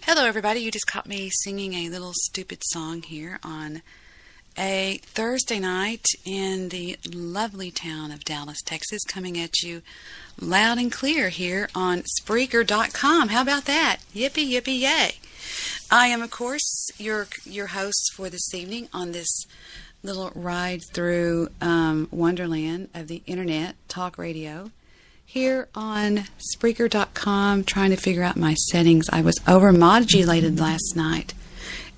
Hello, everybody. You just caught me singing a little stupid song here on a Thursday night in the lovely town of Dallas, Texas, coming at you loud and clear here on Spreaker.com. How about that? Yippee, yippee, yay. I am, of course, your host for this evening on this little ride through Wonderland of the Internet Talk Radio. Here on Spreaker.com, trying to figure out my settings. I was over-modulated last night,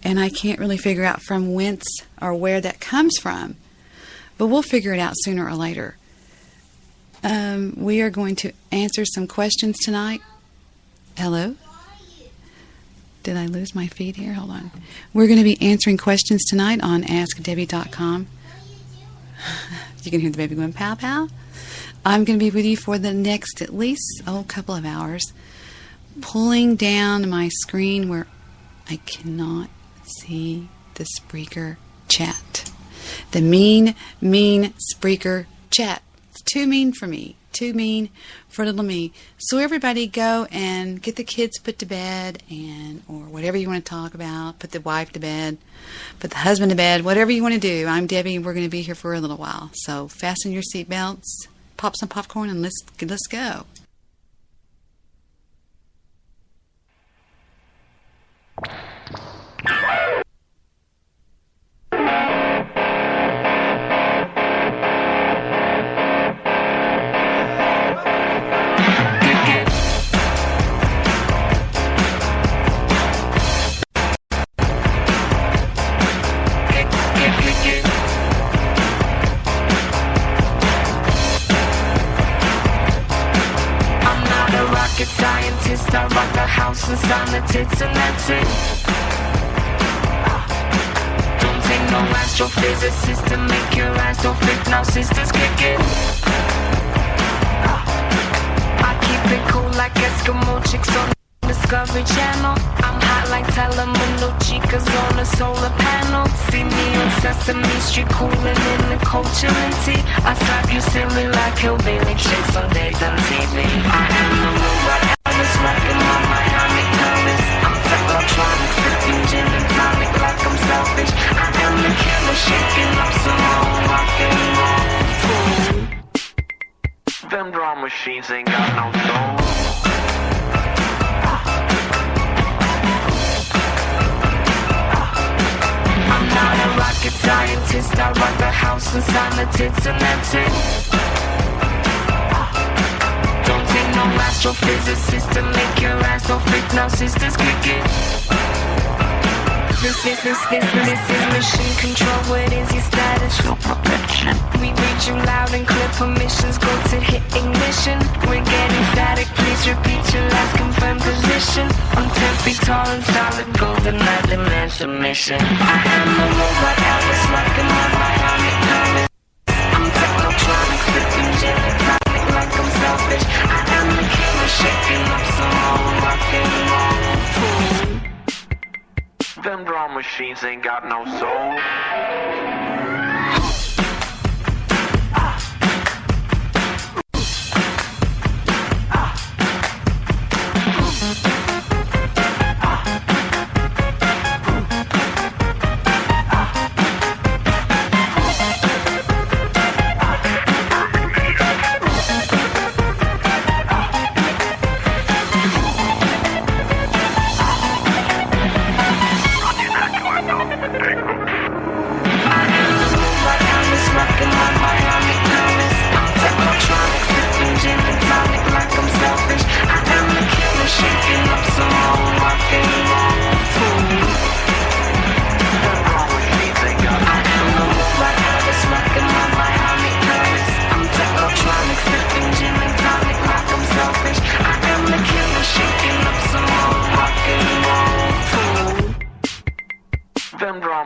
and I can't really figure out from whence or where that comes from. But we'll figure it out sooner or later. We are going to answer some questions tonight. Hello? Did I lose my feed here? Hold on. We're going to be answering questions tonight on AskDebbie.com. You can hear the baby going, pow, pow. I'm going to be with you for the next at least couple of hours, pulling down my screen where I cannot see the Spreaker chat. The mean Spreaker chat. It's too mean for me. Too mean for little me. So everybody go and get the kids put to bed or whatever you want to talk about. Put the wife to bed. Put the husband to bed. Whatever you want to do. I'm Debbie. We're going to be here for a little while. So fasten your seatbelts. Pop some popcorn and let's go. Scientist, I rock the house and sign the tits and that's it. Don't take no astrophysicist to make your ass so fit. Now sisters kick it. I keep it cool like Eskimo chicks on Discovery Channel. I'm hot like Telemundo chicas on a solar panel. See me on Sesame Street cooling in the culture and tea. I slap you silly like hillbilly chicks on daytime TV. I am the robot Alice rocking my Miami Palace. I'm technotronic, sipping gin and tonic like I'm selfish. I am the killer shaking up some old rock and roll. Them drum machines ain't got no soul. I'm not a rocket scientist, I rock the house and sign the tits and that's it. Don't take no astrophysicist to make your ass so fit. Now sisters kick it. This is mission control. What is your status? We read you loud and clear. Permissions go to hit ignition. We're getting static. Please repeat your last confirmed position. I'm 10 feet tall and solid gold and I demand submission. I am the robot Alice rocking my Miami Palace. I'm technotronic, sipping gin and tonic like I'm selfish. I am the killer shaking up some old rock and roll. Them drum machines ain't got no soul.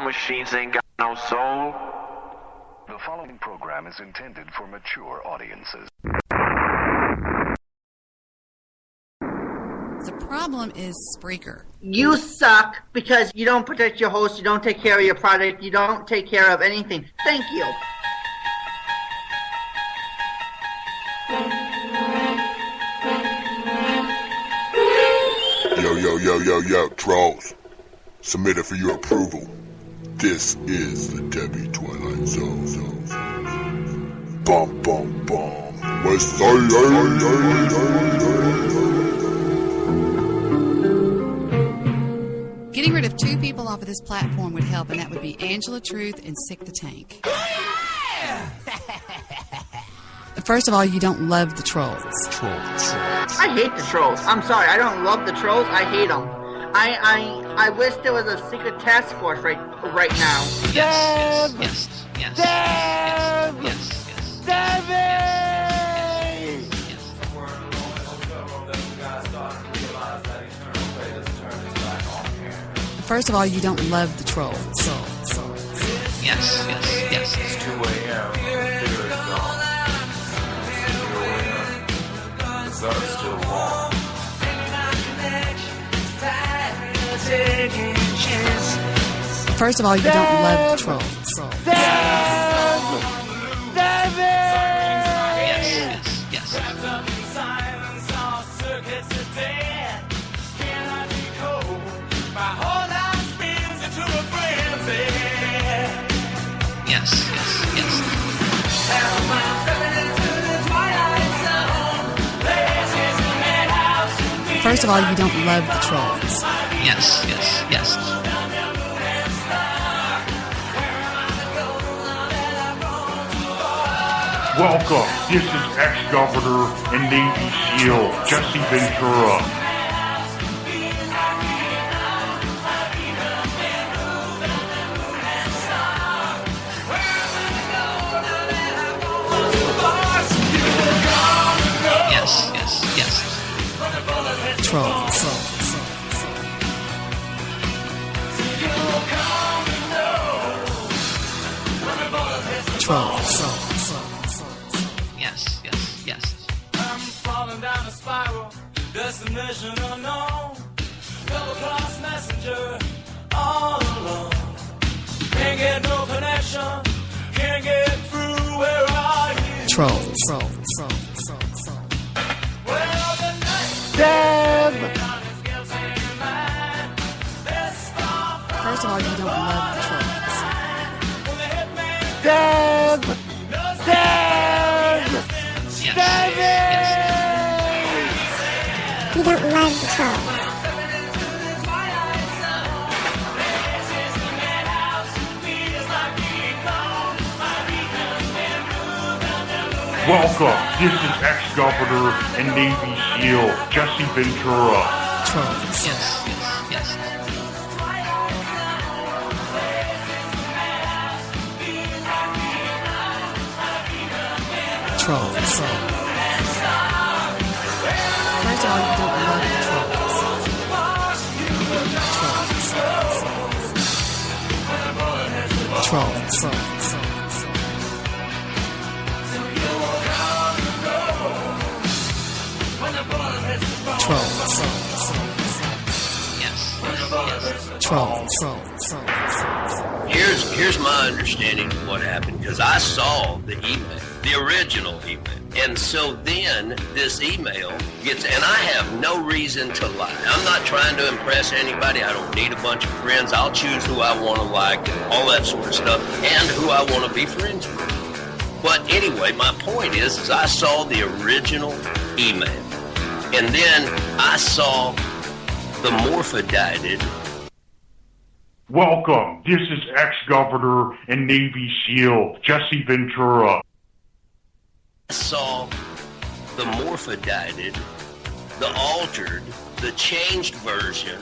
Machines ain't got no soul. The following program is intended for mature audiences. The problem is Spreaker. You suck because you don't protect your host, you don't take care of your product, you don't take care of anything. Thank you. Yo, trolls. Submitted for your approval. This is the Debbie Twilight Zone. Bum, bum, bum. West Side. Getting rid of two people off of this platform would help, and that would be Angela Truth and Sick the Tank. First of all, you don't love the trolls. I hate the trolls. I'm sorry, I don't love the trolls. I hate them. I wish there was a secret task force right now. Yes. First of all, you don't love the trolls. Yes. It's 2 a.m. Here it dawn. The sun's still warm. First of all, you don't love the trolls. Yes. First of all, you don't love the trolls. Yes. Welcome. This is ex-governor and Navy SEAL Jesse Ventura. Yes. Trolls. Yes. I'm falling down a spiral, destination unknown. Double cross messenger, all alone. Can't get no connection, can't get through. Where are you? Trolls. Well, the night First of all, you don't love the trolls. You don't love the trolls. Welcome. This is ex-governor and Navy SEAL Jesse Ventura. Trolls. Yes. Trolls. First of all, you don't love the trolls. Here's my understanding of what happened, because I saw the email, the original email. And so then this email gets, and I have no reason to lie. I'm not trying to impress anybody. I don't need a bunch of friends. I'll choose who I want to like and all that sort of stuff, and who I want to be friends with. But anyway, my point is I saw the original email. And then I saw the morphodited. Welcome. This is ex-governor and Navy SEAL Jesse Ventura. I saw the morphodited, the altered, the changed version,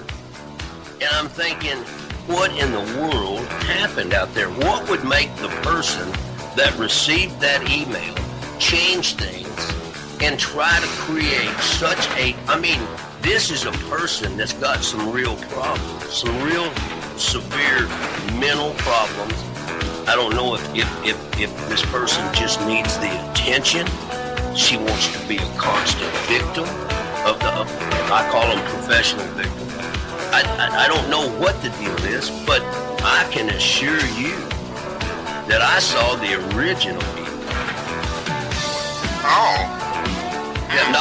and I'm thinking, what in the world happened out there? What would make the person that received that email change things and try to create such a, this is a person that's got some real problems, some real severe mental problems. I don't know if this person just needs the attention. She wants to be a constant victim of I call them professional victims. I don't know what the deal is, but I can assure you that I saw the original email. Oh. Yeah,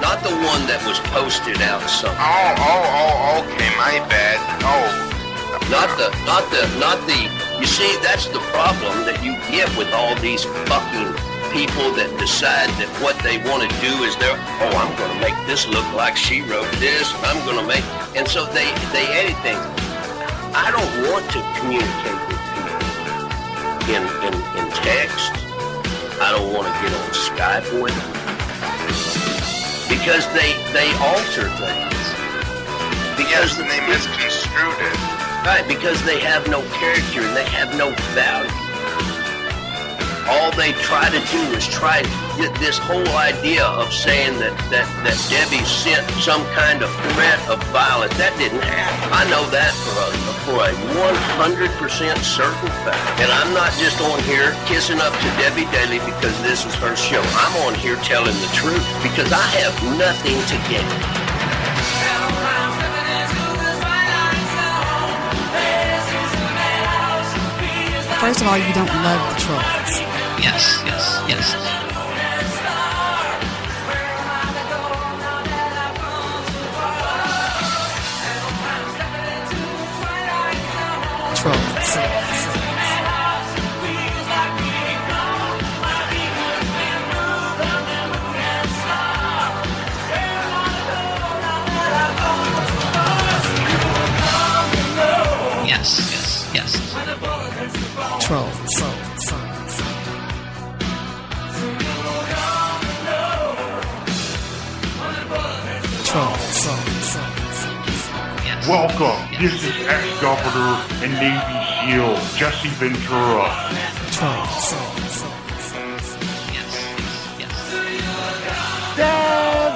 not the one that was posted out somewhere. Okay, my bad. Not the. You see, that's the problem that you get with all these fucking people that decide that what they want to do is I'm going to make this look like she wrote this, and I'm going to make, and so they edit things. I don't want to communicate with people in text. I don't want to get on Skype with them because they alter things. Because they misconstrued it. Right, because they have no character and they have no value. All they try to do is this whole idea of saying that Debbie sent some kind of threat of violence. That didn't happen. I know that for a 100% certain fact. And I'm not just on here kissing up to Debbie Daly because this is her show. I'm on here telling the truth because I have nothing to gain. First of all, you don't love the trolls. Yes. Trolls. Yes. Trolls. Welcome. This is ex-Governor and Navy SEAL Jesse Ventura. Trolls. Dev!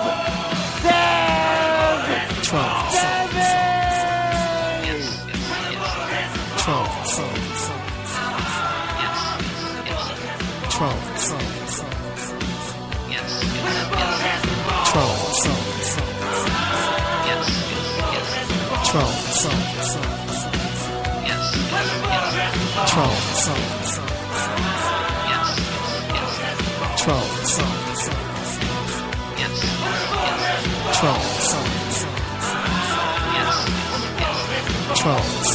Trolls. Trolls. Trolls. Trolls. Trolls. Trolls. Trolls. Trolls.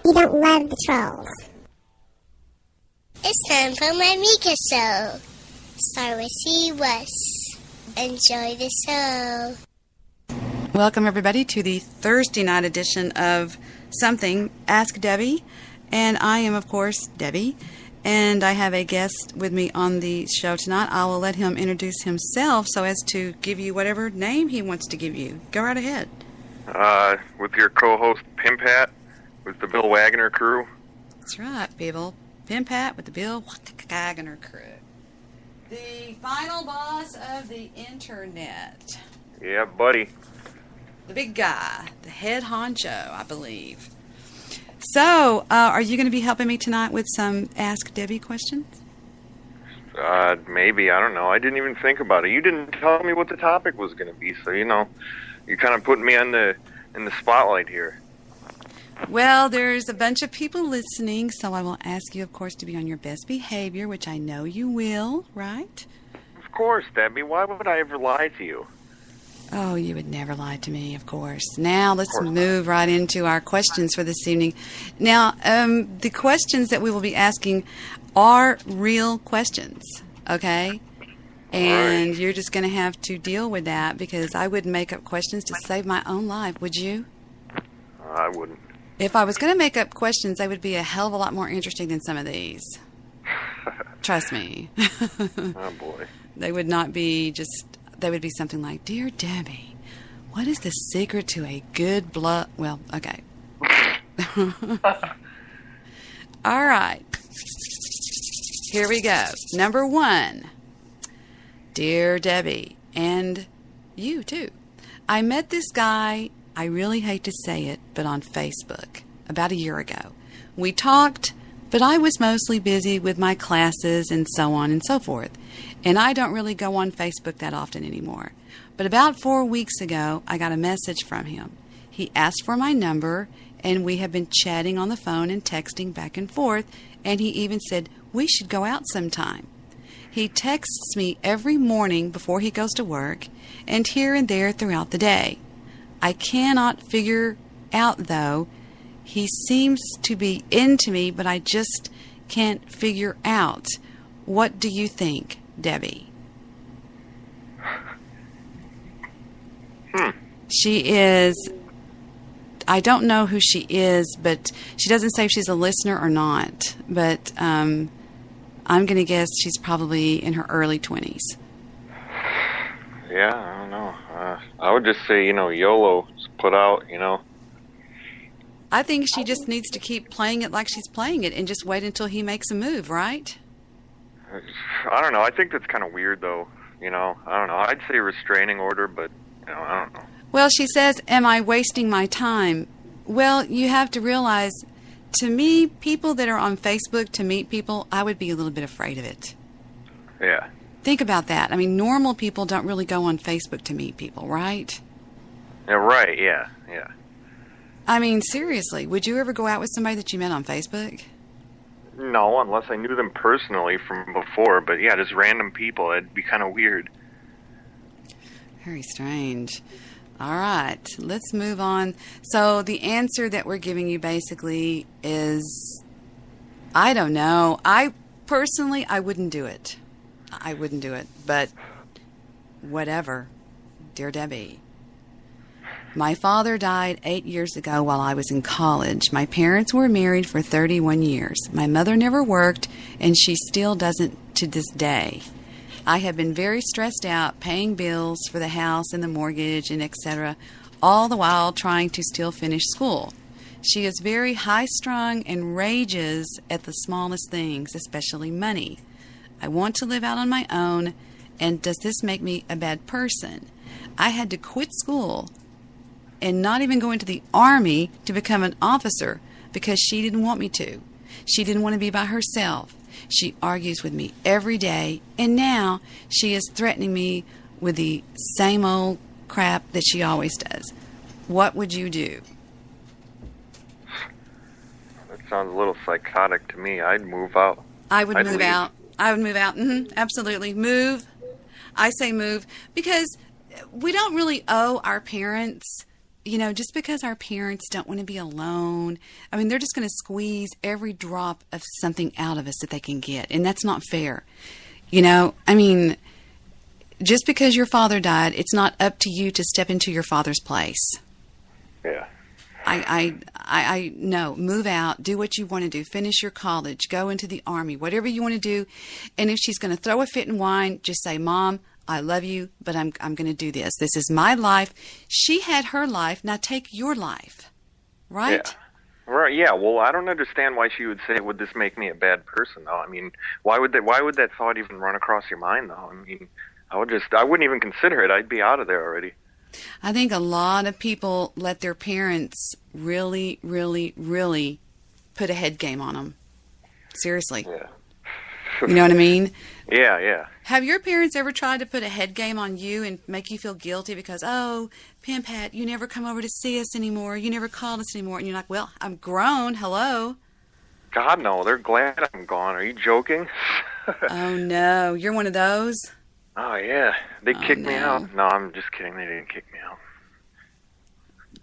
You don't love the trolls. It's time for my Mika show. Start with C. West. Enjoy the show. Welcome, everybody, to the Thursday night edition of Something Ask Debbie. And I am, of course, Debbie. And I have a guest with me on the show tonight. I will let him introduce himself so as to give you whatever name he wants to give you. Go right ahead. With your co-host, Pimp Hat, with the Bill Wagner crew. That's right, people. Pimp Hat with the Bill Wagner crew. The final boss of the internet. Yeah, buddy. The big guy. The head honcho, I believe. So, are you going to be helping me tonight with some Ask Debbie questions? Maybe. I don't know. I didn't even think about it. You didn't tell me what the topic was going to be, so, you're kind of putting me in the spotlight here. Well, there's a bunch of people listening, so I will ask you, of course, to be on your best behavior, which I know you will, right? Of course, Debbie. Why would I ever lie to you? Oh, you would never lie to me, of course. Now, let's move right into our questions for this evening. Now, the questions that we will be asking are real questions, okay? And you're just going to have to deal with that because I wouldn't make up questions to save my own life, would you? I wouldn't. If I was going to make up questions, they would be a hell of a lot more interesting than some of these. Trust me. Oh, boy. They would not be just... They would be something like, Dear Debbie, what is the secret to a good blood... Well, okay. All right. Here we go. Number 1. Dear Debbie, and you too. I met this guy I really hate to say it, but on Facebook about a year ago. We talked, but I was mostly busy with my classes and so on and so forth. And I don't really go on Facebook that often anymore. But about 4 weeks ago, I got a message from him. He asked for my number, and we have been chatting on the phone and texting back and forth, and he even said, we should go out sometime. He texts me every morning before he goes to work, and here and there throughout the day. I cannot figure out, though. He seems to be into me, but I just can't figure out. What do you think, Debbie? She is... I don't know who she is, but she doesn't say if she's a listener or not. But I'm going to guess she's probably in her early 20s. Yeah, I don't know. I would just say, YOLO, just put out, I think she just needs to keep playing it like she's playing it and just wait until he makes a move, right? I don't know. I think that's kind of weird, though. I don't know. I'd say restraining order, but, I don't know. Well, she says, am I wasting my time? Well, you have to realize, to me, people that are on Facebook to meet people, I would be a little bit afraid of it. Yeah. Think about that. I mean, normal people don't really go on Facebook to meet people, right? Yeah, right, yeah. I mean, seriously, would you ever go out with somebody that you met on Facebook? No, unless I knew them personally from before, but yeah, just random people, it'd be kind of weird. Very strange. All right, let's move on. So the answer that we're giving you basically is, I don't know. I wouldn't do it. I wouldn't do it, but whatever. Dear Debbie, my father died 8 years ago while I was in college. My parents were married for 31 years. My mother never worked, and she still doesn't to this day. I have been very stressed out paying bills for the house and the mortgage and etc., all the while trying to still finish school. She is very high-strung and rages at the smallest things, especially money. I want to live out on my own, and does this make me a bad person? I had to quit school and not even go into the Army to become an officer because she didn't want me to. She didn't want to be by herself. She argues with me every day, and now she is threatening me with the same old crap that she always does. What would you do? That sounds a little psychotic to me. I'd move out. I would move out. I would move out. Absolutely. Move. I say move because we don't really owe our parents, just because our parents don't want to be alone. I mean, they're just going to squeeze every drop of something out of us that they can get. And that's not fair. I mean, just because your father died, it's not up to you to step into your father's place. Yeah. I no, move out, do what you want to do, finish your college, go into the Army, whatever you want to do. And if she's going to throw a fit and whine, just say, Mom, I love you, but I'm going to do this. This is my life. She had her life. Now take your life. Right? Yeah. Right. Yeah. Well, I don't understand why she would say, would this make me a bad person, though? I mean, why would that thought even run across your mind, though? I mean, I wouldn't even consider it. I'd be out of there already. I think a lot of people let their parents really, really, really put a head game on them. Seriously. Yeah. You know what I mean? Yeah. Have your parents ever tried to put a head game on you and make you feel guilty because, oh, Pim Pat, you never come over to see us anymore. You never called us anymore. And you're like, well, I'm grown. Hello. God, no. They're glad I'm gone. Are you joking? Oh, no. You're one of those? Oh, yeah. They kicked me out. No, I'm just kidding. They didn't kick me out.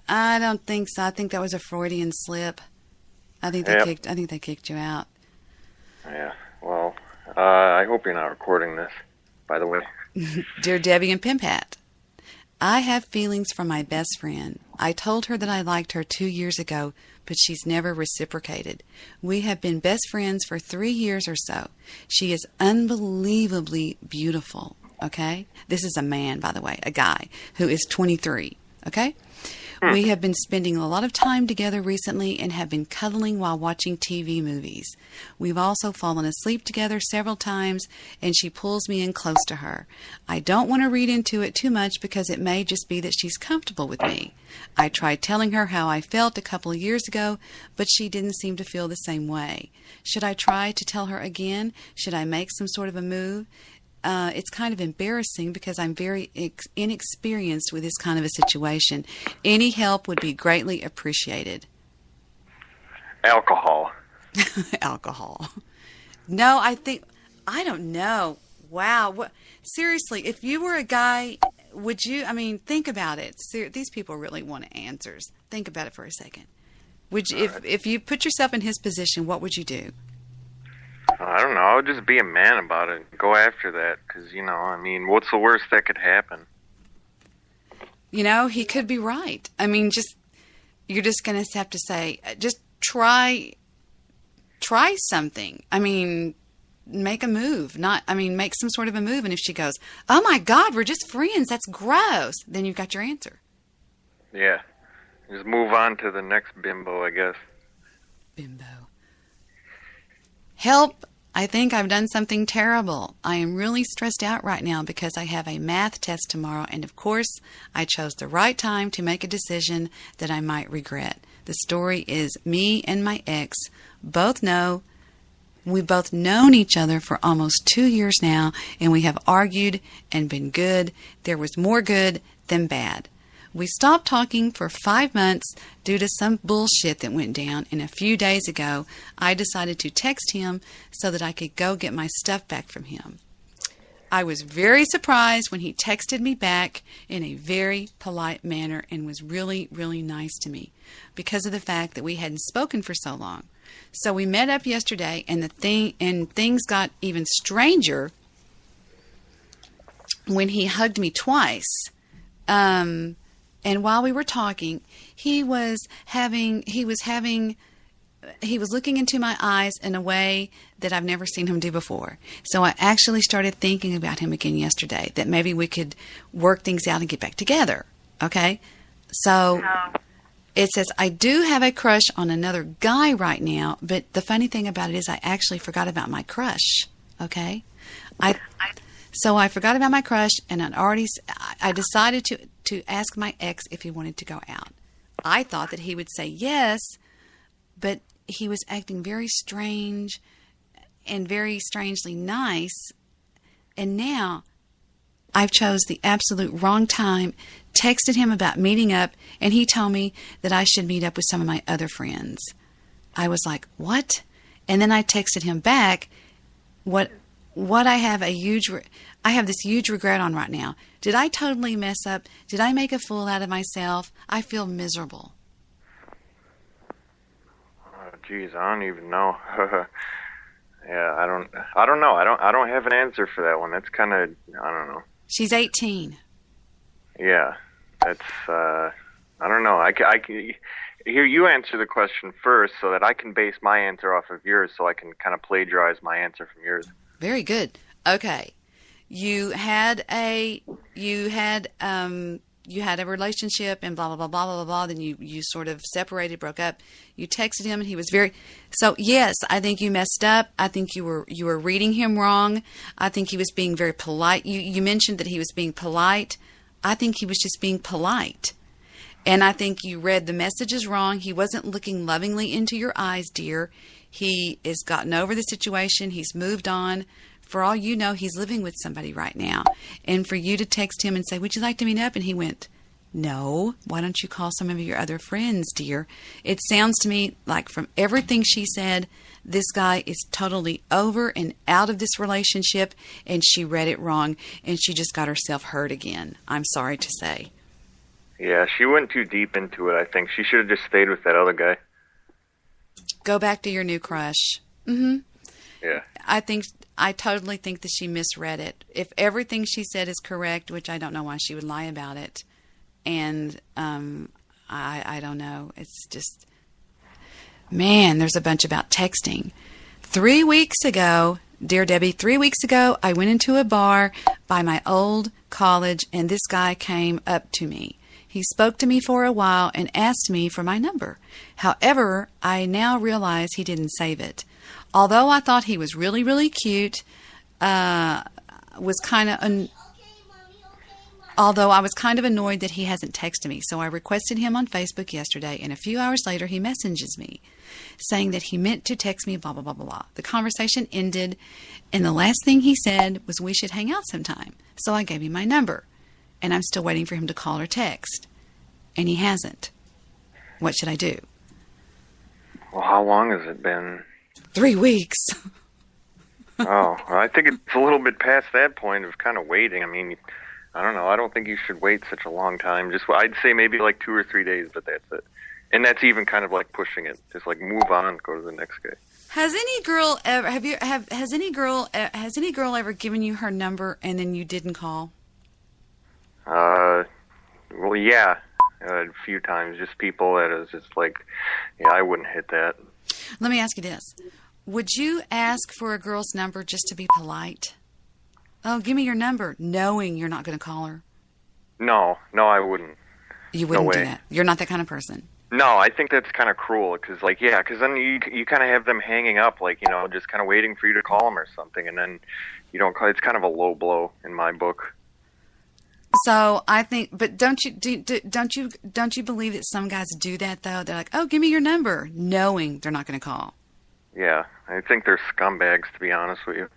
I don't think so. I think that was a Freudian slip. I think they kicked you out. Yeah. Well, I hope you're not recording this, by the way. Dear Debbie and Pim Pat, I have feelings for my best friend. I told her that I liked her 2 years ago, but she's never reciprocated. We have been best friends for 3 years or so. She is unbelievably beautiful, okay? This is a man, by the way, a guy who is 23, okay? We have been spending a lot of time together recently and have been cuddling while watching TV movies. We've also fallen asleep together several times, and she pulls me in close to her. I don't want to read into it too much because it may just be that she's comfortable with me. I tried telling her how I felt a couple of years ago, but she didn't seem to feel the same way. Should I try to tell her again? Should I make some sort of a move? It's kind of embarrassing because I'm very inexperienced with this kind of a situation. Any help would be greatly appreciated. Alcohol. Alcohol. No, I don't know. Wow. Seriously, if you were a guy, would you, think about it. These people really want answers. Think about it for a second. Would you, if you put yourself in his position, what would you do? I don't know. I would just be a man about it. Go after that. Because, what's the worst that could happen? He could be right. You're just going to have to say, just try something. Make a move. Make some sort of a move. And if she goes, oh my God, we're just friends, that's gross, then you've got your answer. Yeah. Just move on to the next bimbo, I guess. Bimbo. Help! I think I've done something terrible. I am really stressed out right now because I have a math test tomorrow, and of course, I chose the right time to make a decision that I might regret. The story is me and my ex we've both known each other for almost 2 years now, and we have argued and been good. There was more good than bad. We stopped talking for 5 months due to some bullshit that went down, and a few days ago, I decided to text him so that I could go get my stuff back from him. I was very surprised when he texted me back in a very polite manner and was really, really nice to me because of the fact that we hadn't spoken for so long. So we met up yesterday, and things got even stranger when he hugged me twice. And while we were talking, he was looking into my eyes in a way that I've never seen him do before. So I actually started thinking about him again yesterday, that maybe we could work things out and get back together. Okay? So it says, I do have a crush on another guy right now, but the funny thing about it is I actually forgot about my crush. Okay? So I forgot about my crush, and I decided to ask my ex if he wanted to go out. I thought that he would say yes, but he was acting very strange and very strangely nice. And now I've chose the absolute wrong time, texted him about meeting up, and he told me that I should meet up with some of my other friends. I was like, what? And then I texted him back, what I have I have this huge regret on right now. Did I totally mess up? Did I make a fool out of myself? I feel miserable. Oh, geez, I don't even know. Yeah, I don't know. I don't have an answer for that one. That's kind of, I don't know. She's 18. Yeah, that's, I don't know. I hear you answer the question first so that I can base my answer off of yours, so I can kind of plagiarize my answer from yours. Very good. Okay. You had a relationship and blah, blah, blah, blah, blah, blah. Then you sort of separated, broke up. You texted him, and he was so yes, I think you messed up. I think you were reading him wrong. I think he was being very polite. You mentioned that he was being polite. I think he was just being polite. And I think you read the messages wrong. He wasn't looking lovingly into your eyes, dear. He has gotten over the situation. He's moved on. For all you know, he's living with somebody right now. And for you to text him and say, would you like to meet up? And he went, no. Why don't you call some of your other friends, dear? It sounds to me like from everything she said, this guy is totally over and out of this relationship, and she read it wrong, and she just got herself hurt again. I'm sorry to say. Yeah, she went too deep into it, I think. She should have just stayed with that other guy. Go back to your new crush. Mm-hmm. Yeah. I totally think that she misread it. If everything she said is correct, which I don't know why she would lie about it, and I don't know. It's just, man, there's a bunch about texting. 3 weeks ago, dear Debbie, 3 weeks ago, I went into a bar by my old college, and this guy came up to me. He spoke to me for a while and asked me for my number. However, I now realize he didn't save it. Although I thought he was really, really cute, although I was kind of annoyed that he hasn't texted me. So I requested him on Facebook yesterday, and a few hours later he messages me saying that he meant to text me, blah, blah, blah, blah, blah. The conversation ended, and the last thing he said was we should hang out sometime. So I gave him my number, and I'm still waiting for him to call or text, and he hasn't. What should I do? Well, how long has it been? 3 weeks. Oh, I think it's a little bit past that point of kind of waiting. I mean, I don't know. I don't think you should wait such a long time. I'd say maybe like 2 or 3 days, but that's it. And that's even kind of like pushing it. Just like move on, go to the next guy. Has any girl ever has any girl ever given you her number and then you didn't call? Well, yeah, a few times. Just people that is just like, yeah, I wouldn't hit that. Let me ask you this: would you ask for a girl's number just to be polite? Oh, give me your number, knowing you're not going to call her. No, I wouldn't. You wouldn't do that. You're not that kind of person. No, I think that's kind of cruel because, like, yeah, because then you kind of have them hanging up, like, you know, just kind of waiting for you to call them or something, and then you don't call. It's kind of a low blow in my book. So I think, but don't you believe that some guys do that though? They're like, oh, give me your number, knowing they're not going to call. Yeah, I think they're scumbags, to be honest with you.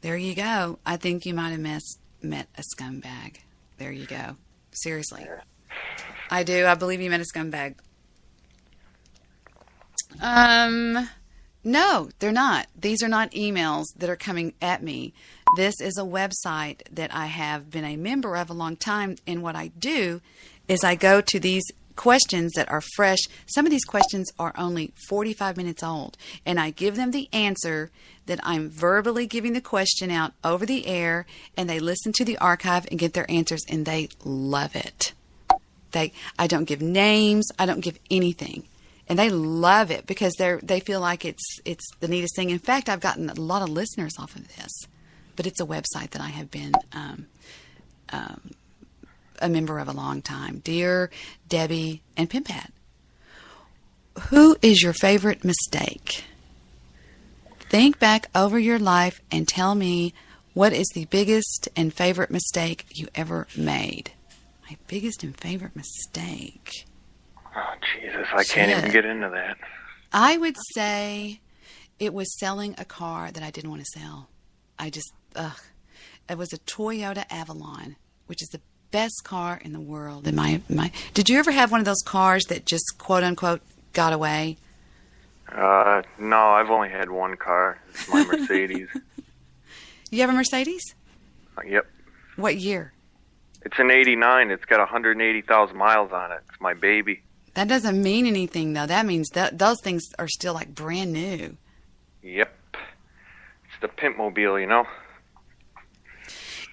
There you go. I think you might have met a scumbag. There you go. Seriously. Yeah. I do. I believe you met a scumbag. No, they're not. These are not emails that are coming at me. This is a website that I have been a member of a long time, and what I do is I go to these questions that are fresh. Some of these questions are only 45 minutes old, and I give them the answer that I'm verbally giving the question out over the air, and they listen to the archive and get their answers, and they love it. I don't give names. I don't give anything. And they love it because they feel like it's the neatest thing. In fact, I've gotten a lot of listeners off of this. But it's a website that I have been a member of a long time. Dear Debbie and Pimpat, who is your favorite mistake? Think back over your life and tell me what is the biggest and favorite mistake you ever made. My biggest and favorite mistake. Oh, Jesus, I can't even get into that. I would say it was selling a car that I didn't want to sell. It was a Toyota Avalon, which is the best car in the world. Did you ever have one of those cars that just, quote unquote, got away? No, I've only had one car. It's my Mercedes. You have a Mercedes? Yep. What year? It's an 89. It's got 180,000 miles on it. It's my baby. That doesn't mean anything, though. That means those things are still, like, brand new. Yep. It's the pimp mobile, you know?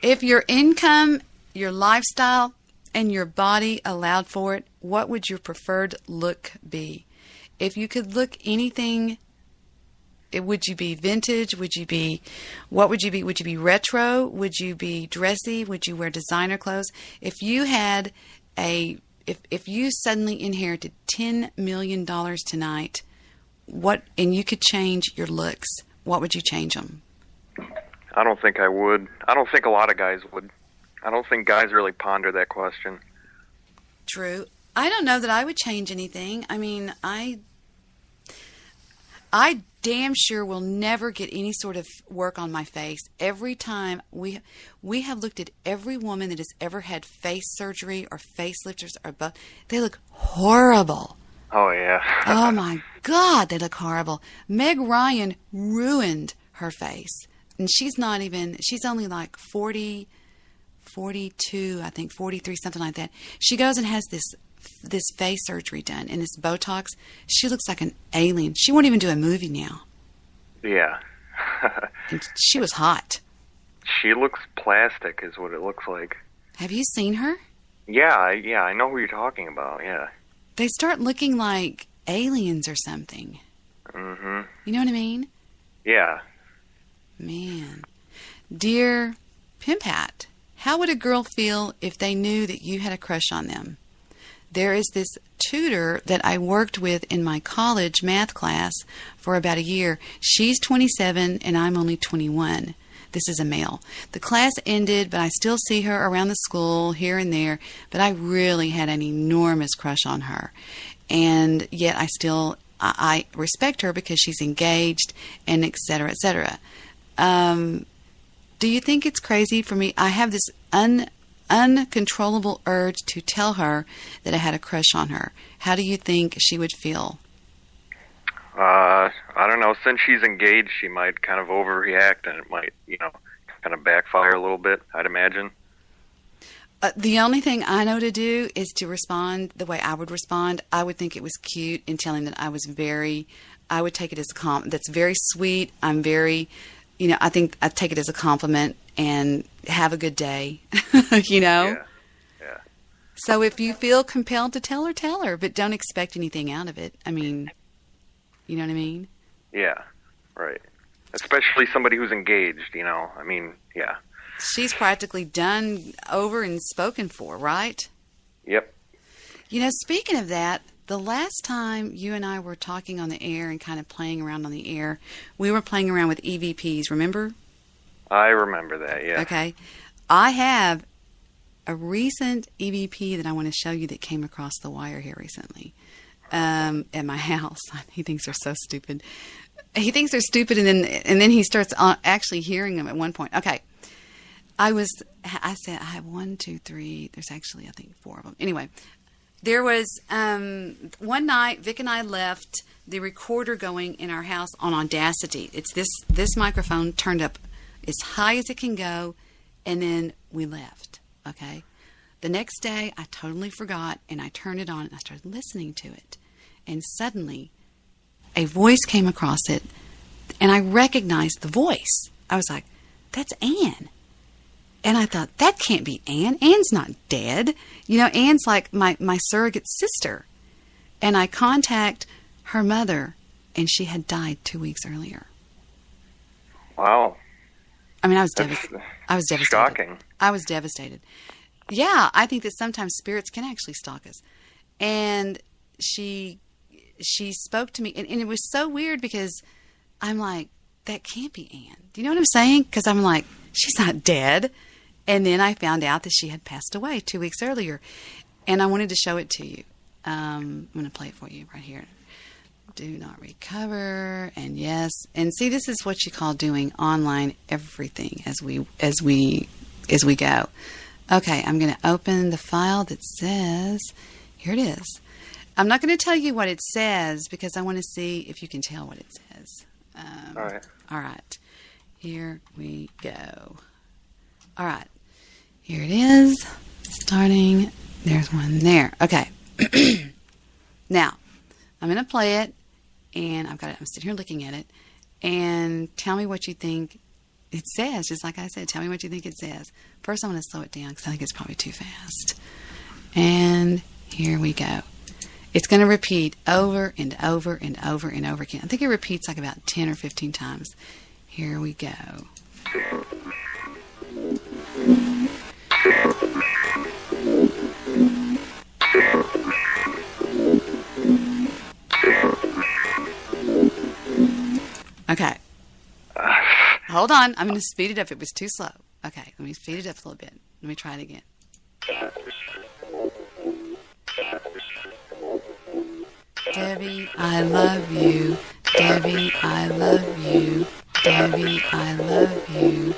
If your income, your lifestyle, and your body allowed for it, what would your preferred look be? If you could look anything, would you be vintage? What would you be? Would you be retro? Would you be dressy? Would you wear designer clothes? If you had if you suddenly inherited $10 million tonight, and you could change your looks, what would you change them? I don't think I would. I don't think a lot of guys would. I don't think guys really ponder that question. True. I don't know that I would change anything. I mean, I damn sure will never get any sort of work on my face. Every time we have looked at every woman that has ever had face surgery or facelifters or both, they look horrible. Oh, yeah. Oh, my God, they look horrible. Meg Ryan ruined her face. And she's only like 40, 42, I think, 43, something like that. She goes and has this face surgery done and this Botox. She looks like an alien. She won't even do a movie now. Yeah. And she was hot. She looks plastic is what it looks like. Have you seen her? Yeah, I know who you're talking about, yeah. They start looking like aliens or something. Mm-hmm. You know what I mean? Yeah. Man. Dear Pimpat, How would a girl feel if they knew that you had a crush on them? There is this tutor that I worked with in my college math class for about a year. She's 27 and I'm only 21. This is a male. The class ended, but I still see her around the school here and there, but I really had an enormous crush on her. And yet I respect her because she's engaged and et cetera, et cetera. Do you think it's crazy for me? I have this uncontrollable urge to tell her that I had a crush on her. How do you think she would feel? I don't know. Since she's engaged, she might kind of overreact, and it might, kind of backfire a little bit, I'd imagine. The only thing I know to do is to respond the way I would respond. I would think it was cute in telling that I would take it as that's very sweet. I'm very, I think I'd take it as a compliment and have a good day, Yeah. So if you feel compelled to tell her, but don't expect anything out of it. I mean, you know what I mean? Yeah, right. Especially somebody who's engaged, I mean, yeah. She's practically done over and spoken for, right? Yep. Speaking of that, the last time you and I were talking on the air and kind of playing around on the air, we were playing around with EVPs, remember? I remember that, yeah. Okay. I have a recent EVP that I want to show you that came across the wire here recently at my house. He thinks they're so stupid. He thinks they're stupid, and then he starts actually hearing them at one point. Okay. I said, I have 1, 2, 3. There's actually, I think, 4 of them. Anyway, there was one night, Vic and I left the recorder going in our house on Audacity. It's this microphone turned up as high as it can go, and then we left, okay? The next day, I totally forgot, and I turned it on, and I started listening to it. And suddenly, a voice came across it, and I recognized the voice. I was like, that's Ann. And I thought, that can't be Ann. Ann's not dead. Ann's like my surrogate sister. And I contact her mother, and she had died 2 weeks earlier. Wow. I mean, I was devastated. Shocking. I was devastated. Yeah, I think that sometimes spirits can actually stalk us. And she spoke to me, and it was so weird because I'm like, that can't be Ann. Do you know what I'm saying? Because I'm like, she's not dead. And then I found out that she had passed away 2 weeks earlier. And I wanted to show it to you. I'm going to play it for you right here. Do not recover. And yes. And see, this is what you call doing online everything as we go. Okay, I'm going to open the file that says, here it is. I'm not going to tell you what it says because I want to see if you can tell what it says. All right. All right. Here we go. All right. Here it is. Starting. There's one there. Okay. Now, I'm going to play it, and I've got it. I'm sitting here looking at it, and tell me what you think it says. Just like I said, tell me what you think it says. First, I'm going to slow it down because I think it's probably too fast. And here we go. It's going to repeat over and over and over and over again. I think it repeats like about 10 or 15 times. Here we go. Okay. Hold on. I'm going to speed it up. It was too slow. Okay. Let me speed it up a little bit. Let me try it again. Debbie, I love you. Debbie, I love you. Debbie, I love you.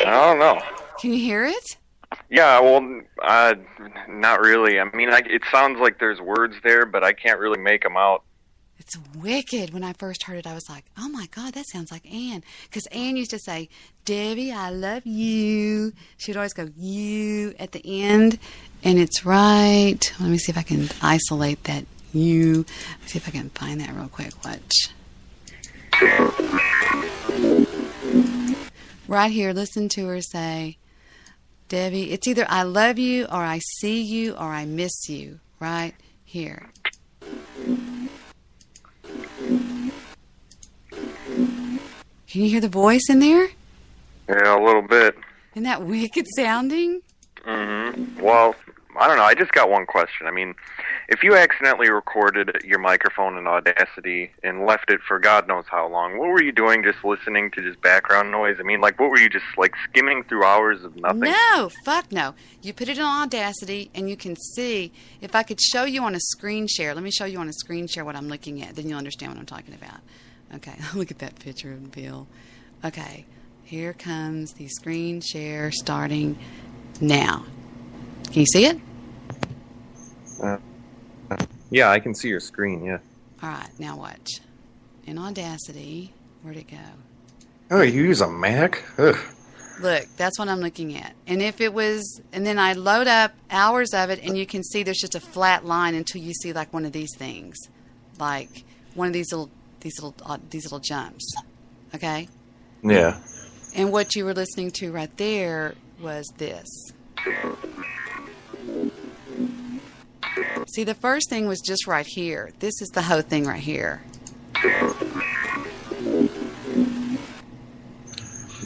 I don't know. Can you hear it? Yeah, well, not really. I mean, it sounds like there's words there, but I can't really make them out. It's wicked. When I first heard it, I was like, oh my God, that sounds like Ann. Because Ann used to say, Debbie, I love you. She would always go, you, at the end. And it's right. Let me see if I can isolate that you. Let's see if I can find that real quick. Watch. Right here, listen to her say, Debbie, it's either I love you or I see you or I miss you. Right here. Can you hear the voice in there? Yeah, a little bit. Isn't that wicked sounding? Mm-hmm. Well, I don't know. I just got one question. I mean, if you accidentally recorded your microphone in Audacity and left it for God knows how long, what were you doing just listening to just background noise? I mean, like, what were you just, like, skimming through hours of nothing? No, fuck no. You put it on Audacity, and you can see, if I could show you on a screen share, let me show you on a screen share what I'm looking at, then you'll understand what I'm talking about. Okay, look at that picture of Bill. Okay, here comes the screen share starting now. Can you see it? Yeah, I can see your screen, yeah. All right, now watch. In Audacity, where'd it go? Oh, you use a Mac? Ugh. Look, that's what I'm looking at. And if it was, and then I load up hours of it, and you can see there's just a flat line until you see like one of these things, like one of these little jumps. Okay. Yeah. And what you were listening to right there was this. See, the first thing was just right here. This is the whole thing right here.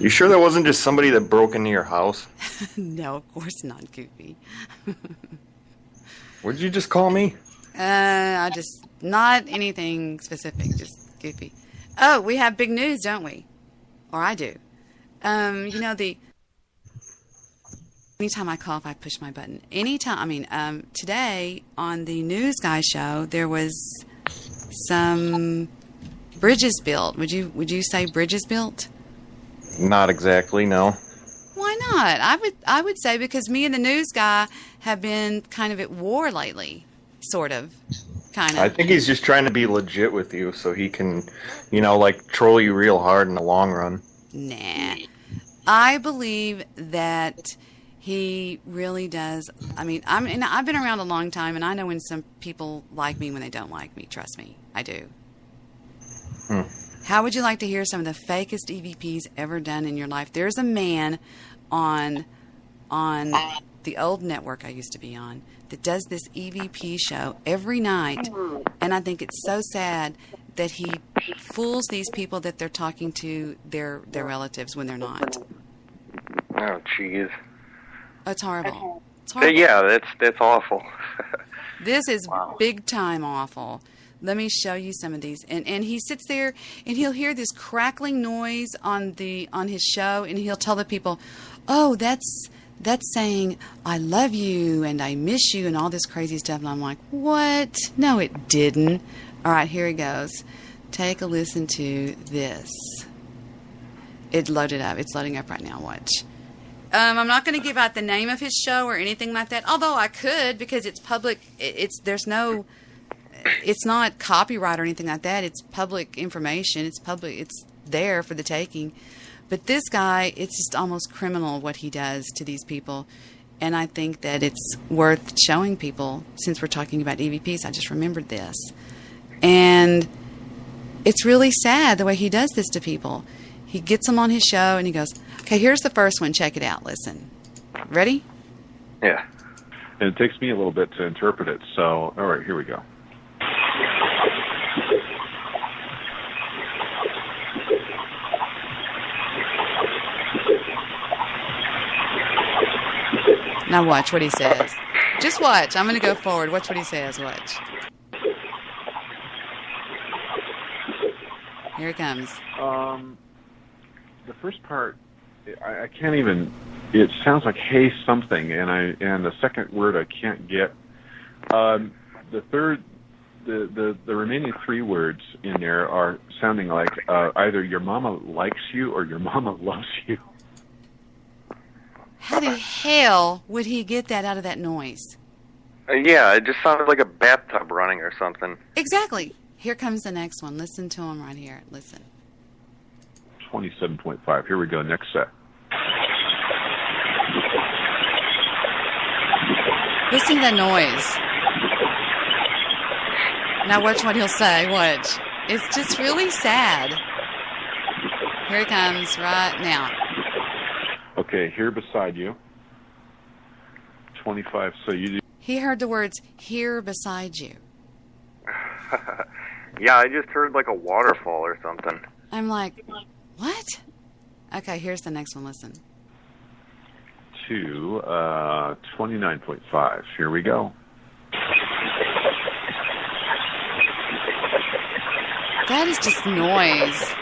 You sure that wasn't just somebody that broke into your house? No, of course not, Goofy. What did you just call me? Not anything specific, just Goofy. Oh, we have big news, don't we? Or I do. Anytime I cough, I push my button. Today on the News Guy show, there was some bridges built. Would you say bridges built? Not exactly, no. Why not? I would say because me and the News Guy have been kind of at war lately, sort of, kind of. I think he's just trying to be legit with you so he can, troll you real hard in the long run. Nah. I believe that he really does. I mean, I've been around a long time, and I know when some people like me when they don't like me. Trust me, I do. How would you like to hear some of the fakest EVPs ever done in your life? There's a man on the old network I used to be on that does this EVP show every night, and I think it's so sad that he fools these people that they're talking to their relatives when they're not. Oh, jeez. It's horrible. It's horrible. Yeah, that's awful. This is big time awful. Let me show you some of these. And he sits there and he'll hear this crackling noise on his show, and he'll tell the people, "Oh, that's saying I love you and I miss you and all this crazy stuff." And I'm like, "What? No, it didn't." All right, here he goes. Take a listen to this. It loaded up. It's loading up right now. Watch. I'm not going to give out the name of his show or anything like that, although I could because it's public. It's not copyright or anything like that. It's public information. It's public. It's there for the taking. But this guy, it's just almost criminal what he does to these people. And I think that it's worth showing people since we're talking about EVPs. I just remembered this. And it's really sad the way he does this to people. He gets them on his show and he goes, "Okay, here's the first one. Check it out. Listen. Ready?" Yeah. And it takes me a little bit to interpret it. So, all right, here we go. Now watch what he says. Just watch. I'm going to go forward. Watch what he says. Watch. Here it comes. The first part, I can't even. It sounds like "hey" something, and the second word I can't get. The third, the remaining three words in there are sounding like either "your mama likes you" or "your mama loves you." How the hell would he get that out of that noise? Yeah, it just sounded like a bathtub running or something. Exactly. Here comes the next one. Listen to him right here. Listen. 27.5. Here we go. Next set. Listen to that noise. Now watch what he'll say. Watch. It's just really sad. Here he comes right now. Okay, here beside you. 25. So you do. He heard the words "here beside you." Yeah, I just heard like a waterfall or something. I'm like, What? Okay, here's the next one. Listen. To 29.5. Here we go. That is just noise.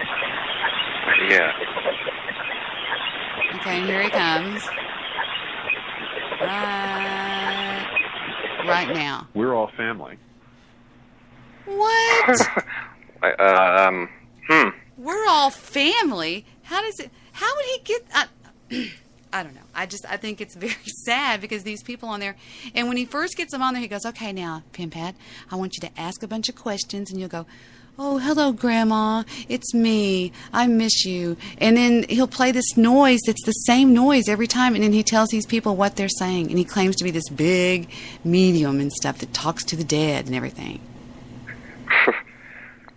Yeah. Okay, and here he comes. Right now. We're all family. What? We're all family? How would he get... I don't know. I think it's very sad because these people on there, and when he first gets them on there, he goes, okay, now, Pen Pad, I want you to ask a bunch of questions, and you'll go, oh, hello, Grandma. It's me. I miss you. And then he'll play this noise. It's the same noise every time, and then he tells these people what they're saying, and he claims to be this big medium and stuff that talks to the dead and everything.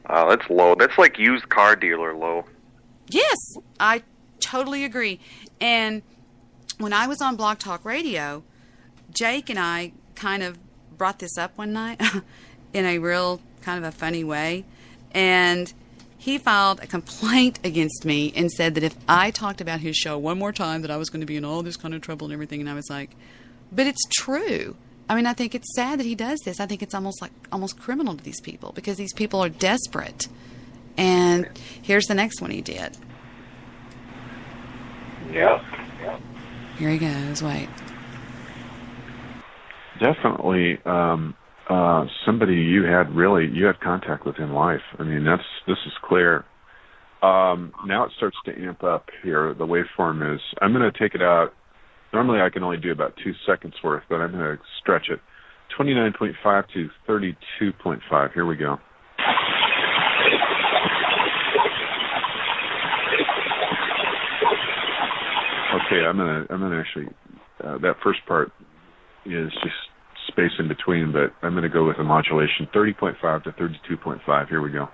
Oh, that's low. That's like used car dealer low. Yes, I totally agree. And when I was on Blog Talk Radio, Jake and I kind of brought this up one night in a real kind of a funny way. And he filed a complaint against me and said that if I talked about his show one more time, that I was going to be in all this kind of trouble and everything. And I was like, but it's true. I mean, I think it's sad that he does this. I think it's almost criminal to these people because these people are desperate. And here's the next one he did. Yeah. Here he goes. Wait. Definitely somebody you had contact with in life. I mean, this is clear. Now it starts to amp up here. The waveform is, I'm going to take it out. Normally I can only do about 2 seconds worth, but I'm going to stretch it. 29.5 to 32.5. Here we go. Okay, I'm gonna actually, that first part is just space in between, but I'm gonna go with a modulation, 30.5 to 32.5. Here we go.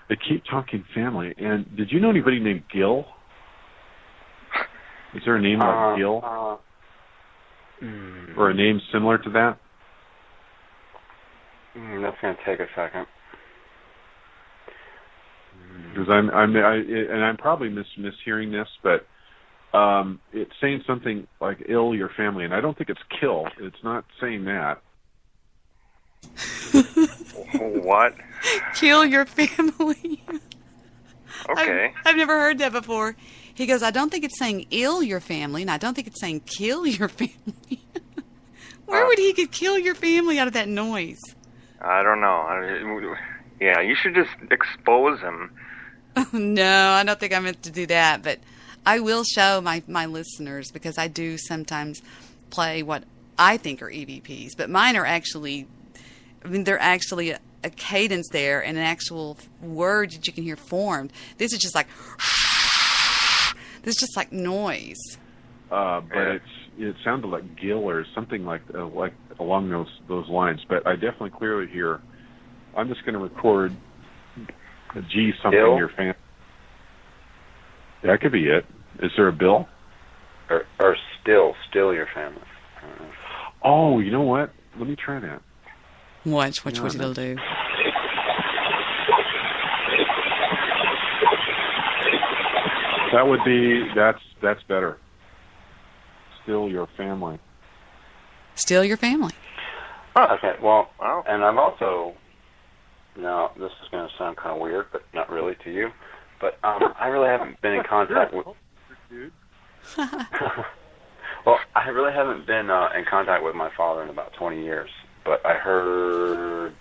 They keep talking family, and did you know anybody named Gil? Is there a name like Gil? Or a name similar to that? That's going to take a second. Because I'm probably mishearing this, but it's saying something like "ill your family," and I don't think it's "kill." It's not saying that. What? Kill your family. Okay. I've never heard that before. He goes, I don't think it's saying "ill your family," and I don't think it's saying "kill your family." Where would he get "kill your family" out of that noise? I don't know. Yeah, you should just expose him. No, I don't think I meant to do that, but I will show my listeners, because I do sometimes play what I think are EVPs, but mine are actually, they're actually a cadence there and an actual word that you can hear formed. This is just like, this is just like noise. But it sounded like Gil or something like along those lines. But I definitely clearly hear. I'm just going to record a G something Bill? Your family. That could be it. Is there a Bill? Or still your family. Oh, you know what? Let me try that. Watch what it'll do. That would be that's better. Still your family. Still your family. Oh, okay. Well, and I've also, now this is going to sound kind of weird, but not really to you, but I really haven't been in contact with. Well, I really haven't been in contact with my father in about 20 years, but I heard.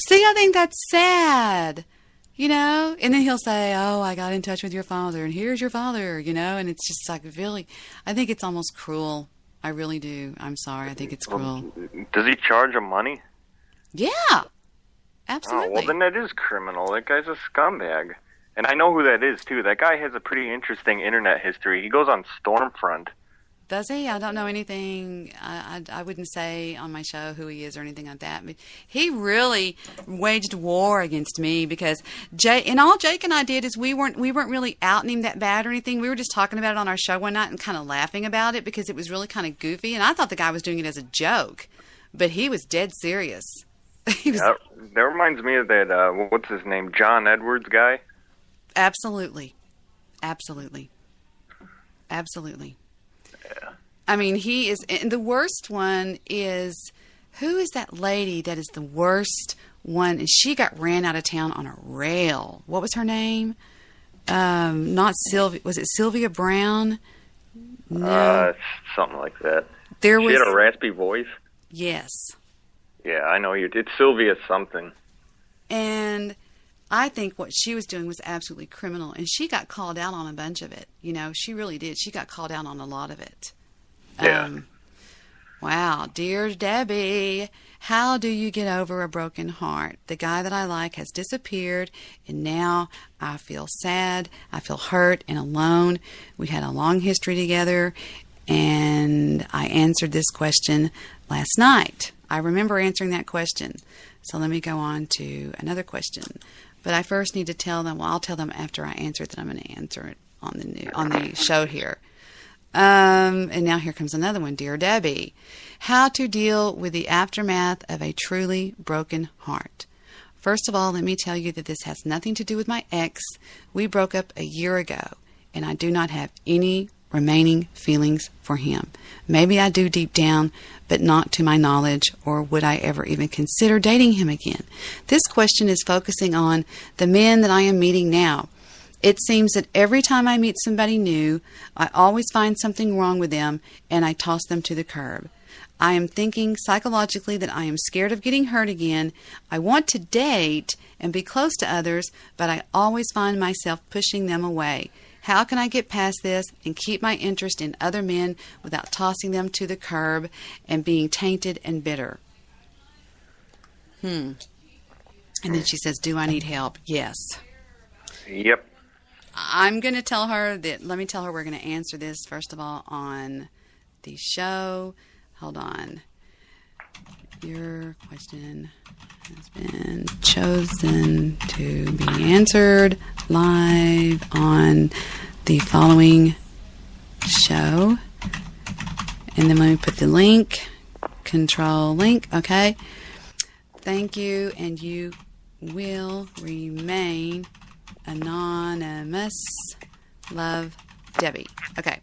See, I think that's sad. You know, and then he'll say, oh, I got in touch with your father, and here's your father, you know, and it's just like really, I think it's almost cruel. I really do. I'm sorry. I think it's cruel. Does he charge him money? Yeah, absolutely. Oh, well, then that is criminal. That guy's a scumbag. And I know who that is, too. That guy has a pretty interesting internet history. He goes on Stormfront. Does he? I don't know anything. I wouldn't say on my show who he is or anything like that. But he really waged war against me because Jake and I did is we weren't really outing him that bad or anything. We were just talking about it on our show one night and kind of laughing about it because it was really kind of goofy. And I thought the guy was doing it as a joke, but he was dead serious. That reminds me of that. What's his name? John Edwards guy. Absolutely. Yeah. I mean, he is, and the worst one is, who is that lady that is the worst one? And she got ran out of town on a rail. What was her name? Not Sylvia. Was it Sylvia Brown? No. Something like that. She had a raspy voice. Yes. Yeah, I know you. It's Sylvia something. And I think what she was doing was absolutely criminal, and she got called out on a bunch of it. You know, she really did. She got called out on a lot of it. Yeah. Wow. Dear Debbie, how do you get over a broken heart? The guy that I like has disappeared, and now I feel sad. I feel hurt and alone. We had a long history together, and I answered this question last night. I remember answering that question. So let me go on to another question. But I first need to tell them, well, I'll tell them after I answer it that I'm going to answer it on the show here. And now here comes another one. Dear Debbie, how to deal with the aftermath of a truly broken heart. First of all, let me tell you that this has nothing to do with my ex. We broke up a year ago, and I do not have any remaining feelings for him. Maybe I do deep down, but not to my knowledge, or would I ever even consider dating him again? This question is focusing on the men that I am meeting now. It seems that every time I meet somebody new, I always find something wrong with them and I toss them to the curb. I am thinking psychologically that I am scared of getting hurt again. I want to date and be close to others, but I always find myself pushing them away. How can I get past this and keep my interest in other men without tossing them to the curb and being tainted and bitter? And then she says, do I need help? Yes. Yep. I'm going to tell her that, let me tell her we're going to answer this, first of all, on the show. Hold on. Your question has been chosen to be answered live on the following show. And then let me put the link, control link, okay? Thank you, and you will remain anonymous. Love, Debbie. Okay.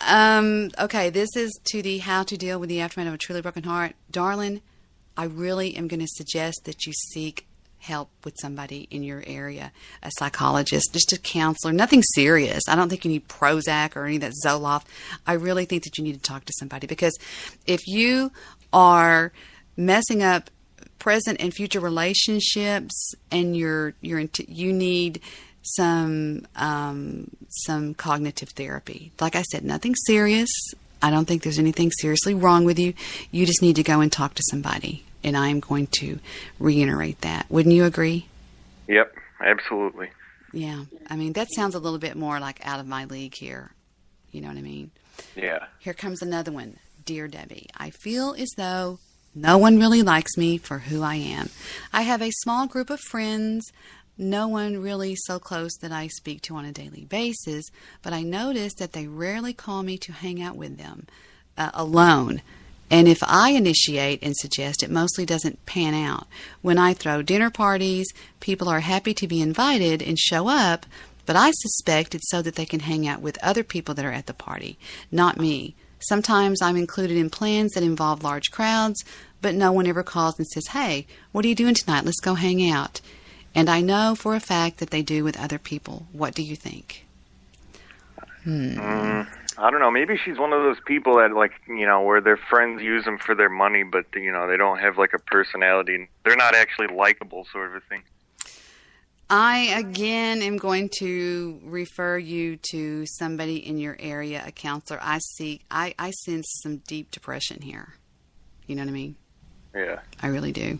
Okay, this is to the how to deal with the aftermath of a truly broken heart. Darling, I really am going to suggest that you seek help with somebody in your area, a psychologist, just a counselor, nothing serious. I don't think you need Prozac or any of that Zoloft. I really think that you need to talk to somebody, because if you are messing up present and future relationships and you need some cognitive therapy. Like I said, nothing serious. I don't think there's anything seriously wrong with you. You just need to go and talk to somebody. And I am going to reiterate that. Wouldn't you agree? Yep, absolutely. Yeah. I mean, that sounds a little bit more like out of my league here. You know what I mean? Yeah. Here comes another one. Dear Debbie, I feel as though no one really likes me for who I am. I have a small group of friends, no one really so close that I speak to on a daily basis, but I notice that they rarely call me to hang out with them alone. And if I initiate and suggest, it mostly doesn't pan out. When I throw dinner parties, people are happy to be invited and show up, but I suspect it's so that they can hang out with other people that are at the party, not me. Sometimes I'm included in plans that involve large crowds, but no one ever calls and says, hey, what are you doing tonight? Let's go hang out. And I know for a fact that they do with other people. What do you think? I don't know. Maybe she's one of those people that, like, you know, where their friends use them for their money, but, you know, they don't have, like, a personality. They're not actually likable, sort of a thing. I, again, am going to refer you to somebody in your area, a counselor. I sense some deep depression here. You know what I mean? Yeah. I really do.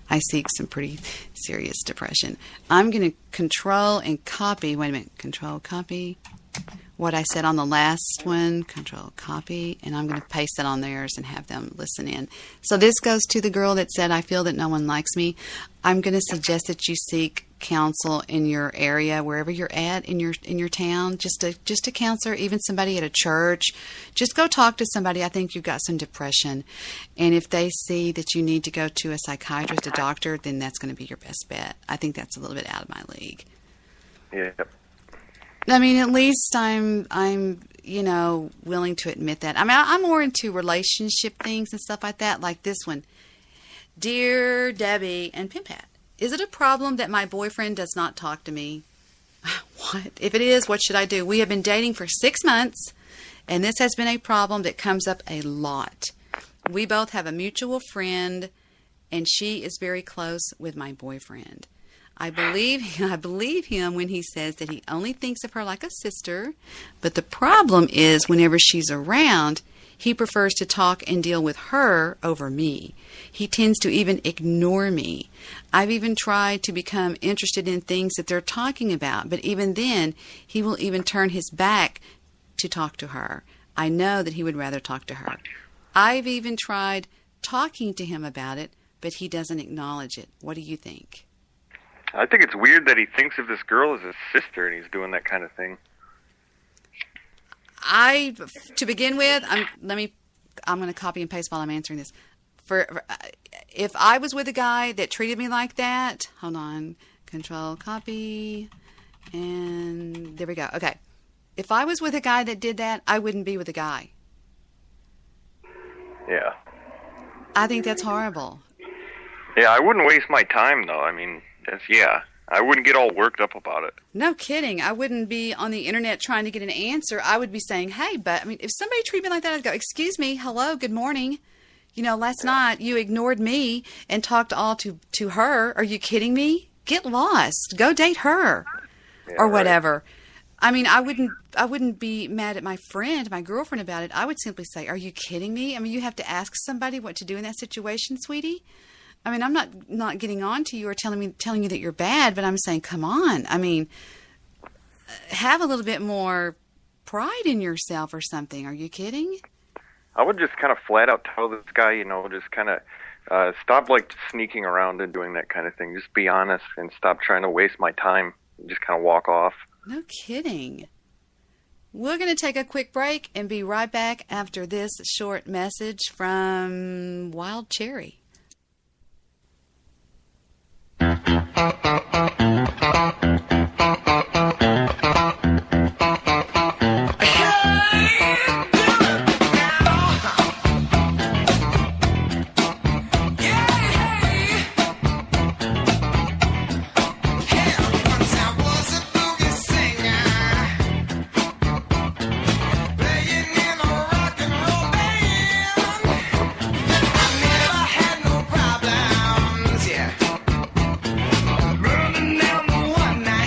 I seek some pretty serious depression. I'm going to control and copy. Wait a minute. Control, copy. what I said on the last one, Control Copy, and I'm going to paste it on theirs and have them listen in. So this goes to the girl that said, I feel that no one likes me. I'm going to suggest that you seek counsel in your area, wherever you're at in your town, just a counselor, even somebody at a church. Just go talk to somebody. I think you've got some depression. And if they see that you need to go to a psychiatrist, a doctor, then that's going to be your best bet. I think that's a little bit out of my league. Yeah. I mean, at least I'm willing to admit that. I mean, I'm more into relationship things and stuff like that, like this one. Dear Debbie and Pim Pat, is it a problem that my boyfriend does not talk to me? What? If it is, what should I do? We have been dating for 6 months, and this has been a problem that comes up a lot. We both have a mutual friend, and she is very close with my boyfriend. I believe him when he says that he only thinks of her like a sister, but the problem is whenever she's around, he prefers to talk and deal with her over me. He tends to even ignore me. I've even tried to become interested in things that they're talking about, but even then, he will even turn his back to talk to her. I know that he would rather talk to her. I've even tried talking to him about it, but he doesn't acknowledge it. What do you think? I think it's weird that he thinks of this girl as his sister and he's doing that kind of thing. To begin with, I'm going to copy and paste while I'm answering this. If I was with a guy that treated me like that, hold on, Control Copy, and there we go. Okay. If I was with a guy that did that, I wouldn't be with a guy. Yeah. I think that's horrible. Yeah, I wouldn't waste my time, though. I mean, I wouldn't get all worked up about it. No kidding. I wouldn't be on the internet trying to get an answer. I would be saying, hey, but, I mean, if somebody treated me like that, I'd go, excuse me, hello, good morning. Last night you ignored me and talked all to her. Are you kidding me? Get lost. Go date her. Yeah, or whatever. Right. I mean, I wouldn't be mad at my girlfriend about it. I would simply say, are you kidding me? I mean, you have to ask somebody what to do in that situation, sweetie. I mean, I'm not getting on to you or telling you that you're bad, but I'm saying, come on. I mean, have a little bit more pride in yourself or something. Are you kidding? I would just kind of flat out tell this guy, just kind of stop like sneaking around and doing that kind of thing. Just be honest and stop trying to waste my time. Just kind of walk off. No kidding. We're going to take a quick break and be right back after this short message from Wild Cherry. Burning down the one night.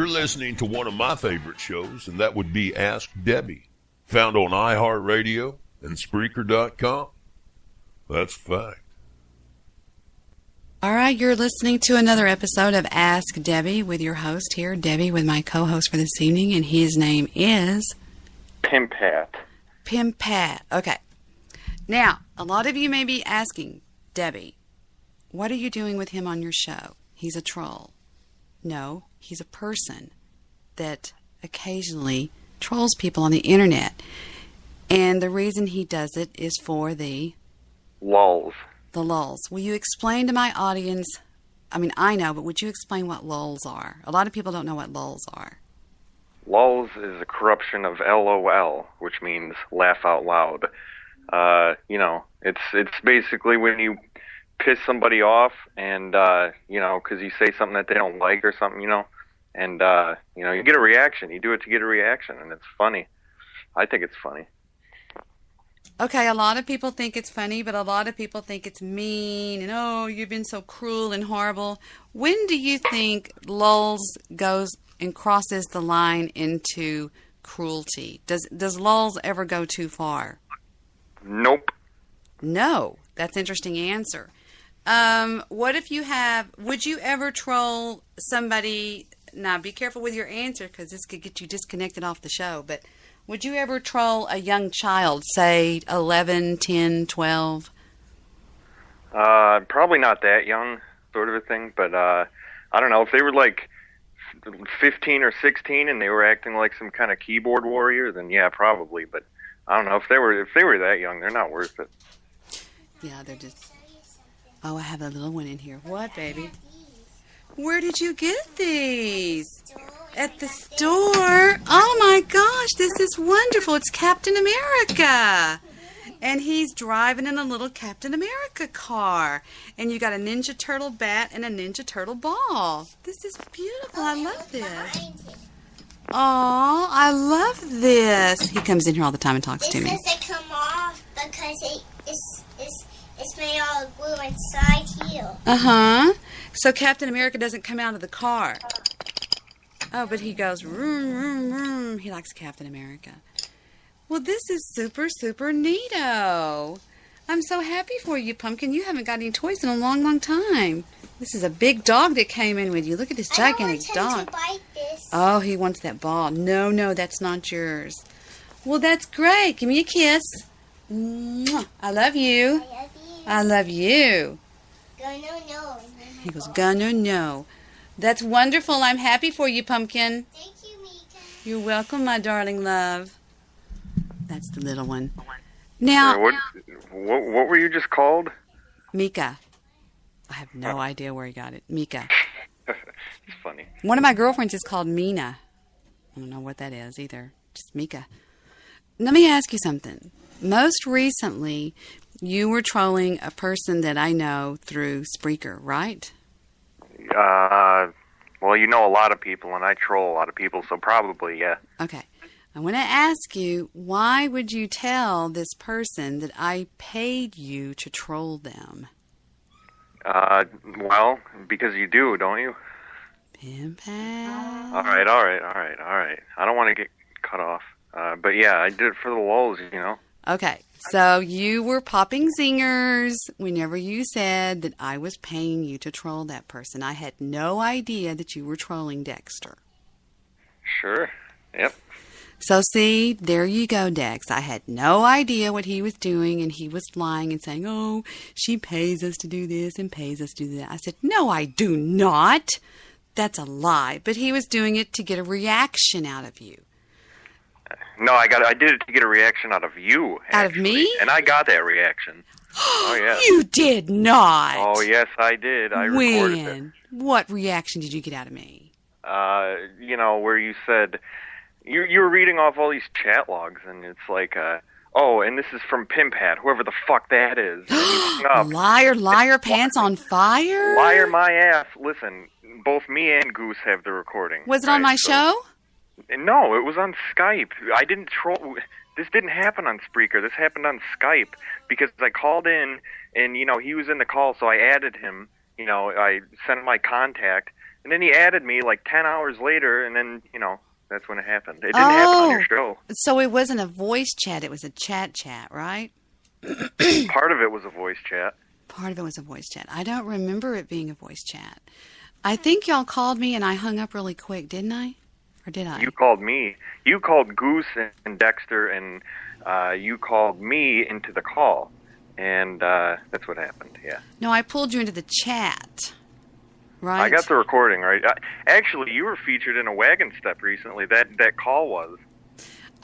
You're listening to one of my favorite shows, and that would be Ask Debbie, found on iHeartRadio and Spreaker.com. That's a fact. All right, you're listening to another episode of Ask Debbie with your host here, Debbie, with my co-host for this evening, and his name is... Pimp Pat. Pimp Pat. Okay. Now, a lot of you may be asking, Debbie, what are you doing with him on your show? He's a troll. No, he's a person that occasionally trolls people on the internet. And the reason he does it is for the... lulz. The lulz. Will you explain to my audience, I mean, I know, but would you explain what lulz are? A lot of people don't know what lulz are. Lulz is a corruption of LOL, which means laugh out loud. It's basically when you piss somebody off and, because you say something that they don't like or something, and, you get a reaction. You do it to get a reaction, and it's funny. I think it's funny. Okay, a lot of people think it's funny, but a lot of people think it's mean, and, oh, you've been so cruel and horrible. When do you think lulz goes and crosses the line into cruelty? Does lulz ever go too far? Nope. No. That's an interesting answer. What if would you ever troll somebody, now be careful with your answer because this could get you disconnected off the show, but would you ever troll a young child, say 11, 10, 12? Probably not that young, sort of a thing, but I don't know, if they were like 15 or 16 and they were acting like some kind of keyboard warrior, then yeah, probably, but I don't know, if they were that young, they're not worth it. Yeah, they're just... Oh, I have a little one in here. What, baby? Where did you get these? At the store? Oh, my gosh, this is wonderful. It's Captain America. And he's driving in a little Captain America car. And you got a Ninja Turtle bat and a Ninja Turtle ball. This is beautiful. I love this. Oh, I love this. He comes in here all the time and talks to me. It doesn't come off because it's made all of glue inside here. Uh-huh. So Captain America doesn't come out of the car. Oh, but he goes, vroom, vroom, vroom. He likes Captain America. Well, this is super, super neato. I'm so happy for you, Pumpkin. You haven't got any toys in a long, long time. This is a big dog that came in with you. Look at this gigantic dog. To bite this. Oh, he wants that ball. No, that's not yours. Well, that's great. Give me a kiss. Mwah. I love you. I love you. No. He goes, no. That's wonderful. I'm happy for you, Pumpkin. Thank you, Mika. You're welcome, my darling love. That's the little one. Now, what were you just called? Mika. I have no idea where he got it. Mika. It's funny. One of my girlfriends is called Mina. I don't know what that is either. Just Mika. Let me ask you something. Most recently, you were trolling a person that I know through Spreaker, right? Well, you know a lot of people, and I troll a lot of people, so probably, yeah. Okay. I want to ask you, why would you tell this person that I paid you to troll them? Well, because you do, don't you? Pimp. All right. I don't want to get cut off. But yeah, I did it for the lulz, Okay, so you were popping zingers whenever you said that I was paying you to troll that person. I had no idea that you were trolling Dexter. Sure, yep. So see, there you go, Dex. I had no idea what he was doing, and he was lying and saying, oh, she pays us to do this and pays us to do that. I said, no, I do not. That's a lie. But he was doing it to get a reaction out of you. No, I did it to get a reaction out of you. Actually. Out of me? And I got that reaction. Oh, yeah. You did not. Oh, yes, I did. I recorded it. What reaction did you get out of me? Where you said, you were reading off all these chat logs, and it's like, oh, and this is from Pimp Hat, whoever the fuck that is. Liar, pants on fire? Liar my ass. Listen, both me and Goose have the recording. Was it on my show? No, it was on Skype. I didn't troll. This didn't happen on Spreaker. This happened on Skype because I called in and, he was in the call, so I added him. I sent him my contact, And then he added me like 10 hours later, and then, that's when it happened. It didn't happen on your show. So it wasn't a voice chat, it was a chat, right? Part of it was a voice chat. Part of it was a voice chat. I don't remember it being a voice chat. I think y'all called me and I hung up really quick, didn't I? Or did I? You called me. You called Goose and Dexter, and you called me into the call. And that's what happened, yeah. No, I pulled you into the chat, right? I got the recording, right? Actually, you were featured in a Wagon Step recently. That call was.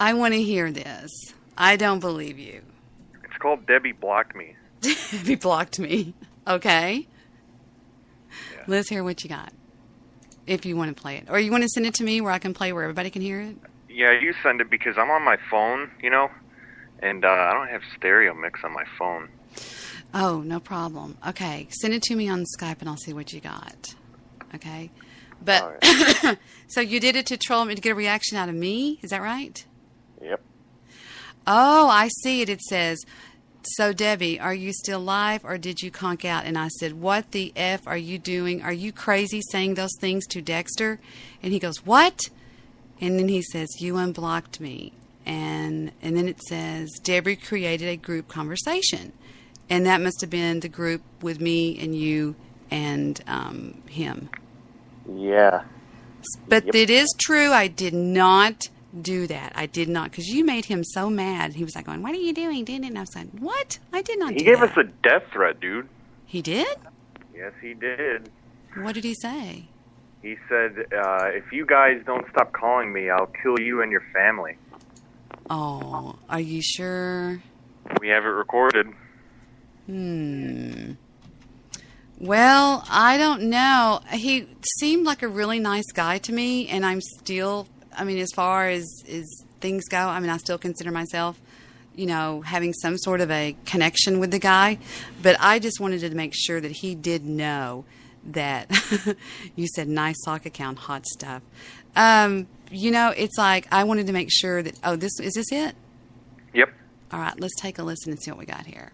I want to hear this. I don't believe you. It's called Debbie Blocked Me. Debbie Blocked Me. Okay. Yeah. Let's hear what you got. If you want to play it. Or you want to send it to me where I can play where everybody can hear it? Yeah, you send it because I'm on my phone, and I don't have stereo mix on my phone. Oh, no problem. Okay, send it to me on Skype and I'll see what you got. Okay? But, right. So you did it to troll me, to get a reaction out of me? Is that right? Yep. Oh, I see it. It says, so Debbie, are you still live or did you conk out? And I said, what the F are you doing? Are you crazy saying those things to Dexter? And he goes, what? And then he says, you unblocked me. And then it says, Debbie created a group conversation. And that must have been the group with me and you and him. Yeah. But It is true. I did not do that. I did not. Because you made him so mad. He was like going, what are you doing? And I was like, what? I did not do that. He gave us a death threat, dude. He did? Yes, he did. What did he say? He said, if you guys don't stop calling me, I'll kill you and your family. Oh, are you sure? We have it recorded. Well, I don't know. He seemed like a really nice guy to me, and I'm still, as far as things go, I still consider myself, having some sort of a connection with the guy. But I just wanted to make sure that he did know that you said nice sock account, hot stuff. It's like I wanted to make sure that, is this it? Yep. All right, let's take a listen and see what we got here.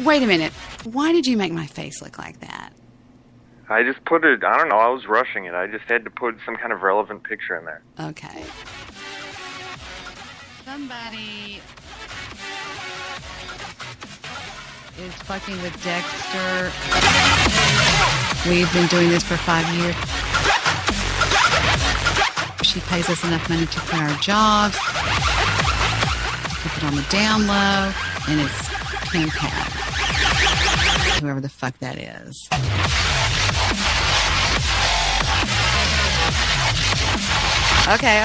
Wait a minute. Why did you make my face look like that? I just put it, I don't know, I was rushing it. I just had to put some kind of relevant picture in there. Okay. Somebody is fucking with Dexter. We've been doing this for 5 years. She pays us enough money to quit our jobs, keep it on the down low, and it's King Pat. Whoever the fuck that is. Okay.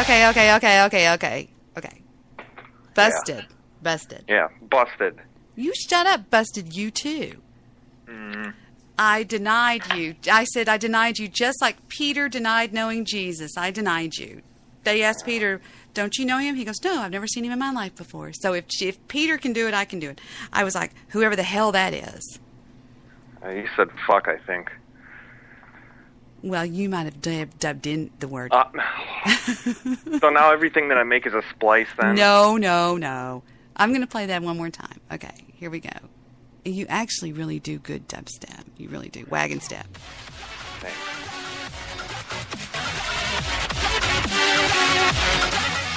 Busted. Yeah. Busted. Yeah, busted. You shut up, busted you too. I denied you. I said I denied you just like Peter denied knowing Jesus. I denied you. They asked Peter, don't you know him? He goes, no, I've never seen him in my life before. So if Peter can do it, I can do it. I was like, whoever the hell that is. You said fuck, I think. Well, you might have dubbed in the word. So now everything that I make is a splice then? No. I'm going to play that one more time. Okay, here we go. You actually really do good dubstep. You really do. Wagon step. Thanks.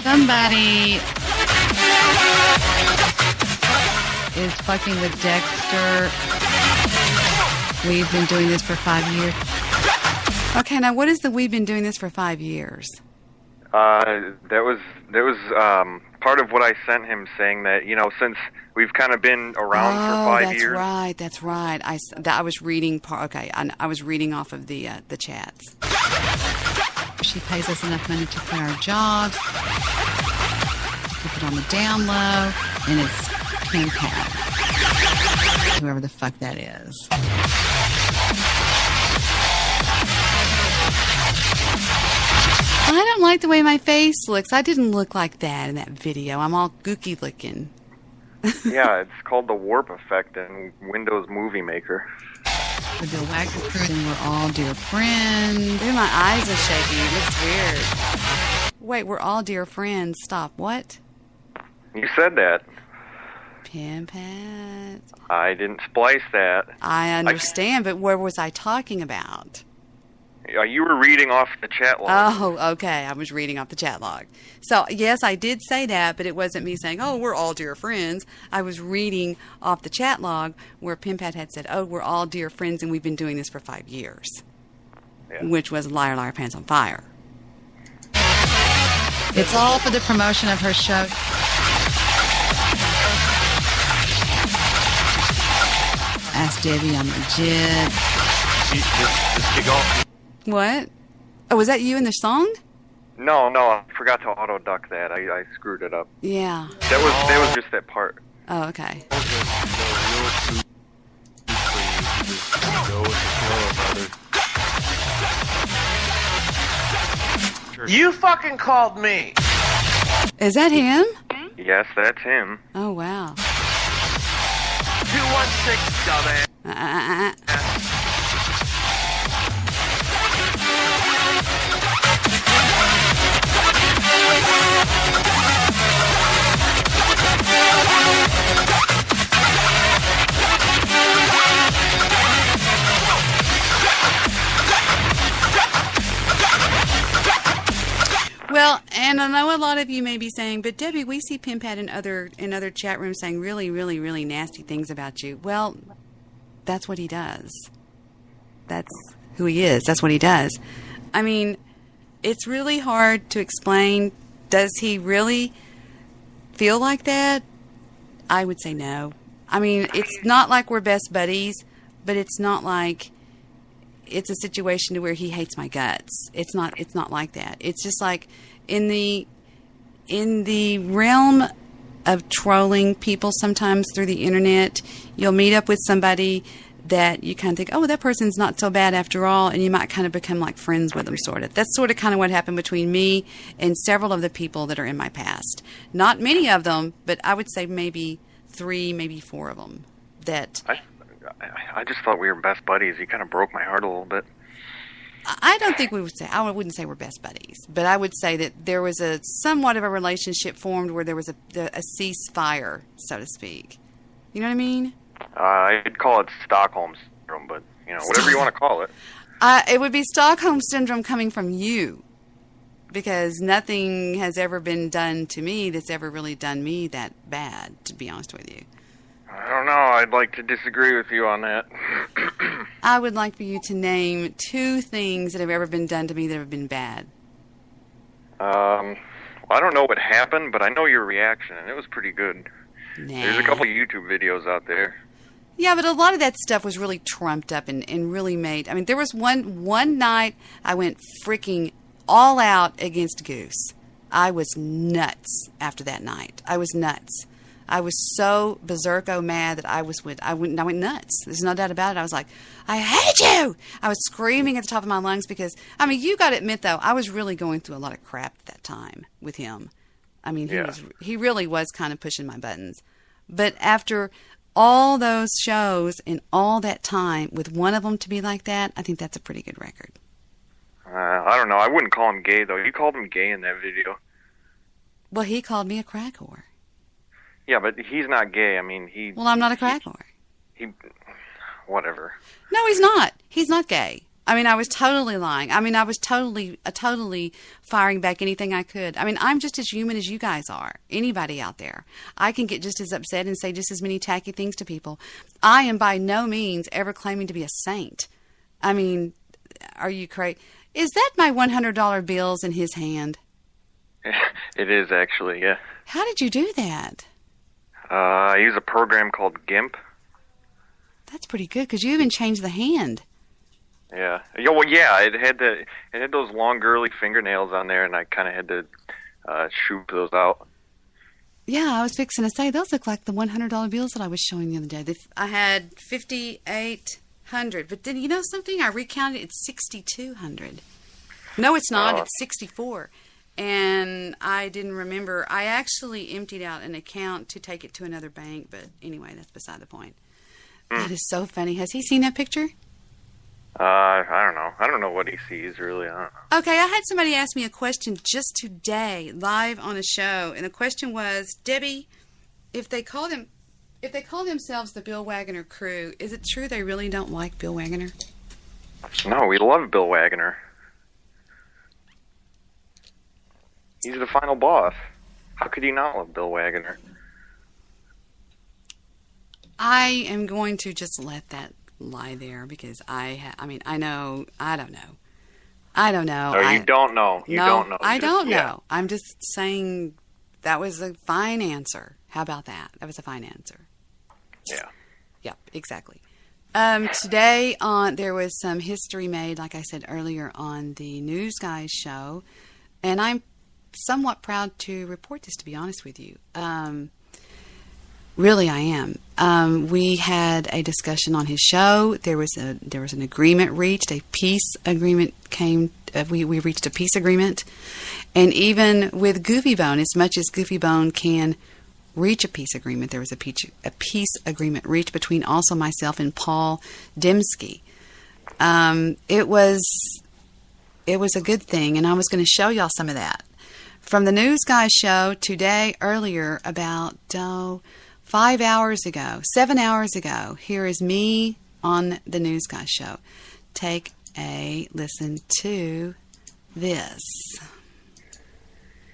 Somebody is fucking with Dexter. We've been doing this for 5 years. Okay, now what is the we've been doing this for 5 years? That was part of what I sent him, saying that, since we've kind of been around for 5 years. That's right. I was reading I was reading off of the chats. She pays us enough money to quit our jobs, keep it on the down low, and it's King Pat. Whoever the fuck that is. I don't like the way my face looks. I didn't look like that in that video. I'm all gooky looking. Yeah, it's called the warp effect in Windows Movie Maker. With the Wagon Crew, and we're all dear friends. Dude, my eyes are shaking. It looks weird. Wait, we're all dear friends. Stop. What? You said that. Pim Pat. I didn't splice that. I understand, but what was I talking about? You were reading off the chat log. Oh, okay. I was reading off the chat log. So, yes, I did say that, but it wasn't me saying, oh, we're all dear friends. I was reading off the chat log where Pim Pat had said, oh, we're all dear friends, and we've been doing this for 5 years, which was Liar, Liar, Pants on Fire. It's all for the promotion of her show. Ask Debbie, I'm legit. Just kick off. What? Oh, was that you in the song? No, I forgot to auto duck that. I screwed it up. Yeah. That was just that part. Oh, okay. You fucking called me. Is that him? Yes, that's him. Oh, wow. 216, dumbass. Well, and I know a lot of you may be saying, but Debbie, we see Pim Pat in other chat rooms saying really, really, really nasty things about you. Well, that's what he does. That's who he is. That's what he does. I mean, it's really hard to explain. Does he really feel like that? I would say no. I mean, it's not like we're best buddies, but it's not like it's a situation to where he hates my guts. It's not like that. It's just like in the realm of trolling people sometimes through the internet, you'll meet up with somebody that you kind of think, oh, that person's not so bad after all, and you might kind of become like friends with them, sort of. That's sort of kind of what happened between me and several of the people that are in my past. Not many of them, but I would say maybe 3, maybe 4 of them. That I just thought we were best buddies. You kind of broke my heart a little bit. I don't think we would say, I wouldn't say we're best buddies, but I would say that there was a somewhat of a relationship formed where there was a ceasefire, so to speak. You know what I mean? I'd call it Stockholm Syndrome, but, whatever you want to call it. It would be Stockholm Syndrome coming from you, because nothing has ever been done to me that's ever really done me that bad, to be honest with you. I don't know. I'd like to disagree with you on that. I would like for you to name 2 things that have ever been done to me that have been bad. I don't know what happened, but I know your reaction, and it was pretty good. Nah. There's a couple of YouTube videos out there. Yeah, but a lot of that stuff was really trumped up and really made. I mean, there was one night I went freaking all out against Goose. I was nuts after that night. I was nuts. I was so berserko mad that I went nuts. There's no doubt about it. I was like, I hate you! I was screaming at the top of my lungs because, I mean, you got to admit, though, I was really going through a lot of crap at that time with him. I mean, he really was kind of pushing my buttons. But after all those shows and all that time, with one of them to be like that, I think that's a pretty good record. I don't know. I wouldn't call him gay, though. You called him gay in that video. Well, he called me a crack whore. Yeah, but he's not gay. I mean, he... Well, I'm not a crack whore. Whatever. No, he's not. He's not gay. I mean, I was totally lying. I mean, I was totally firing back anything I could. I mean, I'm just as human as you guys are. Anybody out there. I can get just as upset and say just as many tacky things to people. I am by no means ever claiming to be a saint. I mean, are you crazy? Is that my $100 bills in his hand? It is, actually, yeah. How did you do that? I use a program called GIMP. That's pretty good, because you even changed the hand. Yeah. It had those long, girly fingernails on there, and I kind of had to shoot those out. Yeah, I was fixing to say, those look like the $100 bills that I was showing the other day. I had $5,800, but then, you know something? I recounted, it's $6,200. No, it's not. It's $64. And I didn't remember. I actually emptied out an account to take it to another bank, but anyway, that's beside the point. That is so funny. Has he seen that picture? I don't know. I don't know what he sees, really. I don't know. Okay, I had somebody ask me a question just today, live on a show, and the question was, Debbie, if they called him If they call themselves the Bill Wagner crew, is it true they really don't like Bill Wagner? No, we love Bill Wagner. He's the final boss. How could you not love Bill Wagner? I am going to just let that lie there because I don't know. No, you don't know. You don't know. I don't know. I'm just saying that was a fine answer. How about that? That was a fine answer. Yeah. Yep, exactly. Today there was some history made, like I said earlier, on the News Guys show, and I'm somewhat proud to report this, to be honest with you. Really, I am. We had a discussion on his show. There was an agreement reached, a peace agreement came. We reached a peace agreement, and even with Goofy Bone, as much as Goofy Bone can reach a peace agreement, there was a peace agreement reached between also myself and Paul Dembski. It was a good thing, and I was going to show y'all some of that from the News Guys show today earlier about 7 hours ago. Here is me on the News Guys show. Take a listen to this.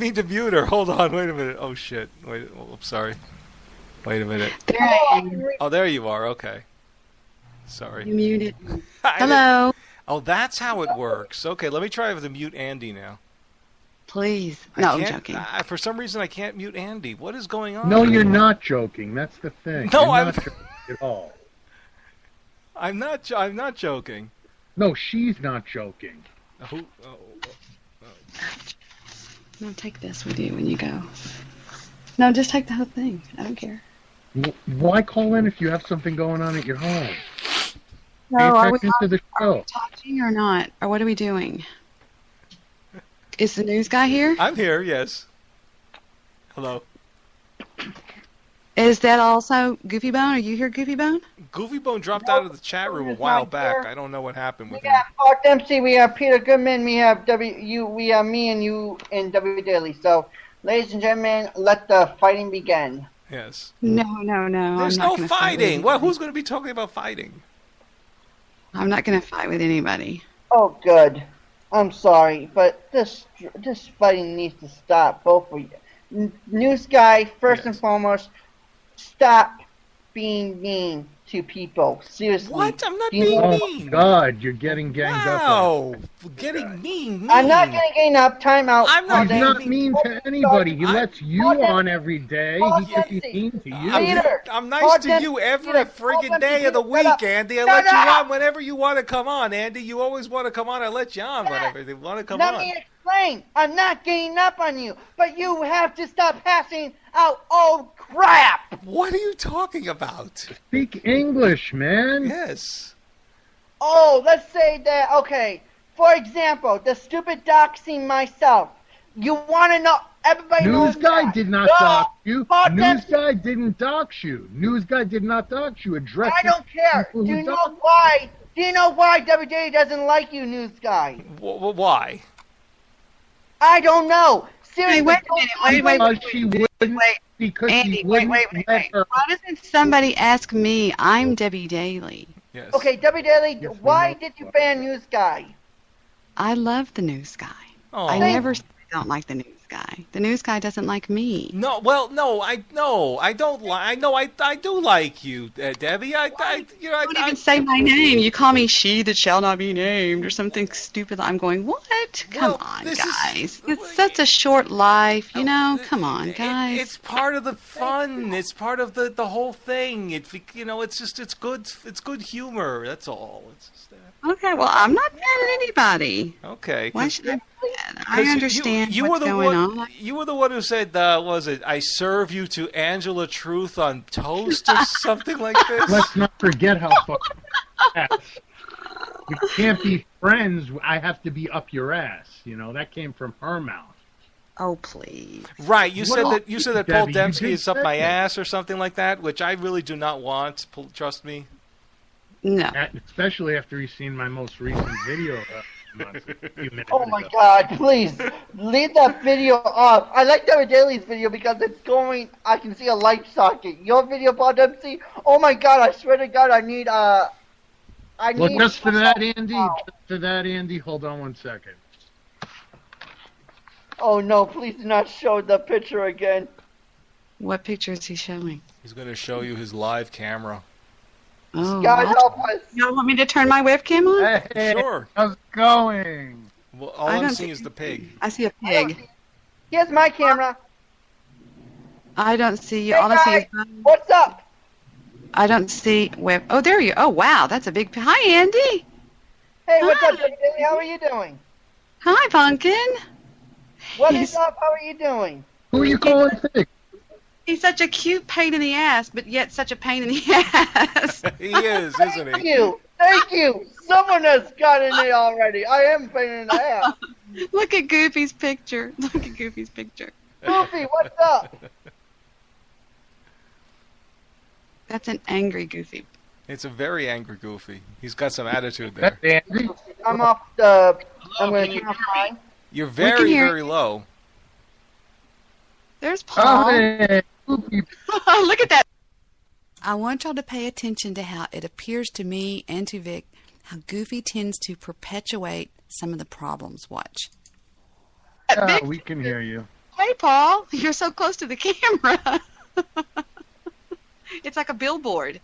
Need to mute her. Hold on. Wait a minute. Oh, shit. Wait. Oh, I'm sorry. Wait a minute. There I am. Oh, there you are. Okay. Sorry. You muted. Hello. Oh, that's how it works. Okay, let me try to mute Andy now. Please. No, I'm joking. For some reason, I can't mute Andy. What is going on? No, you're not joking. That's the thing. No, I'm not joking at all. I'm not joking. No, she's not joking. No, take this with you when you go. No, just take the whole thing. I don't care. Why call in if you have something going on at your home? No, are we talking or not? Or what are we doing? Is the news guy here? I'm here, yes. Hello. Is that also Goofy Bone? Are you here, Goofy Bone? Goofy Bone dropped out of the chat room a while back. I don't know what happened with him. We have Mark Dempsey, we have Peter Goodman, we have we have me and you and W Daily. So, ladies and gentlemen, let the fighting begin. Yes. No. There's no fighting. Well, who's going to be talking about fighting? I'm not going to fight with anybody. Oh, good. I'm sorry, but this fighting needs to stop, both of you. News guy, first and foremost, stop being mean to people. Seriously. What? I'm not being mean. Oh, God, you're getting ganged up. Wow, getting mean. I'm not getting ganged up. Time out. He's not mean to anybody. He lets you on every day. He should be mean to you. I'm nice to you every friggin' day of the week, Andy. I let you on whenever you want to come on, Andy. You always want to come on. I let you on whenever you want to come on. Let me explain. I'm not ganging up on you, but you have to stop passing out old crap. What are you talking about? Speak English, man. Yes. Oh, let's say that, okay. For example, the stupid doxing myself. You want to know, everybody knows News guy that. did not dox you. News guy didn't dox you. News guy did not dox you. Address I don't care. Do you know why? Do you know why WJ doesn't like you, news guy? Why? I don't know. Seriously, wait a minute. Wait. Because Andy, wait. Why doesn't somebody ask me? I'm Debbie Daly. Yes. Okay, Debbie Daly, why did you ban News Guy? I love the news guy. Oh. I never don't like the news guy. The news guy doesn't like me. No, well, I don't like. I do like you, Debbie. I don't even say my name. You call me she that shall not be named or something stupid. I'm going, what? Come on, guys. It's such a short life, you know. Come on, guys. It's part of the fun. It's part of the whole thing. It's it's good humor. That's all. It's just okay. Well, I'm not mad at anybody. Okay. Why should I? I understand what's going on. You were the one who said, was it, I serve you to Angela Truth on toast or something like this? Let's not forget how fucking we can't be friends. I have to be up your ass. You know, that came from her mouth. Oh, please. Right. You said that Paul Dembski is up my ass or something like that, which I really do not want. Trust me. No. Especially after he's seen my most recent video months, a few minutes Oh my ago. God! Please leave that video off. I like David Daly's video because it's going. I can see a light socket. Your video, Paul Dempsey. Oh my God! I swear to God, I need. Well, just for that, Andy. Just for that, Andy. Hold on one second. Oh no! Please do not show the picture again. What picture is he showing? He's going to show you his live camera. Oh, God help us! You want me to turn my webcam on? Hey, Sure. how's it going? Well, all I'm seeing is the pig. I see a pig. Here's my camera. I don't see you. Hey All I see is guys, what's up? I don't see web. Oh, there you. Oh, wow, that's a big. Hi, Andy. Hey, what's up, David Daly? How are you doing? Hi, Pumpkin. What is up? How are you doing? Who are you calling pig? He's such a cute pain in the ass, but yet such a pain in the ass. He is, isn't Thank he? you. Thank you. Someone has gotten it already. I am a pain in the ass. Look at Goofy's picture. Look at Goofy's picture. Goofy, what's up? That's an angry Goofy. It's a very angry Goofy. He's got some attitude there. That's Andy. I'm off the. I'm Hello, going can to you turn off hear me? mine. You're can very, hear very low. There's Paul. Oh, hey, Goofy. Look at that. I want y'all to pay attention to how it appears to me and to Vic how Goofy tends to perpetuate some of the problems. Watch. Yeah, we can hear you. Hey, Paul. You're so close to the camera. It's like a billboard.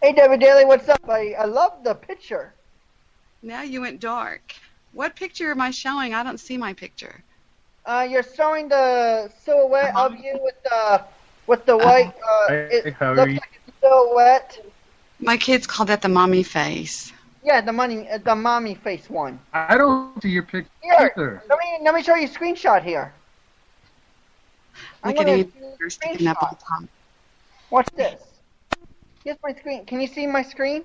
Hey, David Daly, what's up? I love the picture. Now you went dark. What picture am I showing? I don't see my picture. You're showing the silhouette of you with the white. It how are looks you? like a silhouette. My kids call that the mommy face. Yeah, the mommy face one. I don't see your picture Here, either. let me show you a screenshot here. Look I'm at gonna you. do a You're sticking up on top. Watch this. Here's my screen. Can you see my screen?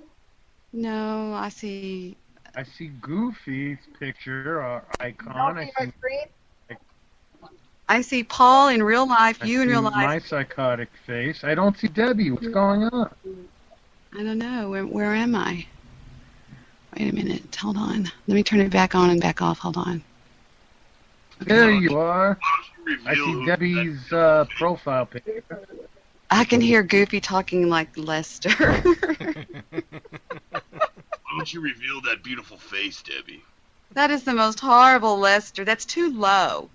No, I see. I see Goofy's picture or You icon. don't see my screen? I see Paul in real life, you in real life. My psychotic face. I don't see Debbie. What's going on? I don't know. Where am I? Wait a minute. Hold on. Let me turn it back on and back off. Hold on. There you are. I see Debbie's profile picture. I can hear Goofy talking like Lester. Why don't you reveal that beautiful face, Debbie? That is the most horrible Lester. That's too low.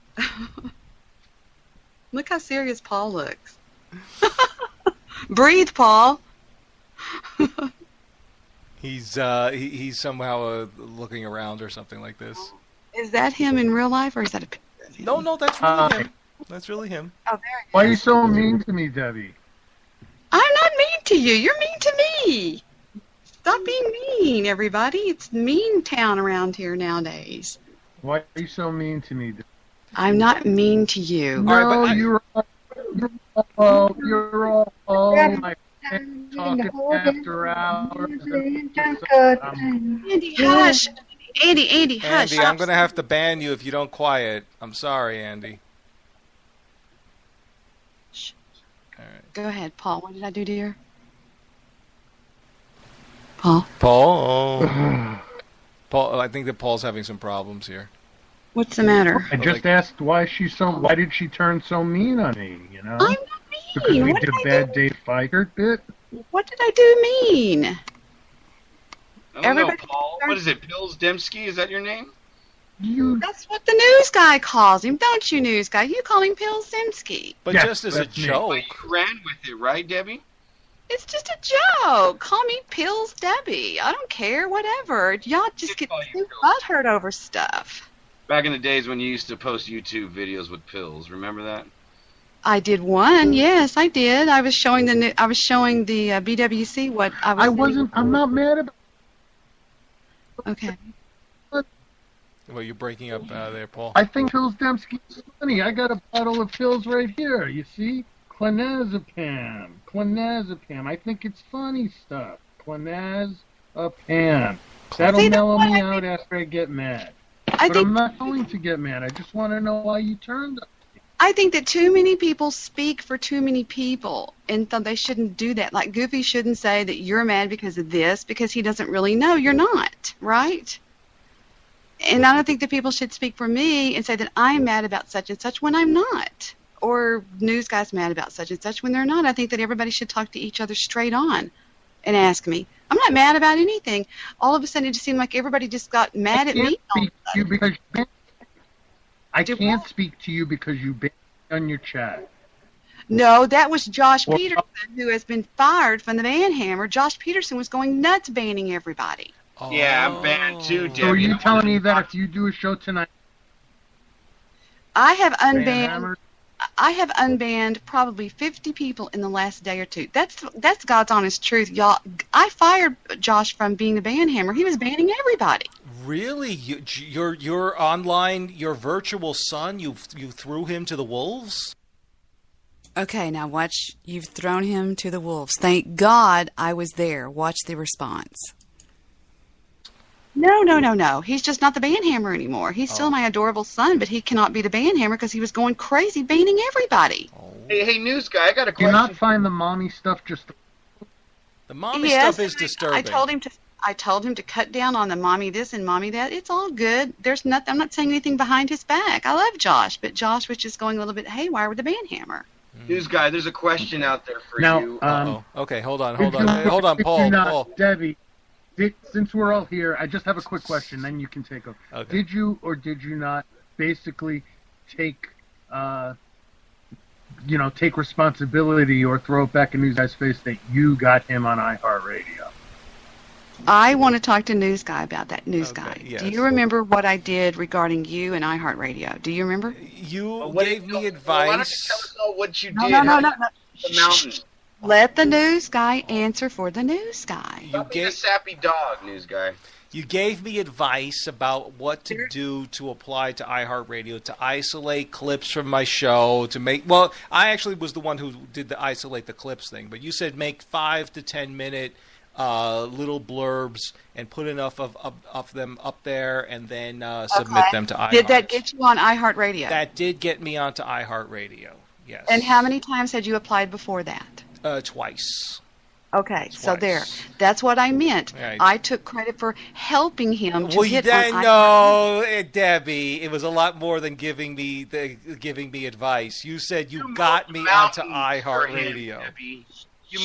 Look how serious Paul looks. Breathe, Paul. He's somehow looking around or something like this. Is that him in real life, or is that a picture of him? No, that's really him. That's really him. Oh, there he Why are is. you so mean to me, Debbie? I'm not mean to you. You're mean to me. Stop being mean, everybody. It's mean town around here nowadays. Why are you so mean to me, Debbie? I'm not mean to you. No, you're all my friends talking after hours. Andy, hush. Andy, hush. Andy, I'm going to have to ban you if you don't quiet. I'm sorry, Andy. Shh. All right. Go ahead, Paul. What did I do, dear? Paul? Paul, I think that Paul's having some problems here. What's the matter? I just asked why did she turn so mean on me, you know? I'm not Because mean. we What did did I bad do? Dave Fikert bit? What did I do mean? I don't Everybody- know, Paul. What is it? Pills Dembski? Is that your name? That's what the news guy calls him, don't you, news guy? You call him Pill Simsky. But Yes, just as a that's me. joke. But you ran with it, right, Debbie? It's just a joke. Call me Pills Debbie. I don't care, whatever. Y'all just get call you too Pills. butthurt over stuff. Back in the days when you used to post YouTube videos with pills, remember that? I did one, yes, I did. I was showing the BWC what I was. I'm not mad about Okay. Well, you're breaking up there, Paul. I think Pills Dembski's funny. I got a bottle of pills right here, you see? Clonazepam. I think it's funny stuff. Clonazepam. That'll See, mellow that's me what I out after I get mad. I But think I'm not going to get mad. I just want to know why you turned up. I think that too many people speak for too many people, and so they shouldn't do that. Like Goofy shouldn't say that you're mad because of this, because he doesn't really know you're not, right? And I don't think that people should speak for me and say that I'm mad about such and such when I'm not. Or news guys mad about such and such when they're not. I think that everybody should talk to each other straight on and ask me. I'm not mad about anything. All of a sudden, it just seemed like everybody just got mad at me. I can't speak to you because you banned on your chat. No, that was Josh Peterson, who has been fired from the Banhammer. Josh Peterson was going nuts banning everybody. Yeah, I'm banned too, Debbie. So are you telling me that if you do a show tonight, I have unbanned probably 50 people in the last day or two. That's God's honest truth, y'all. I fired Josh from being the Banhammer. He was banning everybody. Really? Your online, your virtual son, you threw him to the wolves? Okay, now watch. You've thrown him to the wolves. Thank God I was there. Watch the response. No. He's just not the Banhammer anymore. He's still my adorable son, but he cannot be the Banhammer because he was going crazy banning everybody. Hey, news guy, I got a question. do you not find the mommy stuff just... The mommy stuff is disturbing. I told him to cut down on the mommy this and mommy that. It's all good. There's nothing. I'm not saying anything behind his back. I love Josh, but Josh was just going a little bit haywire with the Banhammer. News guy, there's a question out there for Now, you. Okay, hold on, Paul. Paul. Debbie, since we're all here, I just have a quick question, then you can take over. Okay. Did you or did you not basically take responsibility or throw it back in News Guy's face that you got him on iHeartRadio? I want to talk to News Guy about that. News Guy. Yes. Do you remember what I did regarding you and iHeartRadio? Do you remember? You gave me advice. Why don't you tell us all what you did? No. The mountain. Let the News Guy answer for the News Guy. You gave a sappy dog, news guy. You gave me advice about what to do to apply to iHeartRadio, to isolate clips from my show, to make... Well, I actually was the one who did the isolate the clips thing, but you said make 5 to 10 minute little blurbs and put enough of them up there and then submit them to iHeart. Did that get you on iHeartRadio? That did get me onto iHeartRadio, yes. And how many times had you applied before that? Twice. Okay, so there. That's what I meant. Right. I took credit for helping him to get on No, Debbie, it was a lot more than giving me advice. You said you got me onto iHeartRadio.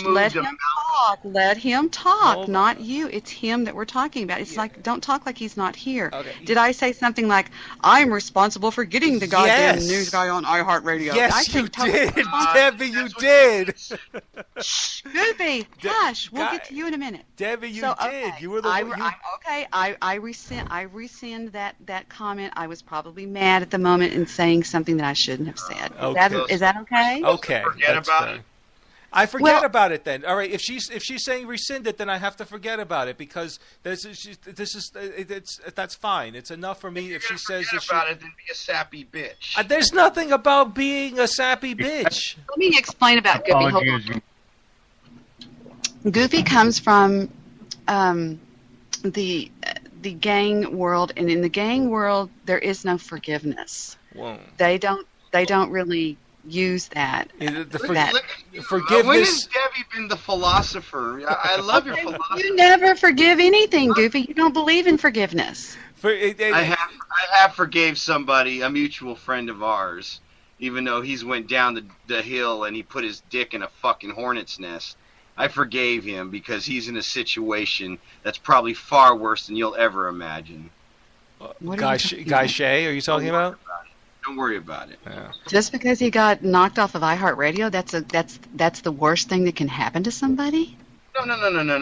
Let him talk. Let him talk, not you. It's him that we're talking about. It's like, don't talk like he's not here. Okay. Did I say something like, I'm responsible for getting the goddamn News Guy on iHeartRadio? Yes, you did, Debbie, you did. Goofy, hush. We'll get to you in a minute. Debbie, you did. You were the one. I rescind that comment. I was probably mad at the moment and saying something that I shouldn't have said. Okay. Is that okay? Okay. Forget about it. I forget about it then. All right, if she's saying rescind it, then I have to forget about it because that's fine. It's enough for me if she says that about it, then be a sappy bitch. There's nothing about being a sappy bitch. Let me explain about Goofy. Hold on. Goofy comes from the gang world, and in the gang world there is no forgiveness. Whoa. They don't really use that. Forgiveness. When has Debbie been the philosopher? I love your philosophy. You never forgive anything, Goofy. You don't believe in forgiveness. I have forgave somebody, a mutual friend of ours, even though he's went down the hill and he put his dick in a fucking hornet's nest. I forgave him because he's in a situation that's probably far worse than you'll ever imagine. Guy Shea, are you talking about? Don't worry about it. Yeah. Just because he got knocked off of iHeartRadio, that's the worst thing that can happen to somebody? No.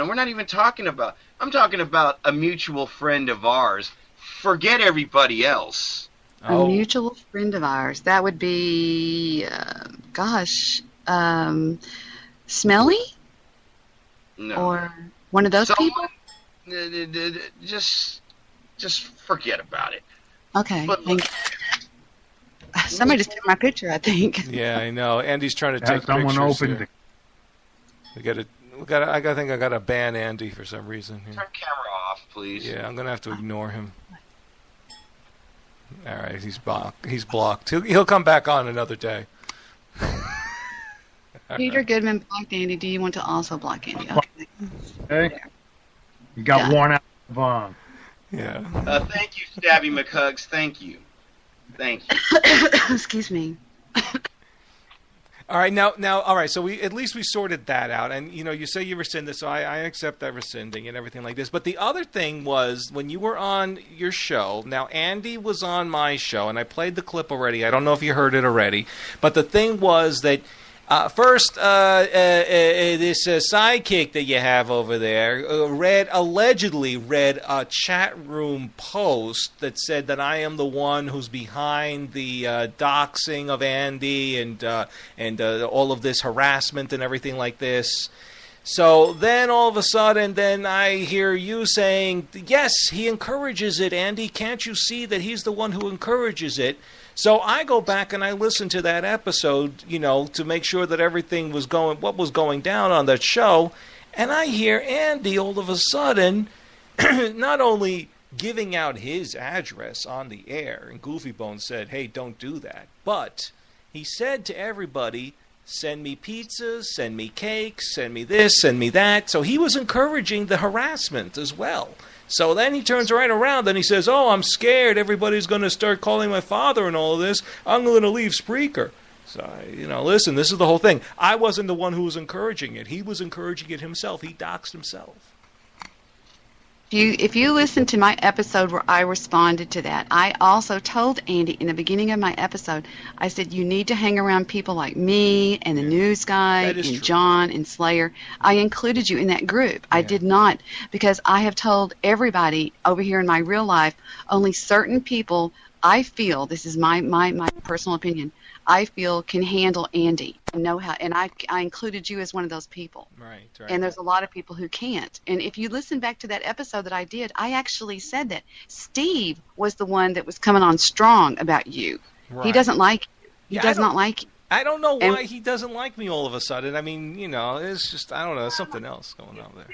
We're not even talking about... I'm talking about a mutual friend of ours. Forget everybody else. A mutual friend of ours. That would be... Smelly? No. Or one of those people? Just forget about it. Okay, thank you. Somebody just took my picture, I think. Yeah, I know. Andy's trying to take someone pictures opened here. I think I got to ban Andy for some reason here. Turn camera off, please. Yeah, I'm gonna have to ignore him. All right, he's blocked. He'll come back on another day. Peter Goodman blocked Andy. Do you want to also block Andy? Okay. You got worn out of Yeah. Thank you, Stabby McHugs. Thank you. Thank you. Excuse me. All right, now, all right. So at least we sorted that out, and you say you rescinded, so I accept that rescinding and everything like this. But the other thing was when you were on your show. Now Andy was on my show, and I played the clip already. I don't know if you heard it already, but the thing was that first, this sidekick that you have over there allegedly read a chat room post that said that I am the one who's behind the doxing of Andy and all of this harassment and everything like this. So then all of a sudden, then I hear you saying, yes, he encourages it, Andy. Can't you see that he's the one who encourages it? So I go back and I listen to that episode, to make sure that everything was what was going down on that show. And I hear Andy all of a sudden not only giving out his address on the air, and Goofy Bones said, hey, don't do that. But he said to everybody, send me pizzas, send me cakes, send me this, send me that. So he was encouraging the harassment as well. So then he turns right around and he says, oh, I'm scared. Everybody's going to start calling my father and all of this. I'm going to leave Spreaker. So, listen, this is the whole thing. I wasn't the one who was encouraging it. He was encouraging it himself. He doxed himself. If you listen to my episode where I responded to that, I also told Andy in the beginning of my episode, I said, you need to hang around people like me and the news guy and true. John and Slayer. I included you in that group. I did not, because I have told everybody over here in my real life, only certain people I feel, this is my personal opinion, I feel can handle Andy and know how, and I included you as one of those people. Right. And there's a lot of people who can't. And if you listen back to that episode that I did, I actually said that Steve was the one that was coming on strong about you. Right. He doesn't like you. He does not like you. I don't know why he doesn't like me all of a sudden. I mean, it's just, I don't know, there's something else going on there.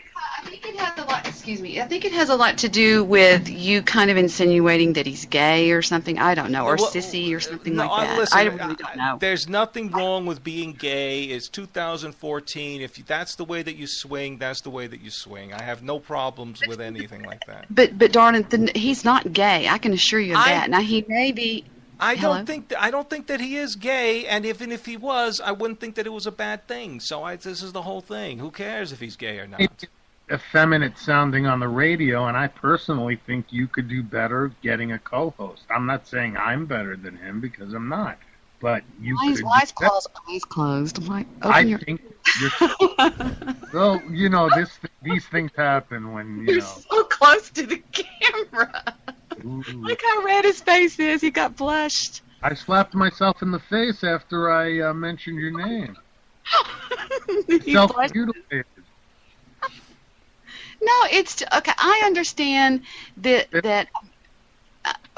I think it has a lot, I think it has a lot to do with you kind of insinuating that he's gay or something. I don't know, or sissy or something like that. Listen, I really don't know. There's nothing wrong with being gay. It's 2014. If that's the way that you swing, that's the way that you swing. I have no problems with anything like that. But darling, he's not gay. I can assure you of that. Now, he may be... I don't think that he is gay, and even if he was, I wouldn't think that it was a bad thing. So this is the whole thing. Who cares if he's gay or not? It's effeminate sounding on the radio, and I personally think you could do better getting a co-host. I'm not saying I'm better than him because I'm not, but you could. Eyes closed. I'm like, think you're. Well, these things happen when you're so close to the camera. Ooh. Look how red his face is. He got blushed. I slapped myself in the face after I mentioned your name. Self-mutilated. No, it's okay. I understand that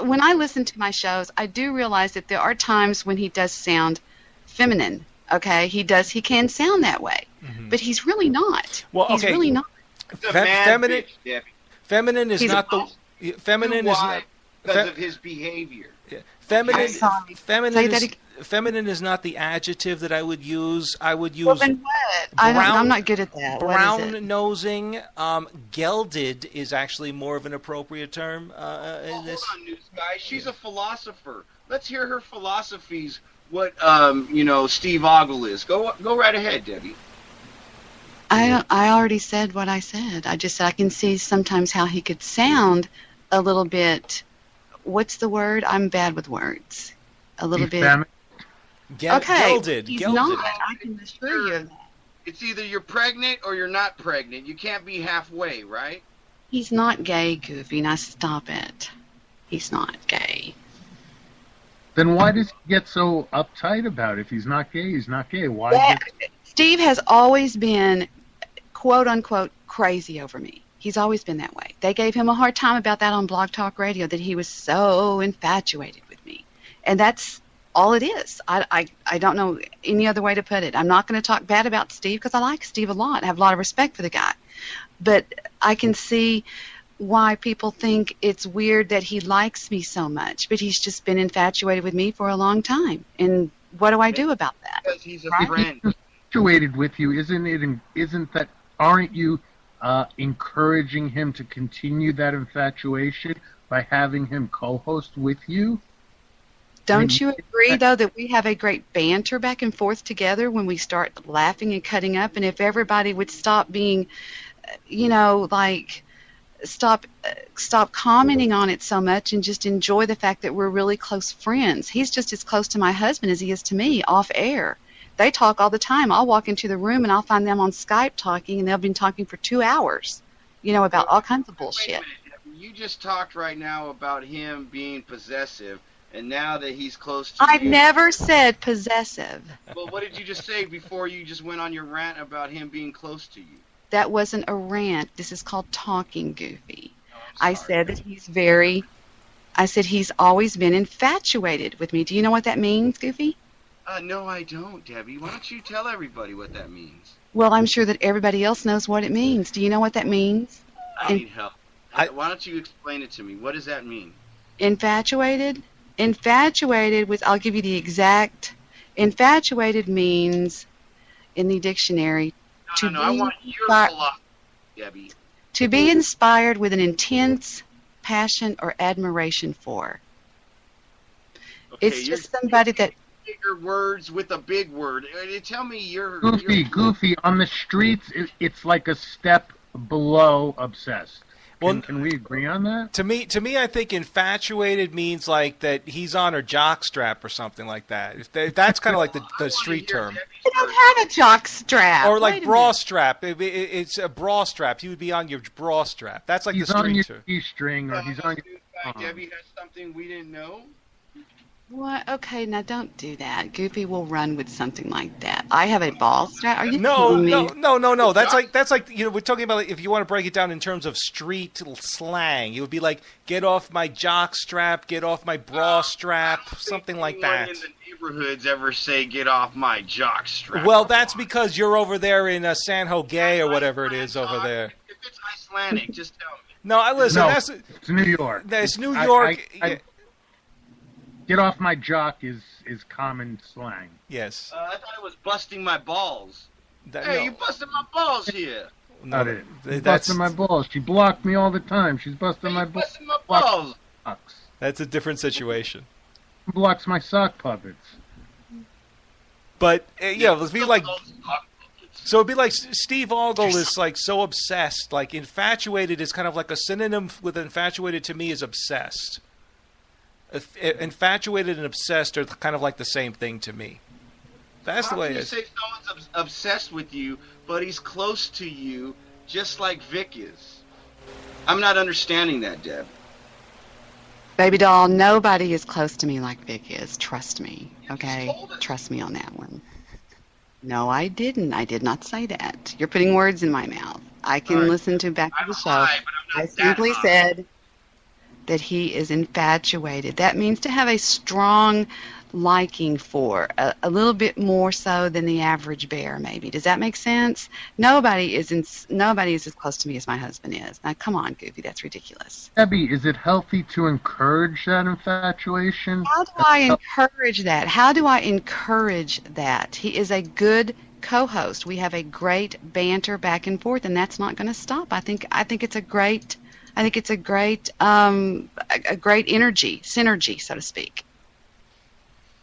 when I listen to my shows, I do realize that there are times when he does sound feminine. Okay, he can sound that way, but he's really not. Well, he's really not. Feminine is not the. Feminine is not because of his behavior. Yeah. Feminine is not the adjective that I would use. I would use. Well, then what? I'm not good at that. Brown nosing. Gelded is actually more of an appropriate term in this. Hold on, news guy. She's a philosopher. Let's hear her philosophies. What Steve Ogle is. Go right ahead, Debbie. I already said what I said. I just said I can see sometimes how he could sound a little bit. What's the word? I'm bad with words. A little bit. Gelded. He's not. I can assure you of that. It's either you're pregnant or you're not pregnant. You can't be halfway, right? He's not gay, Goofy. Now stop it. He's not gay. Then why does he get so uptight about it? If he's not gay, he's not gay. Why? Steve has always been, quote unquote, crazy over me. He's always been that way. They gave him a hard time about that on Blog Talk Radio, that he was so infatuated with me. And that's all it is. I don't know any other way to put it. I'm not going to talk bad about Steve because I like Steve a lot. I have a lot of respect for the guy. But I can see why people think it's weird that he likes me so much. But he's just been infatuated with me for a long time. And what do I do about that? Because he's a friend. Infatuated with you, isn't that? Aren't you encouraging him to continue that infatuation by having him co-host with you? Don't you agree, though, that we have a great banter back and forth together when we start laughing and cutting up? And if everybody would stop being, stop commenting on it so much and just enjoy the fact that we're really close friends. He's just as close to my husband as he is to me off air. They talk all the time. I'll walk into the room and I'll find them on Skype talking, and they've been talking for 2 hours, about all kinds of bullshit. You just talked right now about him being possessive, and now that he's close to I you... never said possessive. Well, what did you just say before you just went on your rant about him being close to you? That wasn't a rant. This is called talking, Goofy. I said that he's always been infatuated with me. Do you know what that means, Goofy? No, I don't, Debbie. Why don't you tell everybody what that means? Well, I'm sure that everybody else knows what it means. Do you know what that means? I need help. Why don't you explain it to me? What does that mean? Infatuated? Infatuated with, I'll give you the exact, infatuated means, in the dictionary, I want your philosophy, Debbie. To be inspired with an intense passion or admiration for. Okay, it's just somebody that... Bigger words with a big word. Tell me you're... Goofy, on the streets, it's like a step below obsessed. Can we agree on that? To me, I think infatuated means like that he's on her jockstrap or something like that. If that's kind of like the street term. You don't have a jock strap. Or like bra strap. It's a bra strap. He would be on your bra strap. That's like he's the street on term. your G-string, or he's on your... Debbie has something we didn't know? What? Okay, now don't do that. Goofy will run with something like that. I have a ball strap. Are you No. kidding me? That's like we're talking about, like, if you want to break it down in terms of street slang, it would be like, get off my jock strap, get off my bra strap, something like that. In the neighborhoods ever say get off my jock strap? Well, that's because you're over there in San Jose or whatever it is over there. If it's Icelandic, just tell me. No, listen. It's New York. It's New York. Get off my jock is common slang. Yes. I thought it was busting my balls. No. You busted my balls here. No, that's busting my balls. She blocked me all the time. She's busting my balls. Busting my balls. That's a different situation. Blocks my sock puppets. But it'd be like. So it'd be like Steve Ogle is like so obsessed. Like infatuated is kind of like a synonym with infatuated to me is obsessed. Infatuated and obsessed are kind of like the same thing to me. That's the way it is. How can you say someone's obsessed with you, but he's close to you, just like Vic is? I'm not understanding that, Deb. Baby doll, nobody is close to me like Vic is. Trust me, okay? Trust me on that one. No, I didn't. I did not say that. You're putting words in my mouth. I can listen to back to the show. I simply said that he is infatuated. That means to have a strong liking for, a little bit more so than the average bear, maybe. Does that make sense? Nobody is as close to me as my husband is. Now, come on, Goofy, that's ridiculous. Debbie, is it healthy to encourage that infatuation? How do I encourage that? How do I encourage that? He is a good co-host. We have a great banter back and forth, and that's not going to stop. I think it's a great energy, synergy, so to speak.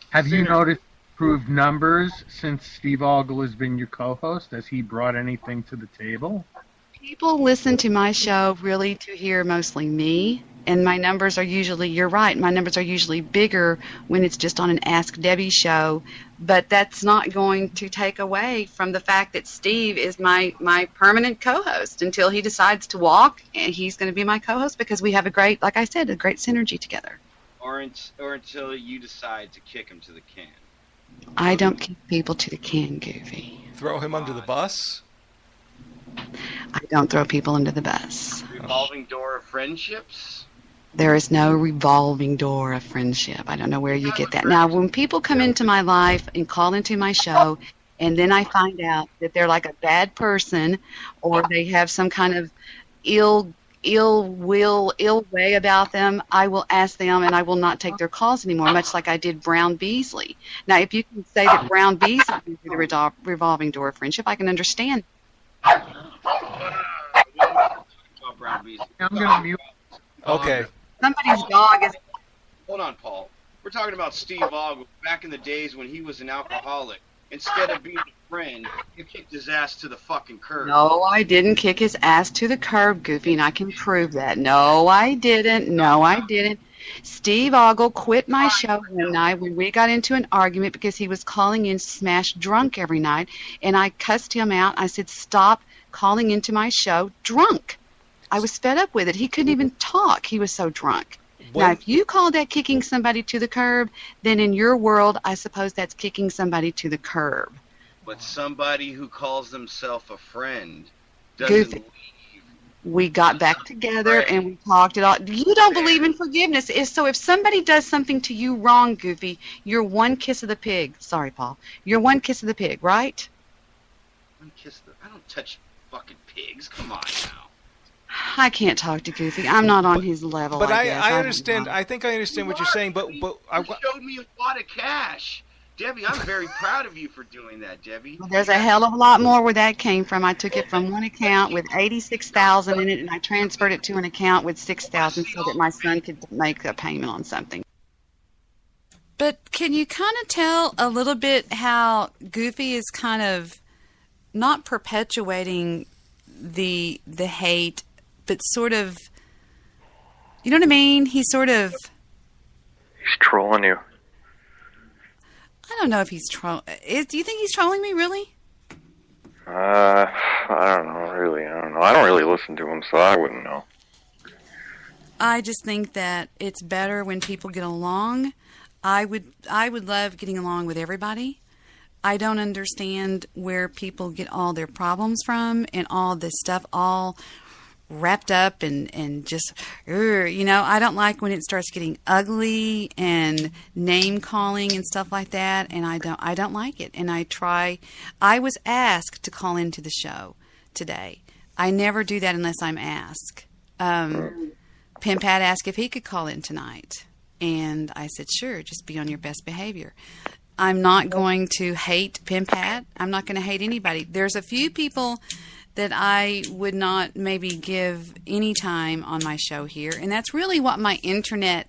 Have you noticed improved numbers since Steve Ogle has been your co-host? Has he brought anything to the table? People listen to my show really to hear mostly me, and my numbers are usually, you're right, my numbers are usually bigger when it's just on an Ask Debbie show, but that's not going to take away from the fact that Steve is my permanent co-host until he decides to walk, and he's going to be my co-host because we have a great, like I said, a great synergy together. Or until you decide to kick him to the can. I don't kick people to the can, Goofy. Throw him under the bus? I don't throw people under the bus. Revolving door of friendships? There is no revolving door of friendship. I don't know where you get that. Now, when people come into my life and call into my show, and then I find out that they're like a bad person, or they have some kind of ill way about them, I will ask them, and I will not take their calls anymore, much like I did Brown Beasley. Now, if you can say that Brown Beasley is the revolving door of friendship, I can understand. I'm going to mute. Okay. Somebody's dog is. Hold on, Paul. We're talking about Steve Ogle back in the days when he was an alcoholic. Instead of being a friend, you kicked his ass to the fucking curb. No, I didn't kick his ass to the curb, Goofy, and I can prove that. No, I didn't. No, I didn't. Steve Ogle quit my show one night when we got into an argument because he was calling in smashed drunk every night, and I cussed him out. I said, stop calling into my show drunk. I was fed up with it. He couldn't even talk. He was so drunk. Now, if you call that kicking somebody to the curb, then in your world, I suppose that's kicking somebody to the curb. But somebody who calls themselves a friend doesn't Goofy. We got back together and we talked it all. You don't believe in forgiveness. So if somebody does something to you wrong, Goofy, you're one kiss of the pig. Sorry, Paul. You're one kiss of the pig, right? One kiss of the... I don't touch fucking pigs. Come on now. I can't talk to Goofy. I'm not on his level. But I guess. I understand. I think I understand what you're saying. But You showed me a lot of cash. Debbie, I'm very proud of you for doing that, Debbie. There's a hell of a lot more where that came from. I took it from one account with $86,000 in it, and I transferred it to an account with $6,000 so that my son could make a payment on something. But can you kind of tell a little bit how Goofy is kind of not perpetuating the hate, but sort of, you know what I mean? He's sort of... He's trolling you. I don't know if he's trolling. Do you think he's trolling me, really? I don't know, really. I don't know. I don't really listen to him, so I wouldn't know. I just think that it's better when people get along. I would love getting along with everybody. I don't understand where people get all their problems from and all this stuff all wrapped up and just, I don't like when it starts getting ugly and name calling and stuff like that, and I don't like it. And I was asked to call into the show today. I never do that unless I'm asked. Pim Pat asked if he could call in tonight, and I said, sure, just be on your best behavior. I'm not going to hate Pim Pat. I'm not going to hate anybody. There's a few people that I would not maybe give any time on my show here, and that's really what my internet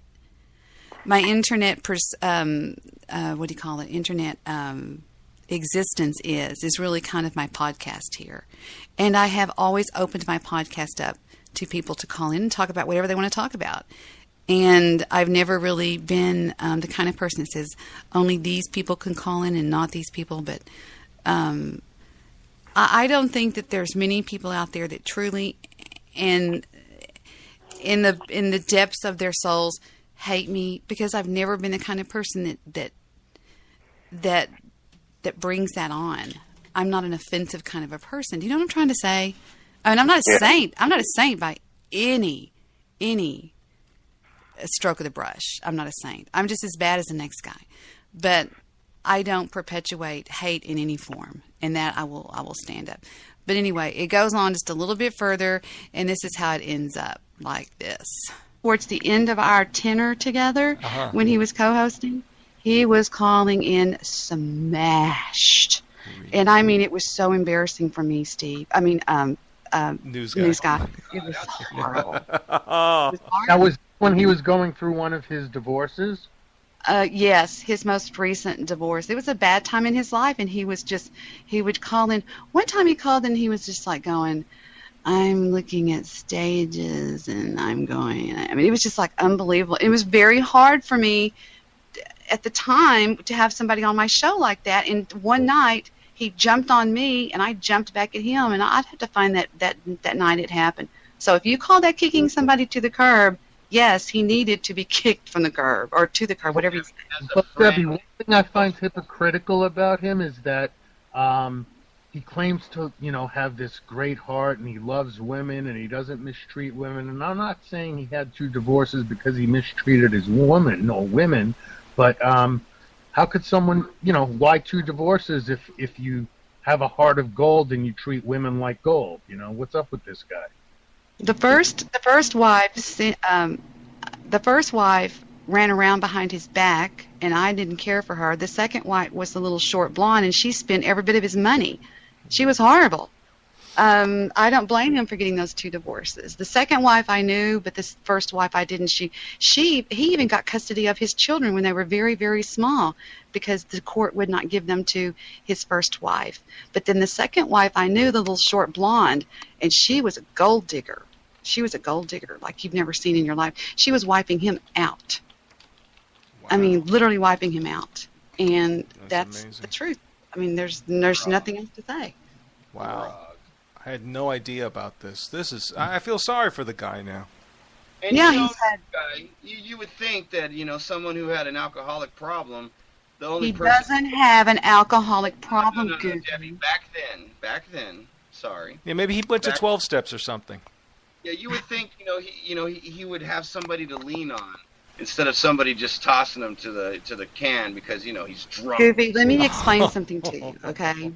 existence is really kind of my podcast here. And I have always opened my podcast up to people to call in and talk about whatever they want to talk about. And I've never really been the kind of person that says only these people can call in and not these people. But I don't think that there's many people out there that truly, and in the depths of their souls, hate me, because I've never been the kind of person that brings that on. I'm not an offensive kind of a person. Do you know what I'm trying to say? I mean, I'm not a saint. I'm not a saint by any stroke of the brush. I'm not a saint. I'm just as bad as the next guy. But I don't perpetuate hate in any form, and that I will stand up. But anyway, it goes on just a little bit further, and this is how it ends up, like this. Towards the end of our tenor together, when he was co-hosting, he was calling in smashed. And I mean, it was so embarrassing for me, Steve. I mean, News guy. It was horrible. That was when he was going through one of his divorces? Yes, his most recent divorce. It was a bad time in his life, and he would call in. One time he called and he was just like going, I'm looking at stages, and I'm going, I mean, it was just like unbelievable. It was very hard for me at the time to have somebody on my show like that. And one night he jumped on me, and I jumped back at him, and I'd have to find that night it happened. So if you call that kicking somebody to the curb, yes, he needed to be kicked from the curb, or to the curb, whatever you say. But Debbie, one thing I find hypocritical about him is that he claims to, have this great heart, and he loves women, and he doesn't mistreat women. And I'm not saying he had 2 divorces because he mistreated his women, but how could someone, why 2 divorces if you have a heart of gold and you treat women like gold? What's up with this guy? The first wife ran around behind his back, and I didn't care for her. The second wife was the little short blonde, and she spent every bit of his money. She was horrible. I don't blame him for getting those 2 divorces. The second wife I knew, but this first wife I didn't. He even got custody of his children when they were very, very small because the court would not give them to his first wife. But then the second wife I knew, the little short blonde, and she was a gold digger. She was a gold digger like you've never seen in your life. She was wiping him out. Wow. I mean, literally wiping him out. And that's the truth. I mean, there's nothing else to say. Wow. I had no idea about this. I feel sorry for the guy now. And he's had. You would think that someone who had an alcoholic problem, the only person. He doesn't have an alcoholic problem. No, Debbie. Back then. Sorry. Yeah, maybe he went to 12 steps or something. Yeah, you would think he would have somebody to lean on instead of somebody just tossing him to the can because he's drunk. Goofy, let me explain something to you, okay?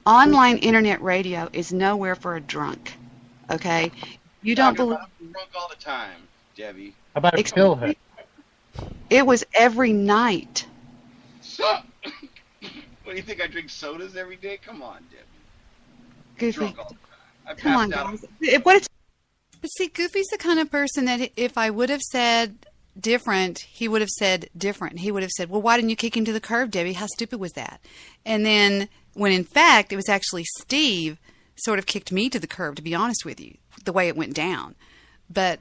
Online internet radio is nowhere for a drunk, okay? You don't believe... Drunk all the time, Debbie. How about a pillhead? It was every night. What do you think? I drink sodas every day? Come on, Debbie. Goofy. Come on, guys. But see, Goofy's the kind of person that if I would have said different, he would have said different. He would have said, well, why didn't you kick him to the curb, Debbie? How stupid was that? And then, when in fact, it was actually Steve sort of kicked me to the curb, to be honest with you, the way it went down. But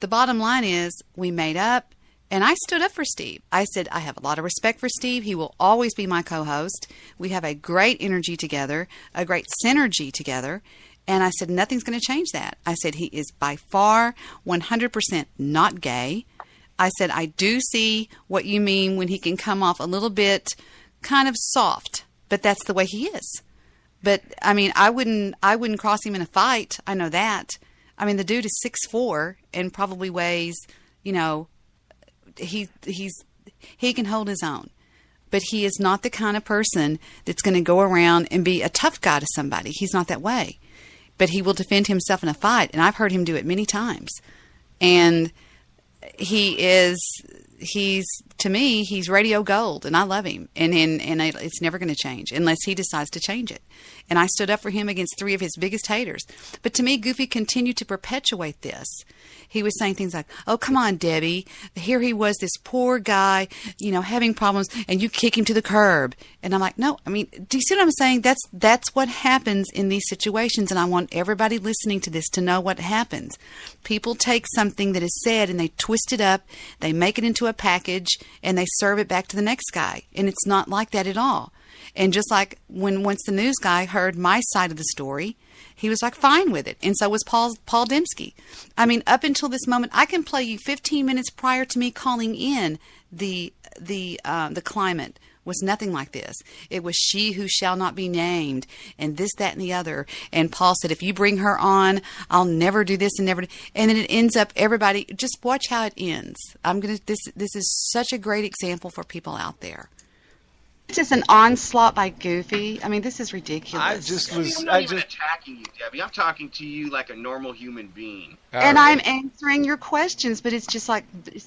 the bottom line is, we made up, and I stood up for Steve. I said, I have a lot of respect for Steve. He will always be my co-host. We have a great energy together, a great synergy together. And I said, nothing's going to change that. I said, he is by far 100% not gay. I said, I do see what you mean when he can come off a little bit kind of soft, but that's the way he is. But, I mean, I wouldn't cross him in a fight. I know that. I mean, the dude is 6'4" and probably weighs, he can hold his own. But he is not the kind of person that's going to go around and be a tough guy to somebody. He's not that way. But he will defend himself in a fight, and I've heard him do it many times. And to me, he's radio gold, and I love him. And it's never going to change unless he decides to change it. And I stood up for him against 3 of his biggest haters. But to me, Goofy continued to perpetuate this. He was saying things like, oh, come on, Debbie. Here he was, this poor guy, having problems, and you kick him to the curb. And I'm like, no, I mean, do you see what I'm saying? That's what happens in these situations, and I want everybody listening to this to know what happens. People take something that is said, and they twist it up, they make it into a package, and they serve it back to the next guy. And it's not like that at all. And just like once the news guy heard my side of the story, he was like fine with it. And so was Paul Dembski. I mean, up until this moment, I can play you 15 minutes prior to me calling in the climate was nothing like this. It was she who shall not be named, and this, that, and the other. And Paul said, if you bring her on, I'll never do this and never do. And then it ends up, everybody, just watch how it ends. This is such a great example for people out there. It's just an onslaught by Goofy. I mean, this is ridiculous. I'm not even attacking you, Debbie. I'm talking to you like a normal human being. And I'm answering your questions, but it's just like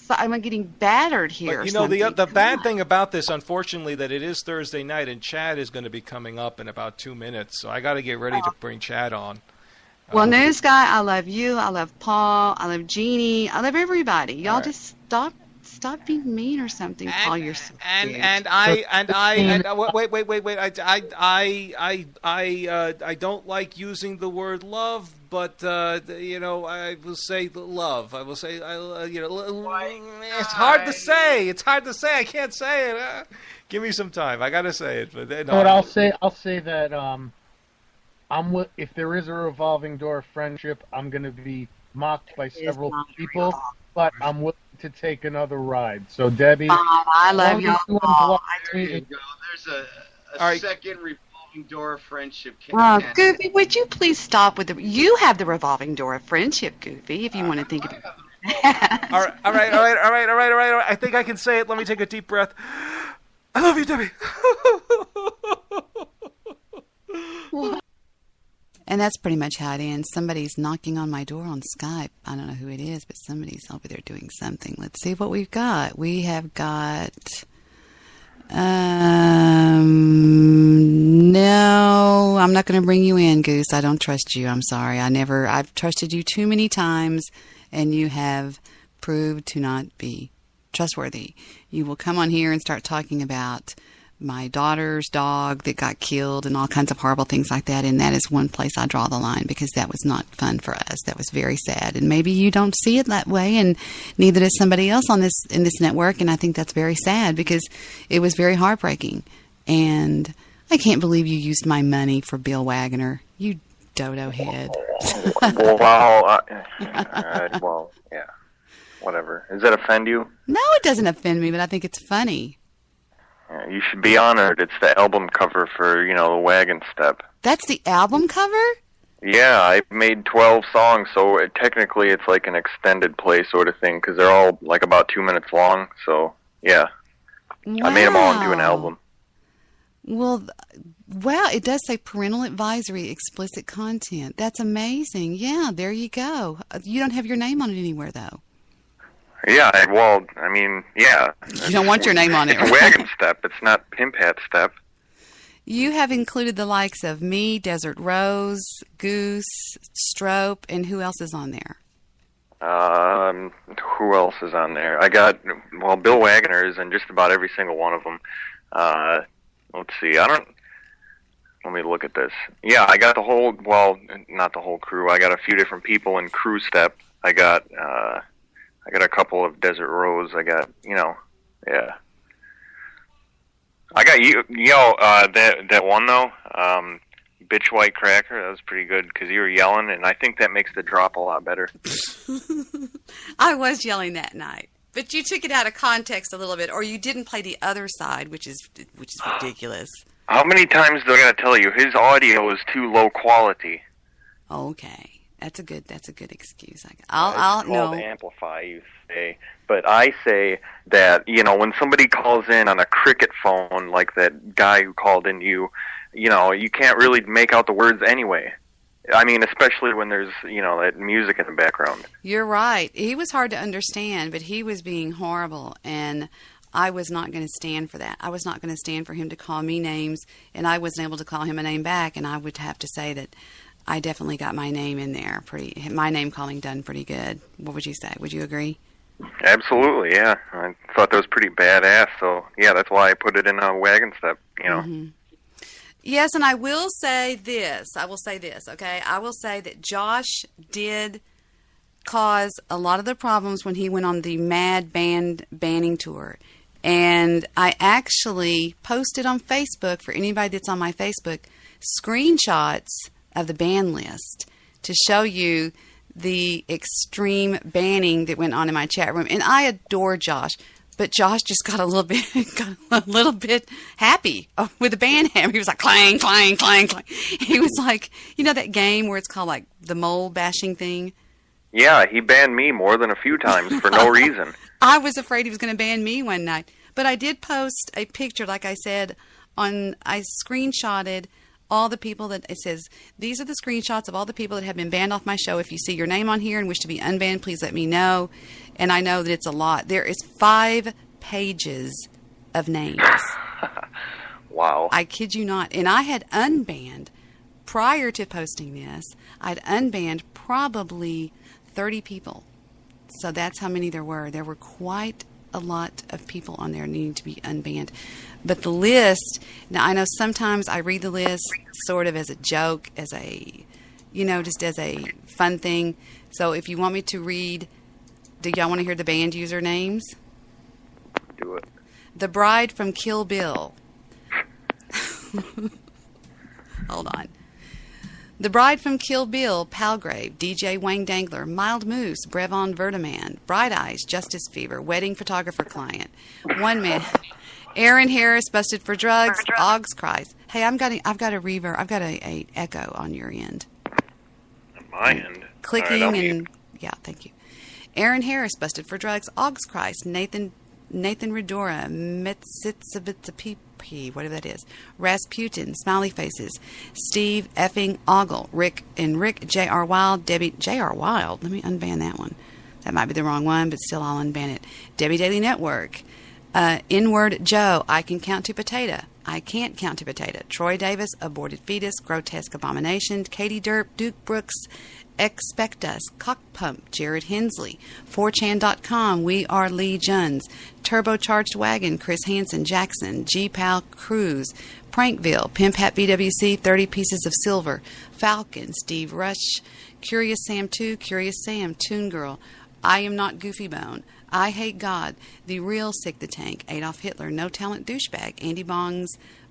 I'm getting battered here. But the bad thing about this, unfortunately, that it is Thursday night, and Chad is going to be coming up in about 2 minutes, so I got to get ready to bring Chad on. Well, news guy, I love you. I love Paul. I love Jeannie. I love everybody. Y'all just stop being mean or something, Paul. You're so wait. I don't like using the word love, but I will say love. I will say it's hard to say. It's hard to say. I can't say it. Give me some time. I gotta say it. But no. But I'll say that if there is a revolving door of friendship, I'm going to be mocked by several people, but I'm willing to take another ride. So, Debbie, I love you. There you go. There's a second revolving door of friendship. Goofy, would you please stop with you have the revolving door of friendship, Goofy, if you want to think of it. All right. I think I can say it. Let me take a deep breath. I love you, Debbie. And that's pretty much how it ends. Somebody's knocking on my door on Skype. I don't know who it is, but somebody's over there doing something. Let's see what we've got. We have got No, I'm not going to bring you in, Goose. I don't trust you. I'm sorry. I've trusted you too many times, and you have proved to not be trustworthy. You will come on here and start talking about my daughter's dog that got killed and all kinds of horrible things like that, and that is one place I draw the line, because that was not fun for us. That was very sad, and maybe you don't see it that way, and neither does somebody else in this network, and I think that's very sad, because it was very heartbreaking. And I can't believe you used my money for Bill Wagner, you dodo head. Well, yeah, whatever. Does that offend you? No, it doesn't offend me, but I think it's funny. You should be honored. It's the album cover for, the Wagon Step. That's the album cover? Yeah, I made 12 songs, so technically it's like an extended play sort of thing, because they're all like about 2 minutes long, so yeah. Wow. I made them all into an album. Well, wow, it does say parental advisory, explicit content. That's amazing. Yeah, there you go. You don't have your name on it anywhere, though. Yeah, yeah. You don't want your name on it, It's right? Wagon Step. It's not Pimp Hat Step. You have included the likes of me, Desert Rose, Goose, Strope, and who else is on there? Who else is on there? I got, Bill Wagner is in just about every single one of them. Let's see. Let me look at this. Yeah, I got the whole, not the whole crew. I got a few different people in Crew Step. I got a couple of Desert Rose. I got, yeah. I got that one though, Bitch White Cracker. That was pretty good because you were yelling, and I think that makes the drop a lot better. I was yelling that night, but you took it out of context a little bit, or you didn't play the other side, which is ridiculous. How many times do I gotta tell you? His audio is too low quality. Okay. That's a good excuse. I'll know. Amplify, you say, but I say that when somebody calls in on a cricket phone, like that guy who called in, you can't really make out the words anyway. I mean, especially when there's that music in the background. You're right. He was hard to understand, but he was being horrible, and I was not going to stand for that. I was not going to stand for him to call me names, and I wasn't able to call him a name back. And I would have to say that I definitely got my name in there. My name calling done pretty good. What would you say? Would you agree? Absolutely, yeah. I thought that was pretty badass. So yeah, that's why I put it in a Wagon Step. Mm-hmm. Yes, and I will say this. Okay, I will say that Josh did cause a lot of the problems when he went on the Mad Band banning tour. And I actually posted on Facebook, for anybody that's on my Facebook, screenshots of the ban list to show you the extreme banning that went on in my chat room. And I adore Josh, but Josh just got a little bit happy with the ban hammer. He was like, clang, clang, clang, clang. He was like, that game where it's called like the mole bashing thing? Yeah, he banned me more than a few times for no reason. I was afraid he was going to ban me one night. But I did post a picture, like I said, I screenshotted all the people that it says, these are the screenshots of all the people that have been banned off my show. If you see your name on here and wish to be unbanned, please let me know. And I know that it's a lot. There is 5 pages of names. Wow. I kid you not. And I had unbanned, prior to posting this, I'd unbanned probably 30 people. So that's how many there were. There were quite a lot of people on there needing to be unbanned. But the list, now I know sometimes I read the list sort of as a joke, as a, just as a fun thing. So if you want me to read, do y'all want to hear the band user names? Do it. The Bride from Kill Bill. Hold on. The Bride from Kill Bill, Palgrave, DJ Wayne Dangler, Mild Moose, Brevon Verdeman, Bright Eyes, Justice Fever, Wedding Photographer Client, One Man, Aaron Harris, Busted for Drugs, Og's Cries. Hey, I've got a reverb, I've got a echo on your end. On my end? Clicking and, yeah, thank you. Aaron Harris, Busted for Drugs, Og's Cries, Nathan Redora, Metsitsabitsapi, whatever that is, Rasputin, Smiley Faces, Steve effing Ogle, Rick J.R. Wild, Debbie J.R. Wild, let me unban that one. That might be the wrong one, but still I'll unban it. Debbie Daily Network, N-word Joe, I can count to potato. I can't count to potato. Troy Davis, aborted fetus, grotesque abomination. Katie Derp, Duke Brooks, expect us. Cock pump, Jared Hensley. 4chan.com, we are Lee Juns. Turbocharged wagon, Chris Hansen Jackson. G-Pal Cruz. Prankville, Pimp Hat BWC, 30 pieces of silver. Falcon, Steve Rush. Curious Sam 2, Curious Sam, Toon Girl. I am not Goofy Bone. I Hate God, The Real Sick the Tank, Adolf Hitler, No Talent Douchebag, Andy Bongs,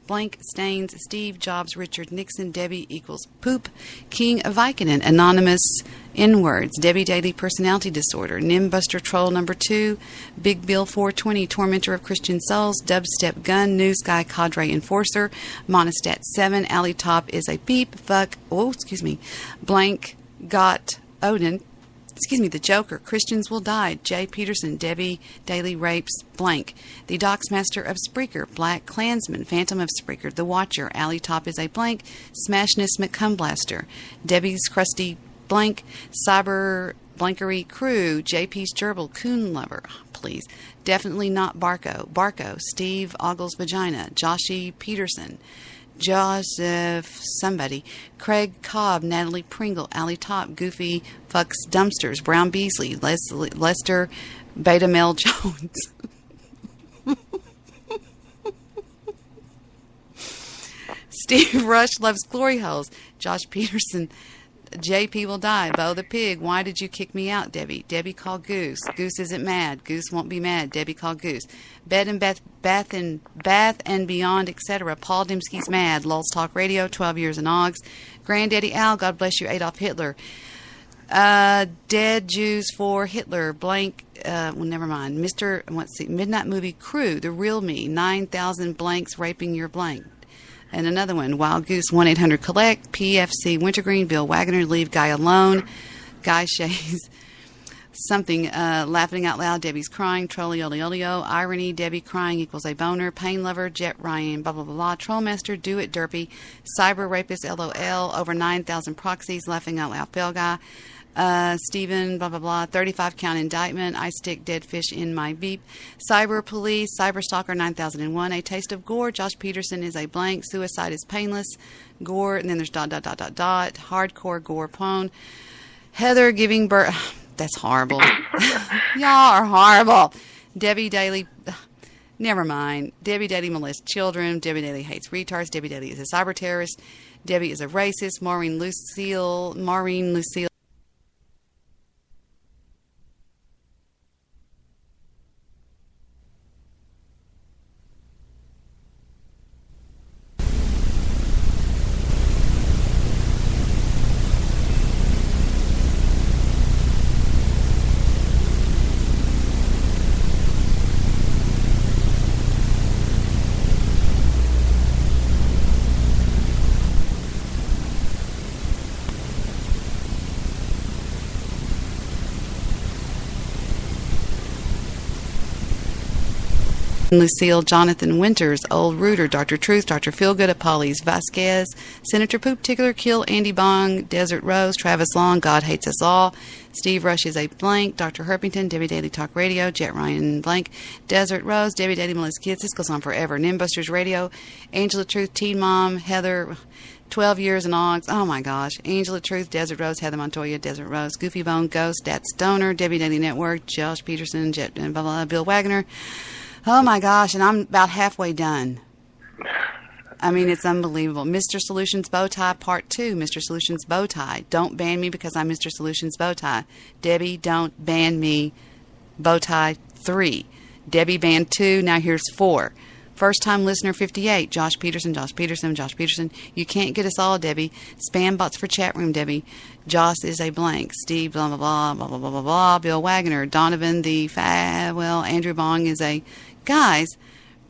Blank Stains, Steve Jobs, Richard Nixon, Debbie equals Poop, King of Vicodin, Anonymous N-Words, Debbie Daily Personality Disorder, Nimbuster Troll number 2, Big Bill 420, Tormentor of Christian Souls, Dubstep Gun, News Guy Cadre Enforcer, Monostat 7, Alley Top is a beep, Blank Got Odin, The Joker, Christians Will Die, Jay Peterson, Debbie Daily Rapes, Blank, The Doxmaster of Spreaker, Black Klansman, Phantom of Spreaker, The Watcher, Alley Top is a Blank, Smashness McCumblaster, Debbie's Crusty Blank, Cyber Blankery Crew, JP's Gerbil, Coon Lover, please, Definitely Not Barco, Steve Ogle's Vagina, Joshy Peterson, Joseph somebody, Craig Cobb, Natalie Pringle, Allie Top, Goofy Fucks Dumpsters, Brown Beasley, Lester Beta Mel Jones. Steve Rush Loves Glory Holes, Josh Peterson, JP Will Die, Bo the Pig, Why Did You Kick Me Out, Debbie? Debbie Call Goose. Goose isn't mad. Goose won't be mad. Debbie Call Goose. Bath and Beyond, etc. Paul Dimsky's Mad. Lulz Talk Radio, 12 Years and Oggs. Granddaddy Al, God Bless You, Adolf Hitler. Dead Jews for Hitler. Blank, never mind. Midnight Movie Crew, The Real Me. 9,000 blanks raping your blank. And another one, Wild Goose, 1-800-COLLECT, PFC Wintergreen, Bill Wagner, Leave Guy Alone, Guy Shays, something, Laughing Out Loud, Debbie's Crying, Trolliolio, Irony, Debbie Crying equals a boner, Pain Lover, Jet Ryan, blah, blah, blah, blah, Trollmaster, Do It Derpy, Cyber Rapist, LOL, over 9,000 proxies, Laughing Out Loud, Bell Guy, Stephen, blah, blah, blah, 35 count indictment, I stick dead fish in my beep, Cyber Police, Cyber Stalker 9001, A Taste of Gore, Josh Peterson is a blank, Suicide is Painless, Gore, and then there's ... Hardcore Gore Pone, Heather Giving Birth, that's horrible, y'all are horrible, Debbie Daily, never mind, Debbie Daily molests children, Debbie Daily hates retards, Debbie Daily is a cyber terrorist, Debbie is a racist, Maureen Lucille, Lucille, Jonathan Winters, Old Rooter, Dr. Truth, Dr. Feelgood, Apolles Vasquez, Senator Poop Tickler, Kill Andy Bong, Desert Rose, Travis Long, God Hates Us All, Steve Rush is a blank, Dr. Herpington, Debbie Daily Talk Radio, Jet Ryan blank, Desert Rose, Debbie Daily Melissa Kids, this goes on forever, Nimbusters Radio, Angela Truth, Teen Mom, Heather, 12 Years and Oggs, oh my gosh, Angela Truth, Desert Rose, Heather Montoya, Desert Rose, Goofy Bone, Ghost, Dat Stoner, Debbie Daily Network, Josh Peterson, Jet, blah, blah, blah, Bill Wagner. Oh my gosh, and I'm about halfway done. I mean, it's unbelievable. Mr. Solutions Bowtie Part 2. Mr. Solutions Bowtie. Don't ban me because I'm Mr. Solutions Bowtie. Debbie, don't ban me. Bowtie 3. Debbie banned 2. Now here's 4. First time listener 58. Josh Peterson. You can't get us all, Debbie. Spam bots for chat room, Debbie. Joss is a blank. Steve, blah, blah, blah, blah, blah, blah, blah, blah. Bill Wagner. Donovan, Andrew Bong is a... Guys,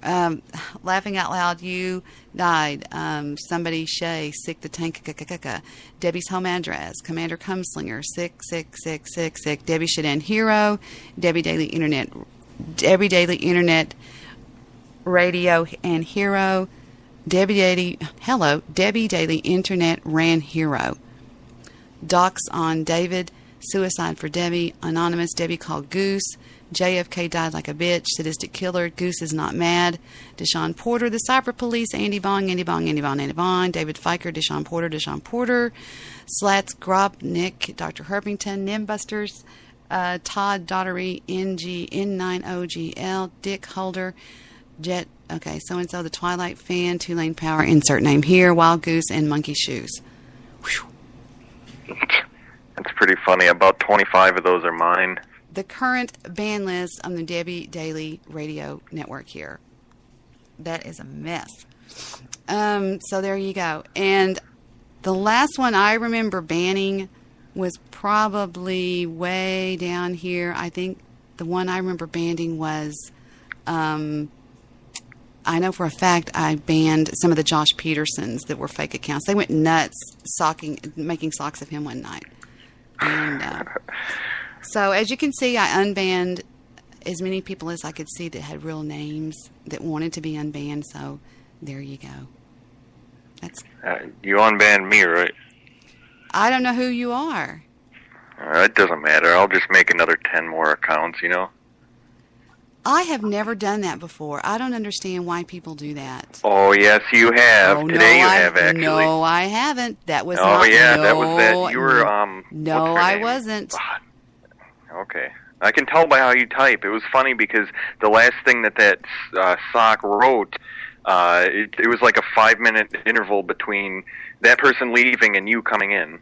laughing out loud, you died. Somebody Shay, sick the tank, Debbie's home address, Commander Cumslinger, sick. Debbie should end hero. Debbie Daily Internet Radio and hero. Debbie Daily Internet ran hero. Docs on David, suicide for Debbie, anonymous Debbie called Goose. JFK died like a bitch. Sadistic killer. Goose is not mad. Deshaun Porter. The Cyber Police. Andy Bong. Andy Bong. Andy Bong. Andy Bong. David Fiker. Deshaun Porter. Deshaun Porter. Slats Grobnik. Dr. Herpington. Nimbusters. Todd Daughtery. NG. N9OGL. Dick Holder. Jet. Okay, so-and-so. The Twilight Fan. Tulane Power. Insert name here. Wild Goose and Monkey Shoes. Whew. That's pretty funny. About 25 of those are mine. The current band list on the Debbie Daily Radio Network here. That is a mess. So there you go. And the last one I remember banning was probably way down here. I think the one I remember banning was, I know for a fact I banned some of the Josh Petersons that were fake accounts. They went nuts making socks of him one night. And so as you can see, I unbanned as many people as I could see that had real names that wanted to be unbanned. So there you go. That's. You unbanned me, right? I don't know who you are. It doesn't matter. I'll just make another 10 more accounts, you know? I have never done that before. I don't understand why people do that. Oh, yes, you have. Oh, Today no, you have, actually. No, I haven't. That was Oh, not. yeah, no, that was that. You were, No, what's her I name? wasn't. Okay. I can tell by how you type. It was funny because the last thing that sock wrote, it was like a 5-minute interval between that person leaving and you coming in.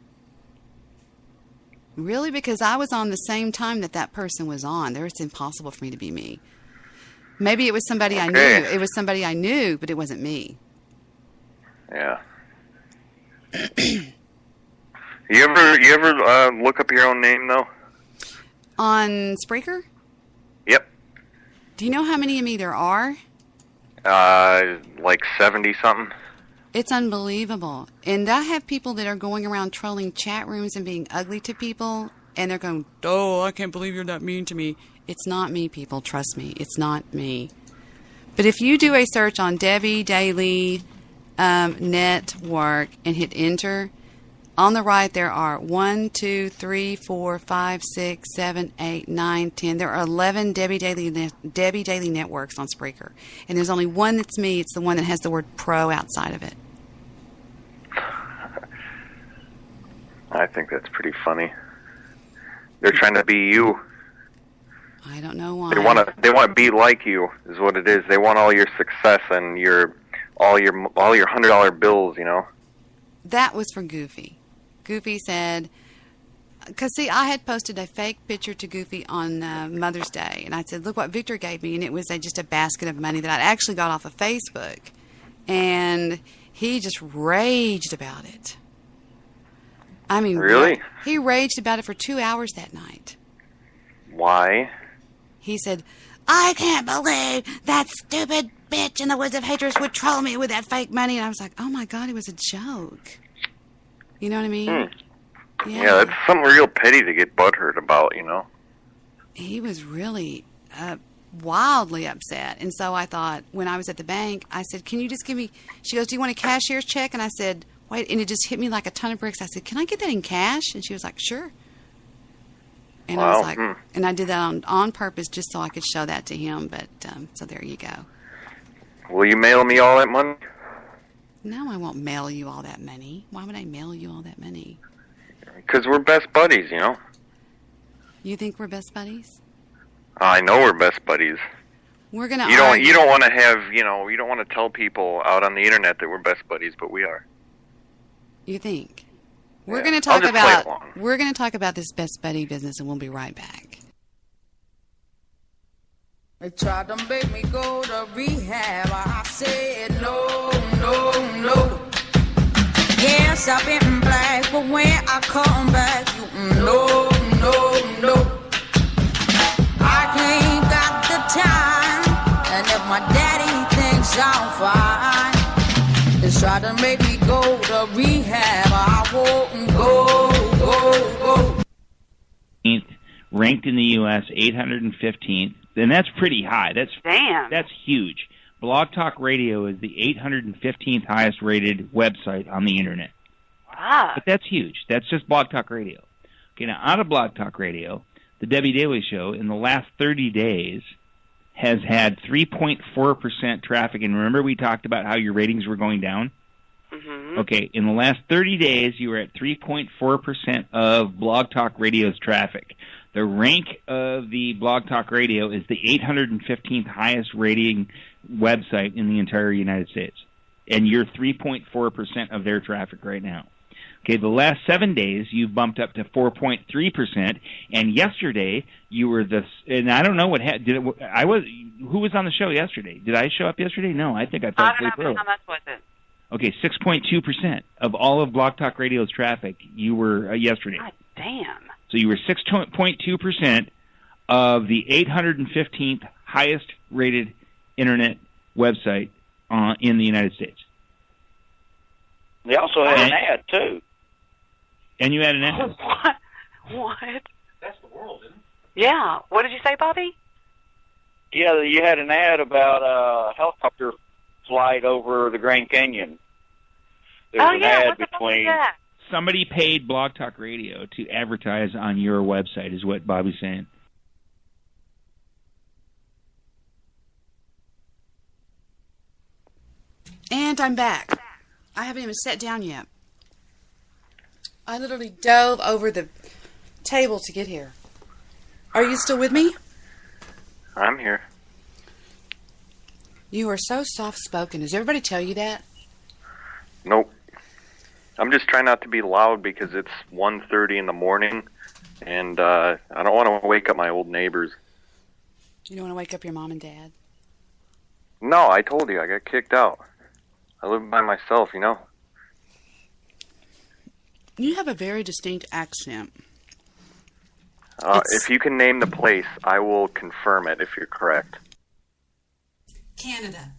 Really? Because I was on the same time that person was on. It's impossible for me to be me. Maybe it was somebody I knew. It was somebody I knew, but it wasn't me. Yeah. You ever look up your own name, though? On Spreaker? Yep. Do you know how many of me there are? Like 70-something. It's unbelievable. And I have people that are going around trolling chat rooms and being ugly to people, and they're going, oh, I can't believe you're that mean to me. It's not me, people. Trust me. It's not me. But if you do a search on Debbie Daily Network and hit enter, on the right there are 1, 2, 3, 4, 5, 6, 7, 8, 9, 10. There are 11 Debbie Daily Networks on Spreaker. And there's only one that's me. It's the one that has the word pro outside of it. I think that's pretty funny. They're trying to be you. I don't know why. They want to be like you, is what it is. They want all your success and all your $100 bills, you know. That was for Goofy. Goofy said, because see, I had posted a fake picture to Goofy on Mother's Day, and I said, look what Victor gave me, and it was just a basket of money that I'd actually got off of Facebook, and he just raged about it. I mean, really? He raged about it for 2 hours that night. Why? He said, I can't believe that stupid bitch in the Woods of Haters would troll me with that fake money. And I was like, oh my God, it was a joke. You know what I mean? Yeah, that's something real petty to get butthurt about, you know? He was really wildly upset. And so I thought, when I was at the bank, I said, can you just give me, she goes, do you want a cashier's check? And I said, wait, and it just hit me like a ton of bricks. I said, can I get that in cash? And she was like, sure. And I was like, and I did that on purpose just so I could show that to him. But so there you go. Will you mail me all that money? No, I won't mail you all that money. Why would I mail you all that money? Because we're best buddies, you know. You think we're best buddies? I know we're best buddies. We're gonna. You don't want to have, you don't want to tell people out on the internet that we're best buddies, but we are. You think? We're going to talk about this best buddy business, and we'll be right back. They tried to make me go to rehab. I said no, no, no. Yes, I've been black, but when I come back, no, no, no. I ain't got the time, and if my daddy thinks I'm fine, they tried to make me go to rehab. I won't go. Ranked in the U.S. 815th, and that's pretty high. That's huge. Blog Talk Radio is the 815th highest rated website on the internet. Wow. But that's huge. That's just Blog Talk Radio. Okay, now out of Blog Talk Radio, the Debbie Daly Show, in the last 30 days, has had 3.4% traffic. And remember we talked about how your ratings were going down? Mm-hmm. Okay, in the last 30 days, you were at 3.4% of Blog Talk Radio's traffic. The rank of the Blog Talk Radio is the 815th highest rating website in the entire United States. And you're 3.4% of their traffic right now. Okay, the last 7 days, you've bumped up to 4.3%, and yesterday, you were and I don't know what who was on the show yesterday? Did I show up yesterday? No, I think I fell asleep early. How much was it? Okay, 6.2% of all of Blog Talk Radio's traffic, you were yesterday. God damn. So you were 6.2% of the 815th highest rated internet website in the United States. They also had an ad, too. And you had an ad? What? That's the world, isn't it? Yeah. What did you say, Bobby? Yeah, you had an ad about a helicopter flight over the Grand Canyon. There's an ad between... Somebody paid Blog Talk Radio to advertise on your website, is what Bobby's saying. And I'm back. I haven't even sat down yet. I literally dove over the table to get here. Are you still with me? I'm here. You are so soft-spoken. Does everybody tell you that? Nope. I'm just trying not to be loud because it's 1:30 in the morning, and I don't want to wake up my old neighbors. You don't want to wake up your mom and dad? No, I told you, I got kicked out. I live by myself, you know. You have a very distinct accent. If you can name the place, I will confirm it if you're correct. Canada.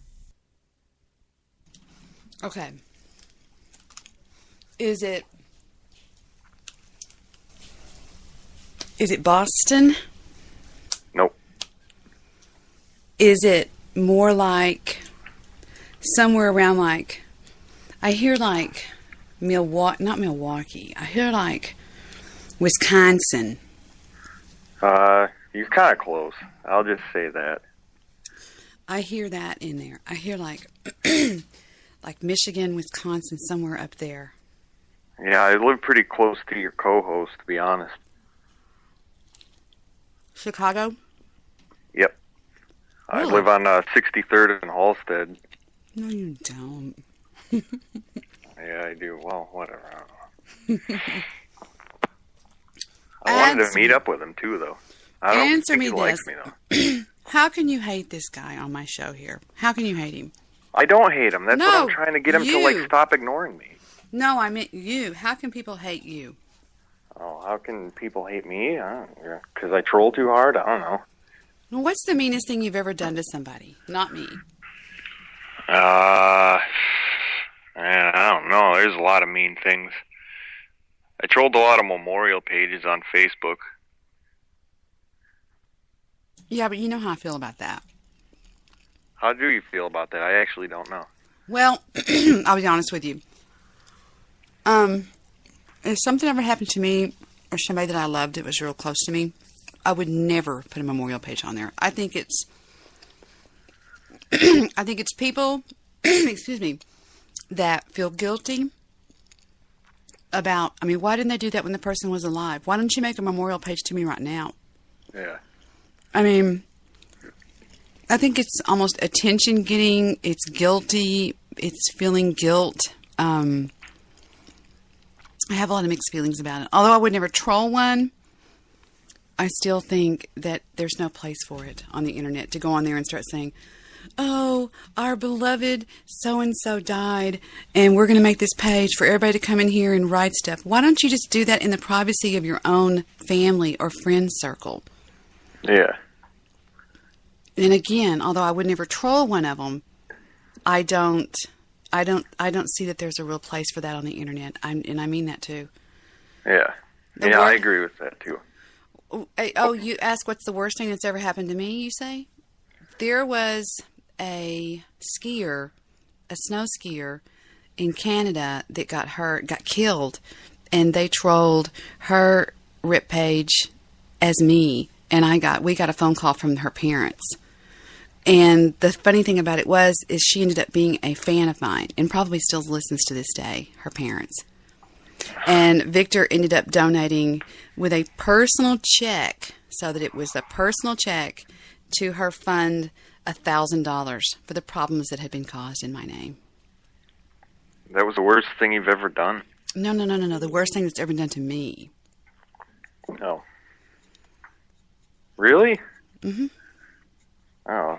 Okay. Is it Boston? Nope. Is it more like somewhere around like, I hear like Milwaukee, not Milwaukee, I hear like Wisconsin. You're kind of close. I'll just say that. I hear that in there. I hear like like Michigan, Wisconsin, somewhere up there. Yeah, I live pretty close to your co-host, to be honest. Chicago? Yep. I live on 63rd and Halstead. No, you don't. Yeah, I do. Well, whatever. I wanted to meet up with him, too, though. I don't think he likes me, though. How can you hate this guy on my show here? How can you hate him? I don't hate him. That's what I'm trying to get him to, like, stop ignoring me. No, I meant you. How can people hate you? Oh, how can people hate me? Because I troll too hard? I don't know. Well, what's the meanest thing you've ever done to somebody? Not me. I don't know. There's a lot of mean things. I trolled a lot of memorial pages on Facebook. Yeah, but you know how I feel about that. How do you feel about that? I actually don't know. Well, I'll be honest with you. If something ever happened to me or somebody that I loved that was real close to me, I would never put a memorial page on there. I think it's people, excuse me, that feel guilty about, I mean, why didn't they do that when the person was alive? Why don't you make a memorial page to me right now? Yeah. I mean, I think it's almost attention getting, it's guilty, it's feeling guilt. I have a lot of mixed feelings about it. Although I would never troll one, I still think that there's no place for it on the internet to go on there and start saying, oh, our beloved so-and-so died, and we're going to make this page for everybody to come in here and write stuff. Why don't you just do that in the privacy of your own family or friend circle? Yeah. And again, although I would never troll one of them, I don't see that there's a real place for that on the internet. And I mean that too. Yeah. Yeah, I agree with that too. Oh, you ask what's the worst thing that's ever happened to me, you say? There was a skier, a snow skier in Canada that got killed, and they trolled her RIP page as me, and we got a phone call from her parents. And the funny thing about it is she ended up being a fan of mine and probably still listens to this day, her parents. And Victor ended up donating with a personal check, so that it was a personal check to her fund $1,000 for the problems that had been caused in my name. That was the worst thing you've ever done? No. The worst thing that's ever been done to me. No. Really? Mm-hmm. Oh,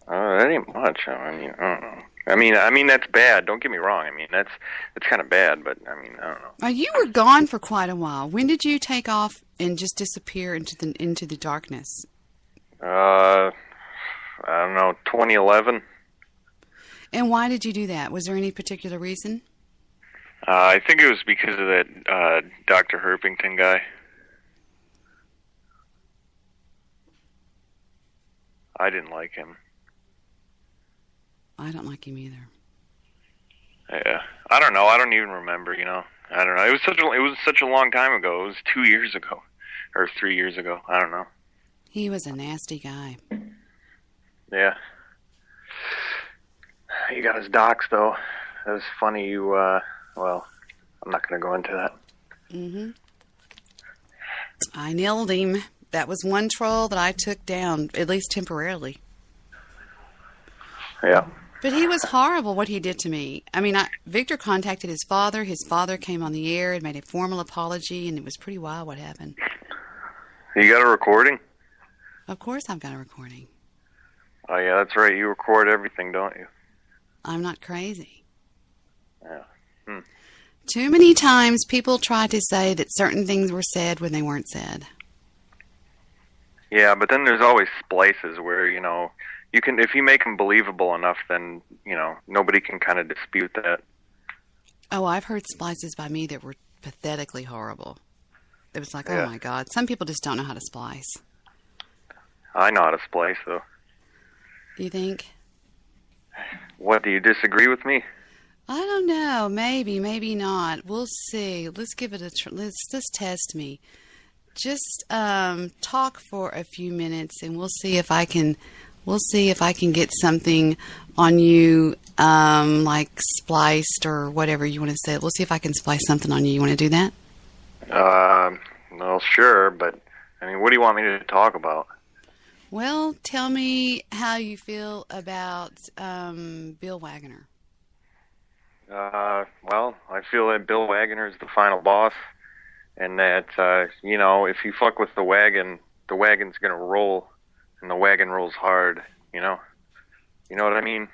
that ain't much. I mean, I don't know. I mean that's bad. Don't get me wrong. I mean, that's kind of bad, but I mean, I don't know. You were gone for quite a while. When did you take off and just disappear into the darkness? I don't know, 2011. And why did you do that? Was there any particular reason? I think it was because of that Dr. Herpington guy. I didn't like him. I don't like him either. Yeah, I don't know. I don't even remember. I don't know. It was such a long time ago. It was 2 years ago, or 3 years ago. I don't know. He was a nasty guy. Yeah. He got his docs though. It was funny. Well, I'm not going to go into that. Mm-hmm. I nailed him. That was one troll that I took down, at least temporarily. Yeah. But he was horrible, what he did to me. I mean, Victor contacted his father. His father came on the air and made a formal apology, and it was pretty wild what happened. You got a recording? Of course I've got a recording. Oh, yeah, that's right. You record everything, don't you? I'm not crazy. Yeah. Too many times people try to say that certain things were said when they weren't said. Yeah, but then there's always splices where, you can, if you make them believable enough, then, nobody can kind of dispute that. Oh, I've heard splices by me that were pathetically horrible. It was like, oh my God. Some people just don't know how to splice. I know how to splice, though. You think? What, do you disagree with me? I don't know. Maybe, maybe not. We'll see. Let's give it a let's test me. Just talk for a few minutes, and we'll see if I can get something on you, like spliced or whatever you want to say. We'll see if I can splice something on you. You want to do that? Well, sure, but I mean, what do you want me to talk about? Well, tell me how you feel about Bill Wagner. Well, I feel that Bill Wagner is the final boss, and that, if you fuck with the wagon's gonna roll, and the wagon rolls hard, You know what I mean?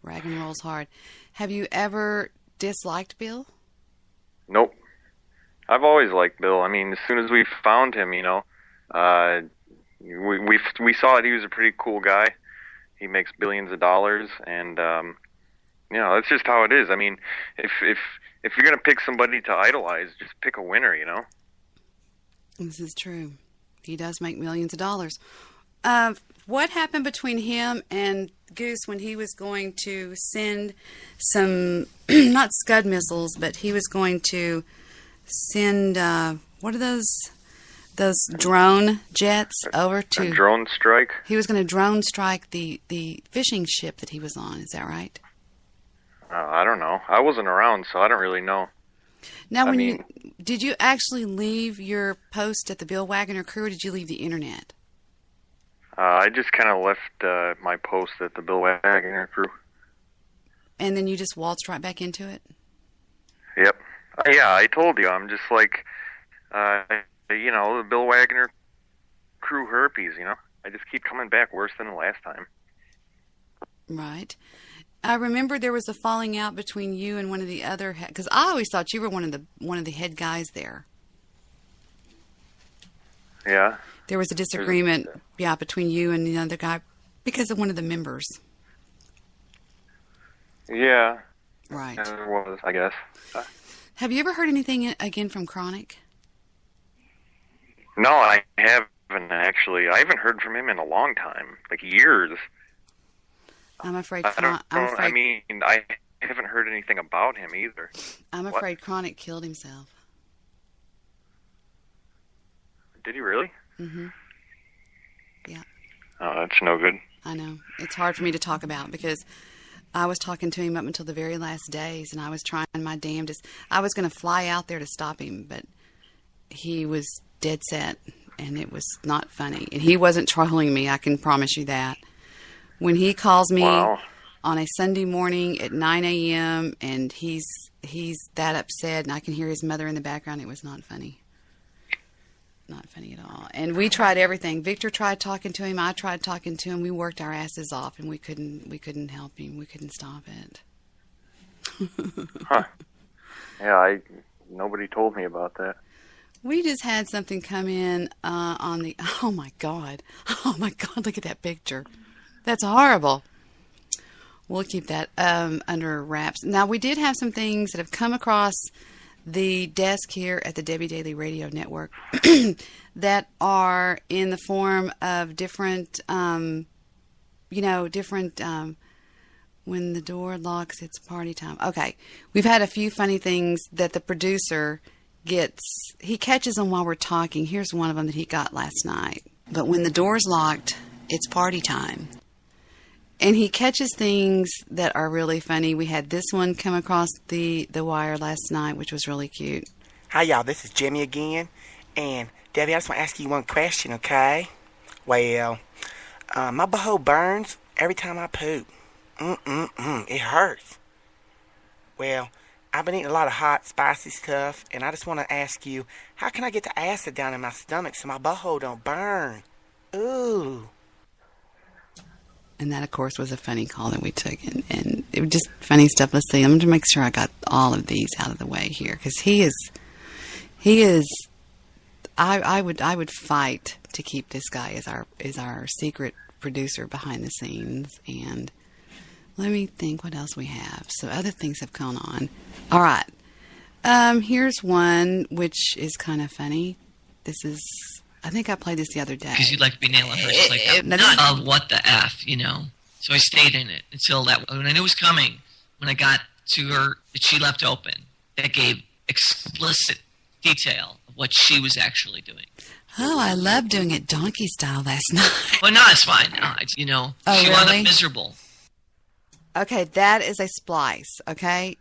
Wagon rolls hard. Have you ever disliked Bill? Nope. I've always liked Bill. I mean, as soon as we found him, we saw that he was a pretty cool guy. He makes billions of dollars, and that's just how it is. I mean, if you're gonna pick somebody to idolize, just pick a winner. This is true. He does make millions of dollars. What happened between him and Goose when he was going to send some, not Scud missiles, but he was going to send, what are those drone jets over to... A drone strike? He was going to drone strike the fishing ship that he was on. Is that right? I don't know. I wasn't around, so I don't really know. Now, did you actually leave your post at the Bill Wagner crew, or did you leave the internet? I just kind of left my post at the Bill Wagner crew. And then you just waltzed right back into it? Yep. Yeah, I told you. I'm just like, the Bill Wagner crew herpes, I just keep coming back worse than the last time. Right. I remember there was a falling out between you and one of the other, because I always thought you were one of the head guys there. Yeah. There was a disagreement, between you and the other guy because of one of the members. Yeah. Right. There was, I guess. Have you ever heard anything again from Chronic? No, I haven't actually. I haven't heard from him in a long time, like years. I'm afraid. I mean, I haven't heard anything about him either. I'm afraid Chronic killed himself. Did he really? Mm-hmm. Yeah. Oh, that's no good. I know. It's hard for me to talk about because I was talking to him up until the very last days, and I was trying my damnedest. I was going to fly out there to stop him, but he was dead set, and it was not funny. And he wasn't trolling me, I can promise you that. When he calls me on a Sunday morning at 9 a.m. and he's that upset, and I can hear his mother in the background, it was not funny. Not funny at all. And we tried everything. Victor tried talking to him. I tried talking to him. We worked our asses off, and we couldn't help him. We couldn't stop it. Huh. Yeah, nobody told me about that. We just had something come in on the... Oh, my God. Oh, my God. Look at that picture. That's horrible. We'll keep that under wraps. Now, we did have some things that have come across the desk here at the Debbie Daily Radio Network that are in the form of different, when the door locks, it's party time. Okay. We've had a few funny things that the producer he catches them while we're talking. Here's one of them that he got last night. But when the door's locked, it's party time. And he catches things that are really funny. We had this one come across the wire last night, which was really cute. Hi, y'all. This is Jimmy again. And, Debbie, I just want to ask you one question, okay? Well, my butthole burns every time I poop. It hurts. Well, I've been eating a lot of hot, spicy stuff, and I just want to ask you, how can I get the acid down in my stomach so my butthole don't burn? Ooh. And that, of course, was a funny call that we took. And it was just funny stuff. Let's see. I'm going to make sure I got all of these out of the way here. Because he is, I would fight to keep this guy as our secret producer behind the scenes. And let me think what else we have. So other things have gone on. All right. Here's one which is kind of funny. This is... I think I played this the other day. Because you'd like to be nailed on her. She's like, not what the F, you know. So I stayed in it until that. When I knew it was coming, when I got to her, she left open. That gave explicit detail of what she was actually doing. Oh, I loved doing it donkey style last night. Well, no, it's fine. No, she wound up miserable. Okay, that is a splice, okay?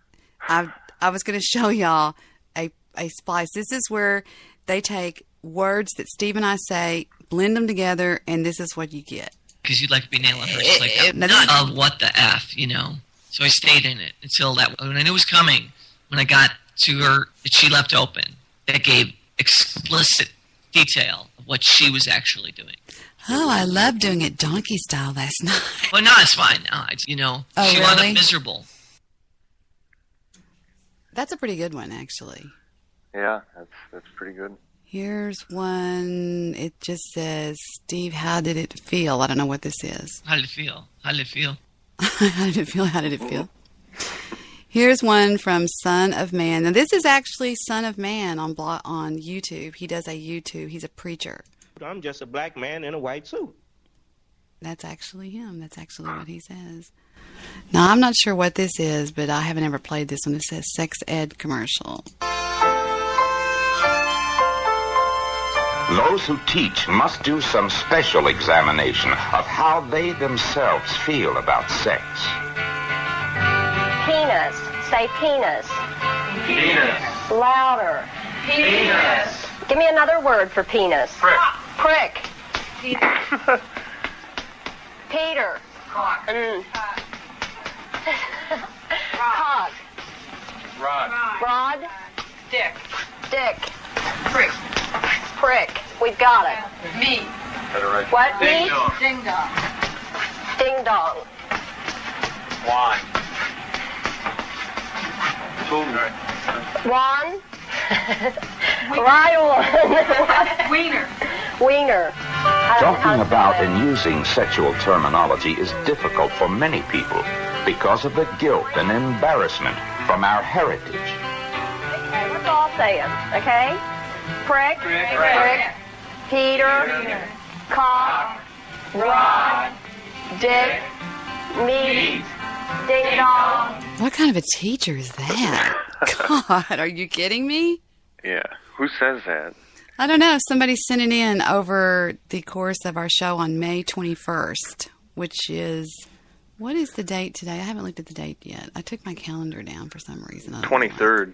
I was going to show y'all a splice. This is where they take words that Steve and I say, blend them together, and this is what you get. Because you'd like to be nailed on her. She's like, not what the F, you know. So I stayed in it until that. When I knew it was coming, when I got to her, she left open. That gave explicit detail of what she was actually doing. Oh, I loved doing it donkey style last night. Well, no, it's fine. No, she wound up miserable. That's a pretty good one, actually. Yeah, that's pretty good. Here's one. It just says, Steve, how did it feel? I don't know what this is. How did it feel? How did it feel? How did it feel? How did it feel? Here's one from Son of Man. Now, this is actually Son of Man on YouTube. He does a YouTube. He's a preacher. I'm just a black man in a white suit. That's actually him. That's actually what he says. Now, I'm not sure what this is, but I haven't ever played this one. It says sex ed commercial. Those who teach must do some special examination of how they themselves feel about sex. Penis. Say penis. Penis. Louder. Penis. Give me another word for penis. Prick. Prick. Peter. Peter. Cock. Cock. Rod. Rod. Dick. Dick. Prick. Prick. We've got it. Me. What? Ding Me? dong. Ding dong. Ding dong. Wine. One. Right one. Wiener. Wiener. Talking about and using sexual terminology is difficult for many people because of the guilt and embarrassment from our heritage. Okay, let's all say it, okay? Prick. Prick. Peter. Cock. Rod. Dick. Meat. Ding dong. What kind of a teacher is that? God, are you kidding me? Yeah. Who says that? I don't know. Somebody sent it in over the course of our show on May 21st, which is, what is the date today? I haven't looked at the date yet. I took my calendar down for some reason. 23rd.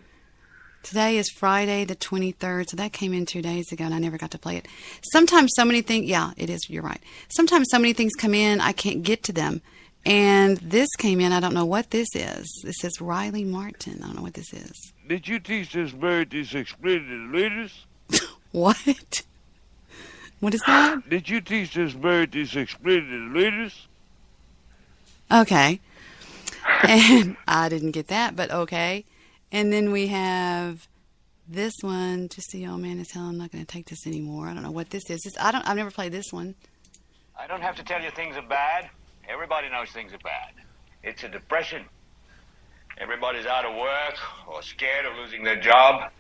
Today is Friday the 23rd, so that came in 2 days ago, and I never got to play it. Sometimes so many things, yeah, it is, you're right. Sometimes so many things come in, I can't get to them. And this came in, I don't know what this is. This is Riley Martin. I don't know what this is. Did you teach this bird this explain to the ladies? What? What is that? Did you teach this bird this explain to the ladies? Okay. And I didn't get that, but okay. And then we have this one. Just the old man is hell. I'm not going to take this anymore. I don't know what this is. I've never played this one. I don't have to tell you things are bad. Everybody knows things are bad. It's a depression. Everybody's out of work or scared of losing their job.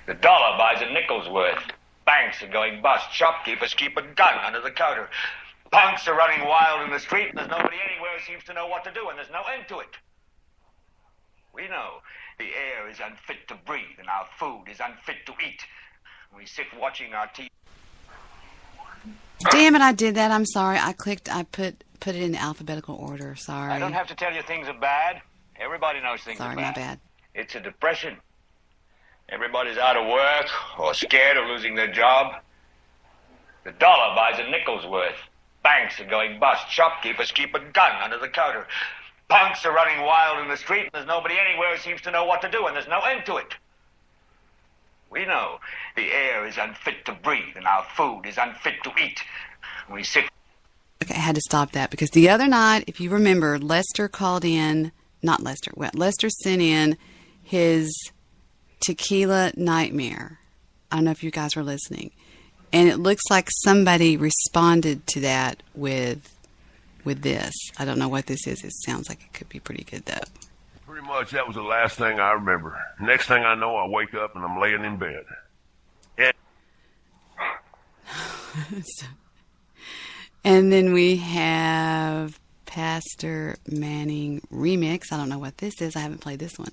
The dollar buys a nickel's worth. Banks are going bust. Shopkeepers keep a gun under the counter. Punks are running wild in the street, and there's nobody anywhere who seems to know what to do, and there's no end to it. We know the air is unfit to breathe, and our food is unfit to eat. We sit watching our TV. Damn it, I did that. I'm sorry. I put it in alphabetical order. Sorry. I don't have to tell you things are bad. Everybody knows things are bad. Sorry, my bad. It's a depression. Everybody's out of work or scared of losing their job. The dollar buys a nickel's worth. Banks are going bust. Shopkeepers keep a gun under the counter. Punks are running wild in the street, and there's nobody anywhere who seems to know what to do, and there's no end to it. We know the air is unfit to breathe, and our food is unfit to eat. We sit... Okay, I had to stop that because the other night, if you remember, Lester called in, not Lester, well, Lester sent in his tequila nightmare. I don't know if you guys were listening. And it looks like somebody responded to that with this. I don't know what this is. It sounds like it could be pretty good, though. Pretty much that was the last thing I remember. Next thing I know, I wake up and I'm laying in bed. And then we have Pastor Manning Remix. I don't know what this is. I haven't played this one.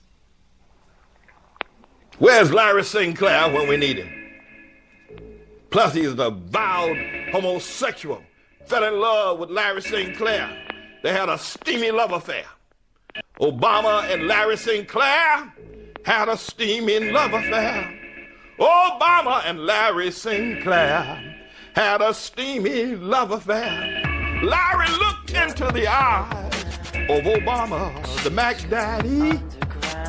Where's Larry Sinclair when we need him? Plus, he's a vowed homosexual. Fell in love with Larry Sinclair. They had a steamy love affair. Obama and Larry Sinclair had a steamy love affair. Obama and Larry Sinclair had a steamy love affair. Larry looked into the eyes of Obama, the Mac Daddy,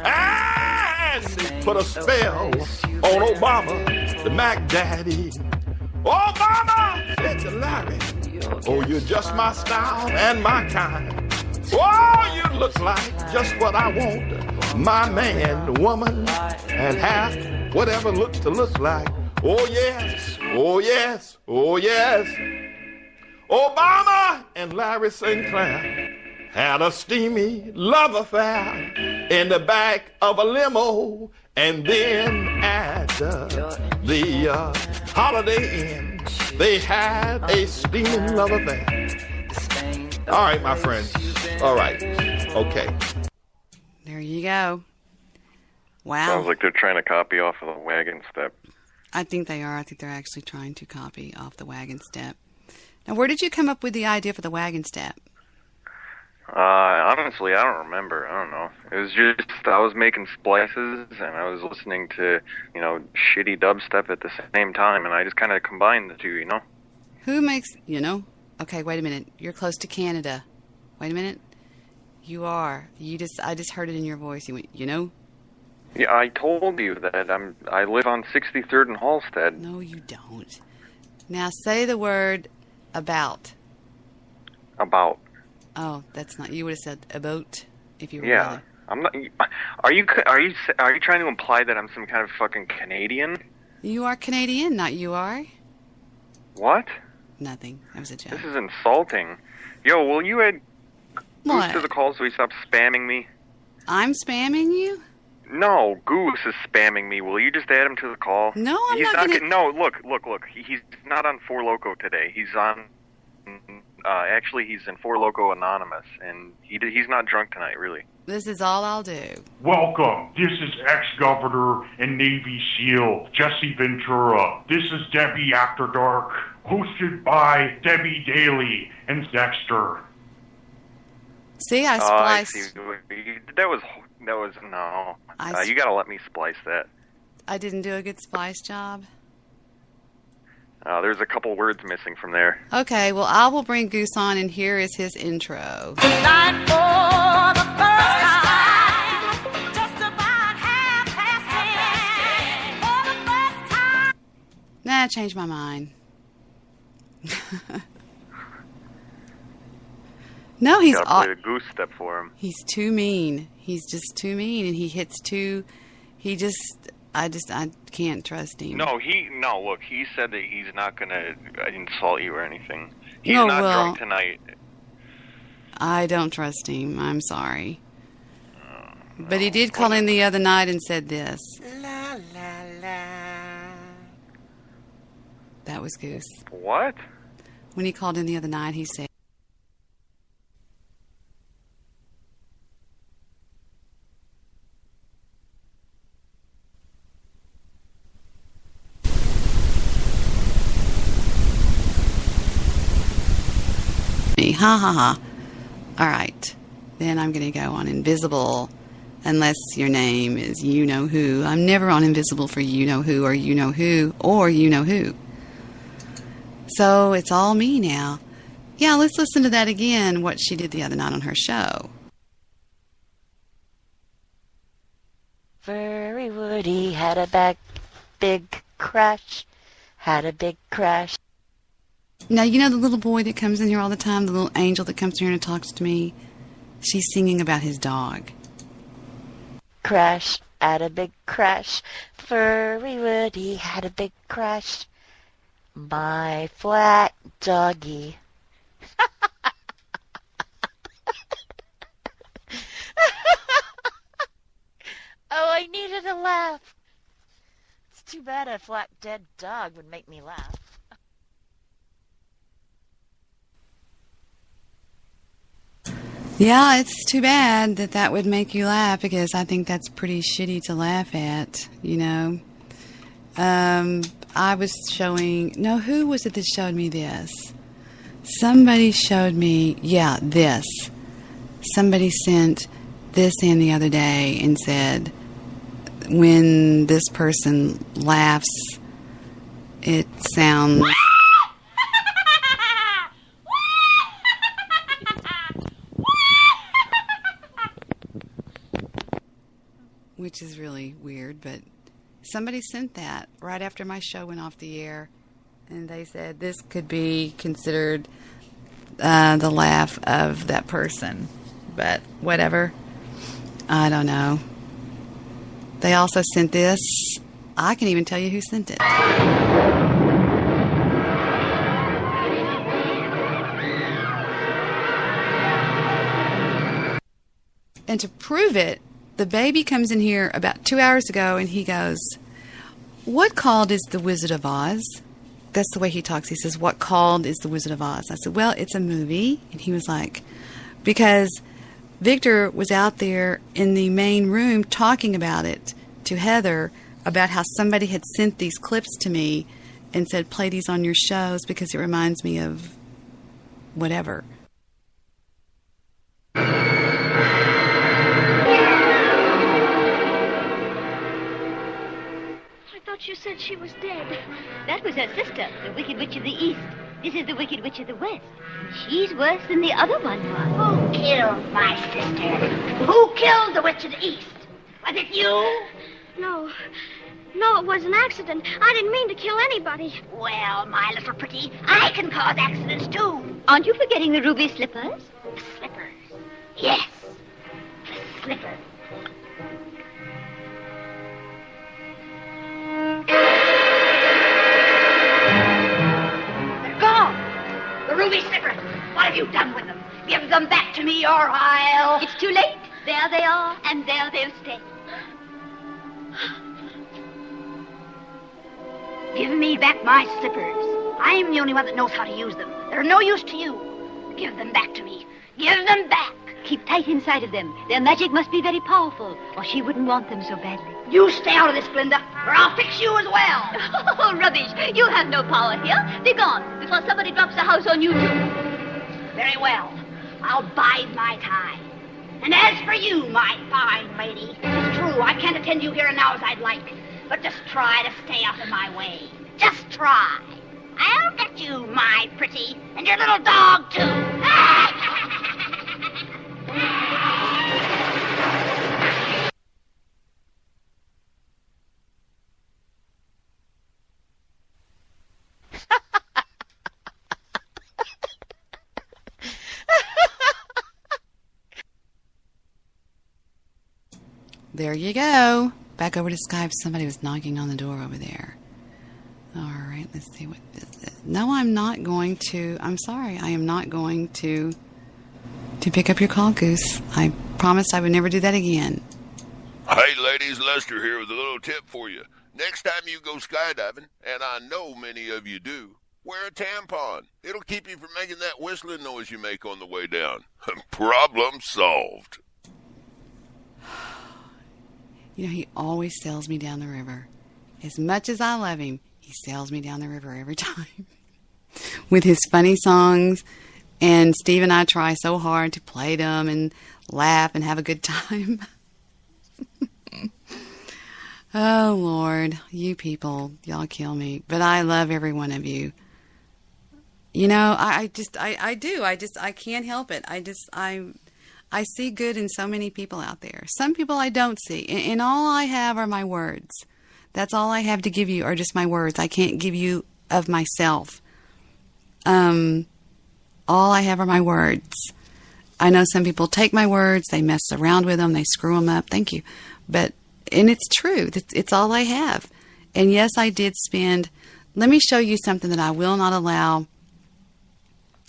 and he put a spell on Obama, the Mac Daddy. Obama said to Larry, oh, you're just my style and my kind. Oh, you look like just what I want. My man, woman, and half whatever looks to look like. Oh, yes, oh, yes, oh, yes. Obama and Larry Sinclair had a steamy love affair in the back of a limo. And then at the Holiday Inn, they had a steaming love affair. All right, my friends. All right. Okay. There you go. Wow. Sounds like they're trying to copy off of the wagon step. I think they are. I think they're actually trying to copy off the wagon step. Now, where did you come up with the idea for the wagon step? Honestly, I don't remember. I don't know. It was just, I was making splices, and I was listening to, shitty dubstep at the same time, and I just kind of combined the two, Who makes, Okay, wait a minute. You're close to Canada. Wait a minute. You are. I just heard it in your voice. You went, Yeah, I told you that I live on 63rd and Halstead. No, you don't. Now say the word about. About. Oh, that's not. You would have said about if you were. Yeah, really. I'm not. Are you trying to imply that I'm some kind of fucking Canadian? You are Canadian, not you are. What? Nothing. That was a joke. This is insulting. Yo, will you add Goose to the call so he stops spamming me? I'm spamming you? No, Goose is spamming me. Will you just add him to the call? No, I'm not gonna... No, look. He's not on Four Loko today. He's on... actually, he's in Four Loko Anonymous, and he's not drunk tonight, really. This is all I'll do. Welcome. This is ex-governor and Navy SEAL Jesse Ventura. This is Debbie After Dark, hosted by Debbie Daly and Dexter. See, I spliced. I see. That was no. You gotta let me splice that. I didn't do a good splice job. There's a couple words missing from there. Okay, well, I will bring Goose on, and here is his intro. Night for the first time, just about 10:30. For the first time. Nah, I changed my mind. No, he's gotta play the goose step for him. He's too mean. He's just too mean, and he hits too. I can't trust him. No, look, he said that he's not gonna insult you or anything. He's not drunk tonight. I don't trust him. I'm sorry. But he did call in the other night and said this. La, la, la. That was Goose. What? When he called in the other night, he said, ha ha ha. All right. Then I'm going to go on invisible unless your name is you know who. I'm never on invisible for you know who or you know who or you know who. So it's all me now. Yeah, let's listen to that again, what she did the other night on her show. Furry Woody had a big crash. Had a big crash. Now, you know the little boy that comes in here all the time, the little angel that comes in here and talks to me? She's singing about his dog. Crash, had a big crash. Furry Woody had a big crash. My flat doggy. Oh, I needed a laugh. It's too bad a flat dead dog would make me laugh. Yeah, it's too bad that would make you laugh because I think that's pretty shitty to laugh at, you know. I was showing... No, who was it that showed me this? Somebody showed me... Yeah, this. Somebody sent this in the other day and said, when this person laughs, it sounds... which is really weird, but somebody sent that right after my show went off the air, and they said this could be considered the laugh of that person. But whatever. I don't know. They also sent this. I can even tell you who sent it. And to prove it, the baby comes in here about 2 hours ago, and he goes, "What called is The Wizard of Oz?" That's the way he talks. He says, "What called is The Wizard of Oz?" I said, "Well, it's a movie." And he was like, because Victor was out there in the main room talking about it to Heather, about how somebody had sent these clips to me and said, play these on your shows because it reminds me of whatever. You said she was dead. That was her sister, the Wicked Witch of the East. This is the Wicked Witch of the West. She's worse than the other one was. Who killed my sister? Who killed the Witch of the East? Was it you? No, it was an accident. I didn't mean to kill anybody. Well, my little pretty, I can cause accidents too. Aren't you forgetting the ruby slippers? The slippers. Yes, the slippers. They're gone. The ruby slippers. What have you done with them? Give them back to me or I'll... It's too late. There they are, and there they'll stay. Give me back my slippers. I'm the only one that knows how to use them. They're no use to you. Give them back to me. Give them back. Keep tight inside of them. Their magic must be very powerful, or she wouldn't want them so badly. You stay out of this, Glinda, or I'll fix you as well. Oh, rubbish. You have no power here. Be gone before somebody drops the house on you, too. Very well. I'll bide my time. And as for you, my fine lady, it's true, I can't attend you here and now as I'd like. But just try to stay out of my way. Just try. I'll get you, my pretty, and your little dog, too. There you go. Back over to Skype. Somebody was knocking on the door over there. All right, let's see what this is. No, I'm not going to. I'm sorry. I am not going to pick up your call, Goose. I promised I would never do that again. Hey, ladies, Lester here with a little tip for you. Next time you go skydiving, and I know many of you do, wear a tampon. It'll keep you from making that whistling noise you make on the way down. Problem solved. You know, he always sails me down the river. As much as I love him, he sails me down the river every time. With his funny songs. And Steve and I try so hard to play them and laugh and have a good time. Oh, Lord. You people, y'all kill me. But I love every one of you. You know, I do. I can't help it. I see good in so many people out there. Some people I don't see. And all I have are my words. That's all I have to give you are just my words. I can't give you of myself. All I have are my words. I know some people take my words, they mess around with them, they screw them up. Thank you. And it's true. It's all I have. And yes, I did spend... Let me show you something that I will not allow.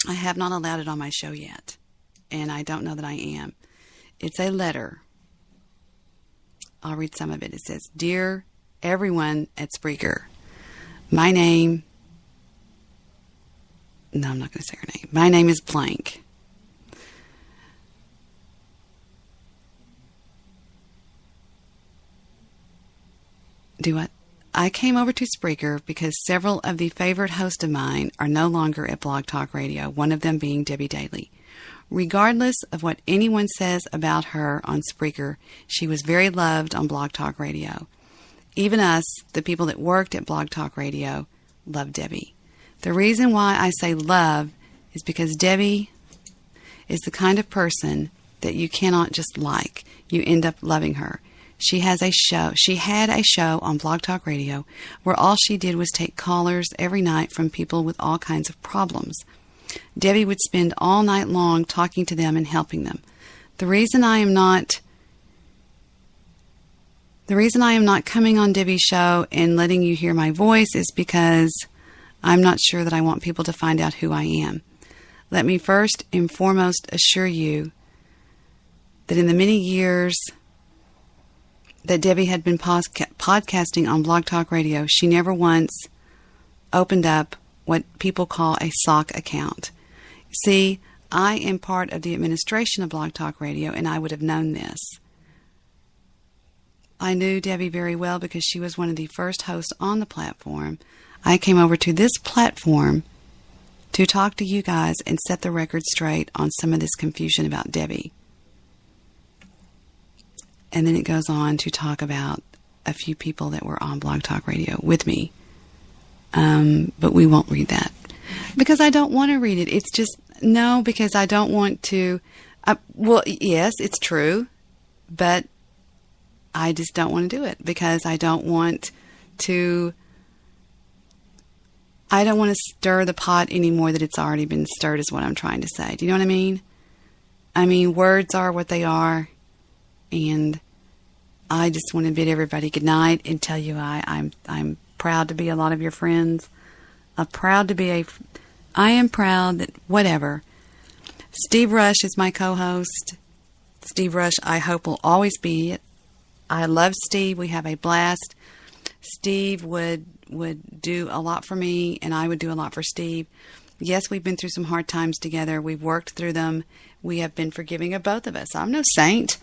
I have not allowed it on my show yet. And I don't know that I am. It's a letter. I'll read some of it. It says, Dear everyone at Spreaker, my name... No, I'm not going to say her name. My name is blank. Do what? I came over to Spreaker because several of the favorite hosts of mine are no longer at Blog Talk Radio, one of them being Debbie Daly. Regardless of what anyone says about her on Spreaker, she was very loved on Blog Talk Radio. Even us, the people that worked at Blog Talk Radio, loved Debbie. The reason why I say love is because Debbie is the kind of person that you cannot just like. You end up loving her. She had a show on Blog Talk Radio where all she did was take callers every night from people with all kinds of problems. Debbie would spend all night long talking to them and helping them. The reason I am not coming on Debbie's show and letting you hear my voice is because I'm not sure that I want people to find out who I am. Let me first and foremost assure you that in the many years that Debbie had been podcasting on Blog Talk Radio, she never once opened up what people call a sock account. See, I am part of the administration of Blog Talk Radio, and I would have known this. I knew Debbie very well because she was one of the first hosts on the platform. I came over to this platform to talk to you guys and set the record straight on some of this confusion about Debbie. And then it goes on to talk about a few people that were on Blog Talk Radio with me. But we won't read that. Because I don't want to read it. It's just, no, because I don't want to. Well, yes, it's true. But I just don't want to do it. Because I don't want to stir the pot any more that it's already been stirred is what I'm trying to say. Do you know what I mean? I mean, words are what they are. And I just want to bid everybody good night and tell you I'm proud to be a lot of your friends. I am proud that whatever. Steve Rush is my co-host. Steve Rush, I hope, will always be it. I love Steve. We have a blast. Steve would do a lot for me, and I would do a lot for Steve. Yes, we've been through some hard times together. We've worked through them. We have been forgiving of both of us. I'm no saint.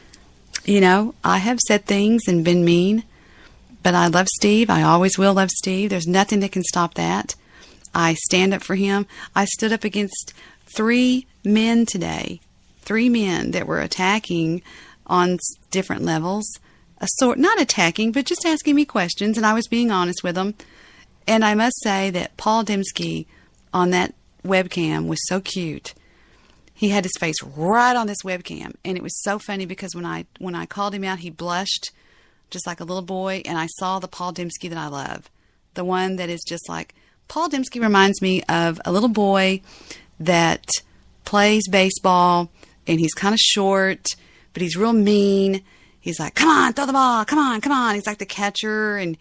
You know, I have said things and been mean, but I love Steve. I always will love Steve. There's nothing that can stop that. I stand up for him. I stood up against 3 men today. 3 men that were attacking on different levels. Not attacking, but just asking me questions, and I was being honest with them. And I must say that Paul Dembski on that webcam was so cute. He had his face right on this webcam, and it was so funny because when I called him out, he blushed just like a little boy, and I saw the Paul Dembski that I love. The one that is just like, Paul Dembski reminds me of a little boy that plays baseball, and he's kind of short, but he's real mean. He's like, come on, throw the ball, come on, come on. He's like the catcher, and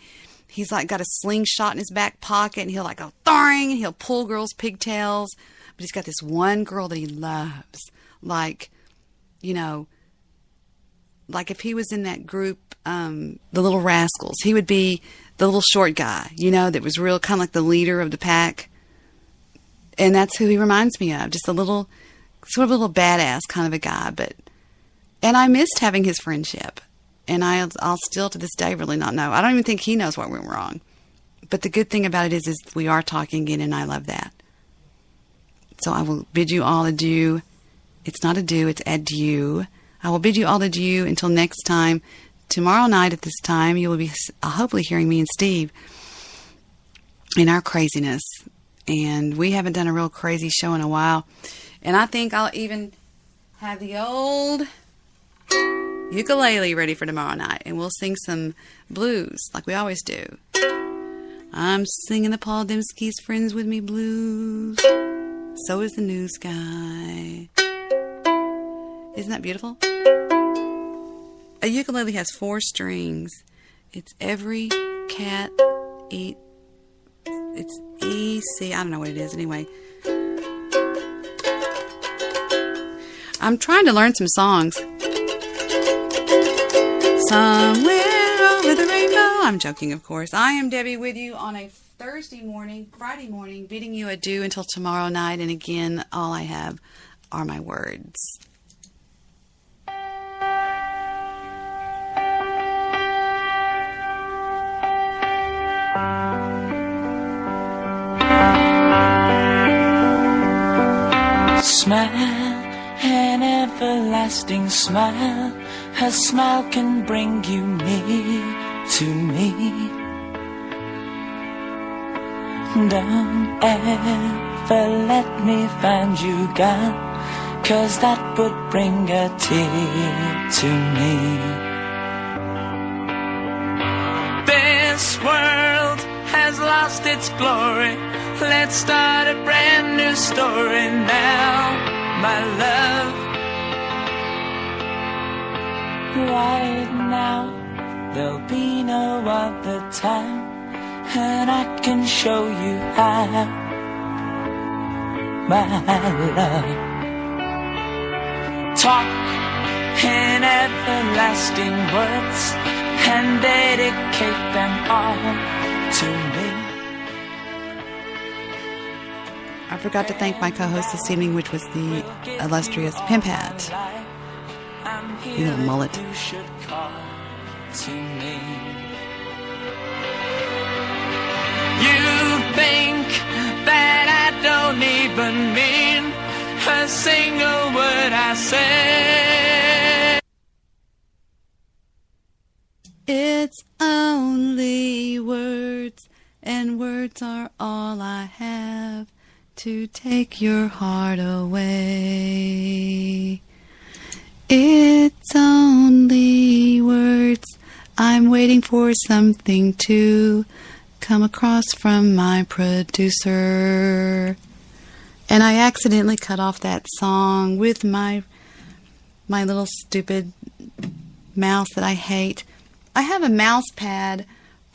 he's like got a slingshot in his back pocket, and he'll like go throwing, and he'll pull girls' pigtails. But he's got this one girl that he loves. Like, you know, like if he was in that group, the Little Rascals, he would be the little short guy, you know, that was real kind of like the leader of the pack. And that's who he reminds me of. Just a little, sort of a little badass kind of a guy. And I missed having his friendship. And I'll still to this day really not know. I don't even think he knows what went wrong. But the good thing about it is we are talking again, and I love that. So I will bid you all adieu. It's not adieu, it's adieu. I will bid you all adieu until next time. Tomorrow night at this time, you will be hopefully hearing me and Steve in our craziness. And we haven't done a real crazy show in a while. And I think I'll even have the old ukulele ready for tomorrow night. And we'll sing some blues like we always do. I'm singing the Paul Dembski's Friends With Me blues. So is the news guy. Isn't that beautiful? A ukulele has 4 strings. It's every cat eat. It's E, C. I don't know what it is anyway. I'm trying to learn some songs. Somewhere over the rainbow. I'm joking, of course. I am Debbie with you on a Friday morning, bidding you adieu until tomorrow night. And again, all I have are my words. Smile, an everlasting smile. Her smile can bring you near to me. Don't ever let me find you gone, 'cause that would bring a tear to me. This world has lost its glory. Let's start a brand new story now, my love. Right now, there'll be no other time, and I can show you how, my love. Talk in everlasting words and dedicate them all to me. I forgot to thank my co-host this evening, which was the illustrious Pimp Hat. You little mullet. You should call to me. You think that I don't even mean a single word I say. It's only words, and words are all I have to take your heart away. It's only words. I'm waiting for something to come across from my producer. And I accidentally cut off that song with my little stupid mouse that I hate. I have a mouse pad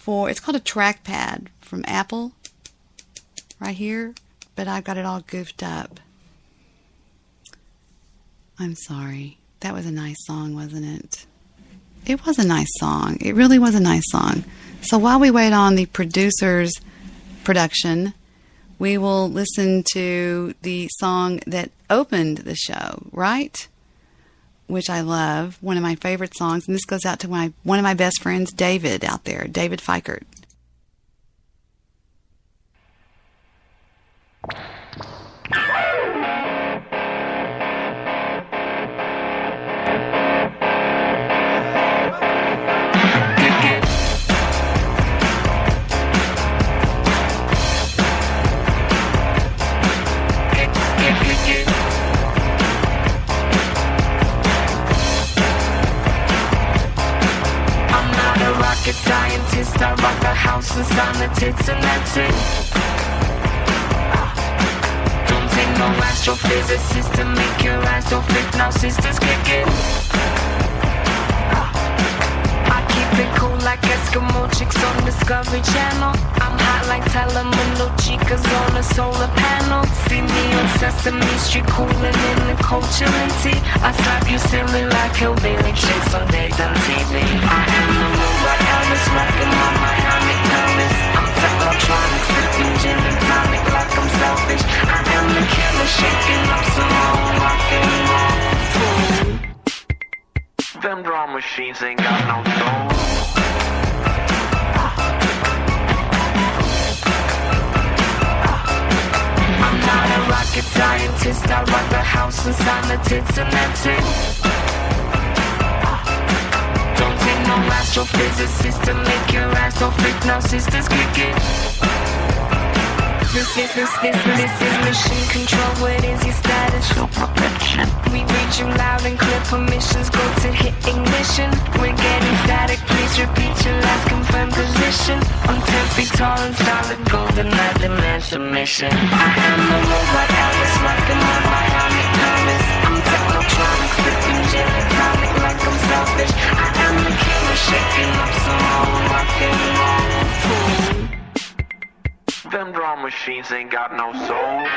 it's called a trackpad from Apple right here, but I've got it all goofed up. I'm sorry. That was a nice song, wasn't it? It was a nice song. It really was a nice song. So while we wait on the producer's production, we will listen to the song that opened the show, right? Which I love, one of my favorite songs, and this goes out to one of my best friends, David, out there, David Fikert. Rocket scientist, I rock the house and sign the tits and that's it. Don't take no astrophysicist to make your ass so fit, now sisters kick it. I keep it cool like Eskimo chicks on Discovery Channel. I'm hot like Telemundo chicas on a solar panel. See me on Sesame Street cooling in the Coachella tea. I slap you silly like hillbilly chicks on daytime TV. I am the robot Elvis rocking my Miami pelvis. I'm technotronic, sipping gin and tonic like I'm selfish. I am the killer shaking up some old rock and roll. Them drum machines ain't got no soul. I'm not a rocket scientist, I rock the house and sign the tits and that's it. Don't take no astrophysicist to make your ass so fit, now sisters kick it. This is mission control, what is your status? Fuel protection. We read you loud and clear, permissions go to hit ignition. We're getting static, please repeat your last confirmed position. I'm 10 feet tall and solid gold and I demand submission. I am the robot Elvis rocking my Miami pelvis. I'm technotronic, sipping gin and tonic like I'm selfish. I am the killer shaking up some old rock and roll. Them drum machines ain't got no soul.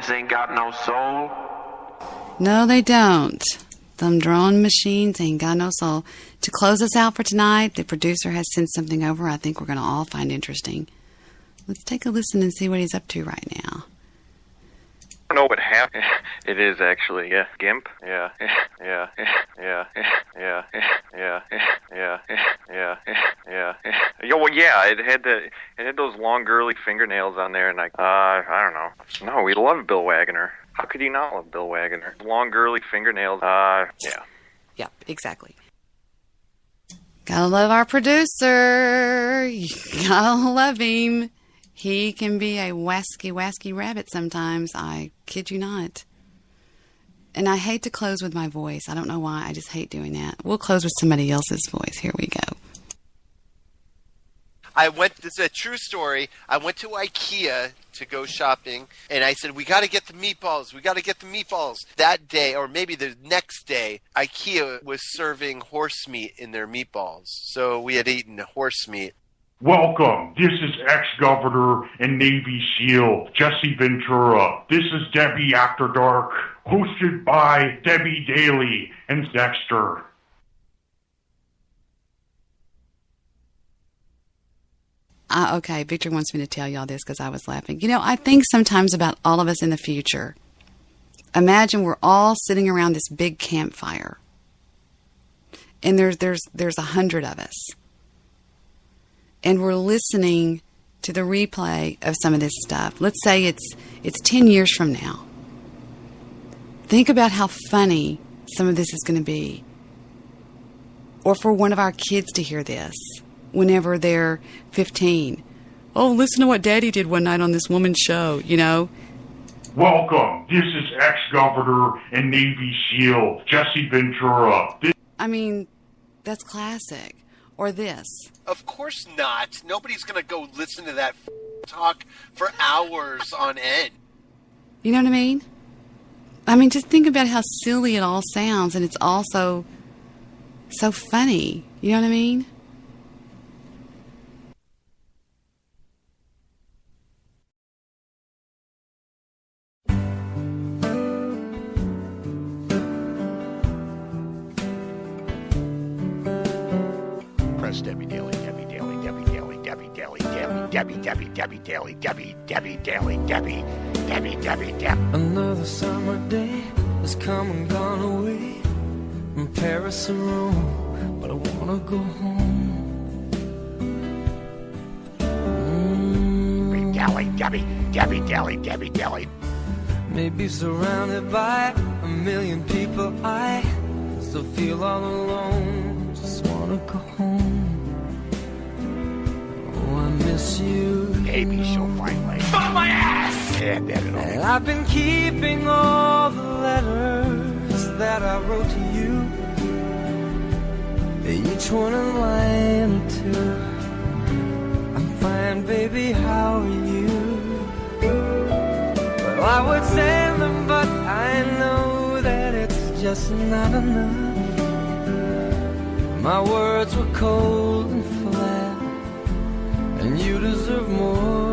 Ain't got no soul. No, they don't. Them drone machines ain't got no soul. To close us out for tonight, the producer has sent something over I think we're going to all find interesting. Let's take a listen and see what he's up to right now. I don't know what happened. It is actually, yeah. GIMP? Yeah. Yo, well, yeah, it had those long, girly fingernails on there, and I don't know. No, we love Bill Wagner. How could you not love Bill Wagner? Long, girly fingernails, yeah. Yep, exactly. Gotta love our producer. You gotta love him. He can be a wasky rabbit sometimes. I kid you not. And I hate to close with my voice. I don't know why. I just hate doing that. We'll close with somebody else's voice. Here we go. This is a true story. I went to IKEA to go shopping, and I said, we got to get the meatballs. We got to get the meatballs. That day, or maybe the next day, IKEA was serving horse meat in their meatballs. So we had eaten horse meat. Welcome. This is ex-Governor and Navy SEAL Jesse Ventura. This is Debbie After Dark, hosted by Debbie Daly and Dexter. Okay, Victor wants me to tell y'all this because I was laughing. You know, I think sometimes about all of us in the future. Imagine we're all sitting around this big campfire, and there's 100 of us. And we're listening to the replay of some of this stuff. Let's say it's 10 years from now. Think about how funny some of this is going to be. Or for one of our kids to hear this whenever they're 15. Oh, listen to what Daddy did one night on this woman's show, you know. Welcome. This is ex-Governor and Navy SEAL Jesse Ventura. I mean, that's classic. Or this. Of course not. Nobody's going to go listen to that talk for hours on end. You know what I mean? I mean, just think about how silly it all sounds, and it's also so funny. You know what I mean? Press Debbie Daily, Debbie Daily, Debbie Daily, Debbie Daily, Debbie, Debbie, Debbie Daily, Debbie, Debbie Daily, Debbie, Debbie, Debbie, Debbie. Another summer day has come and gone away from Paris and Rome, but I wanna go home. Daily, Debbie, Debbie Daily, Debbie Daily. Maybe surrounded by a million people, I still feel all alone. Just wanna go home. Oh, I miss you. Maybe she'll finally fuck my ass. And then it'll. And I've been keeping all the letters that I wrote to you, each one a line or two. I'm fine, baby, how are you? Well, I would send them, but I know that it's just not enough. My words were cold and flat, and you deserve more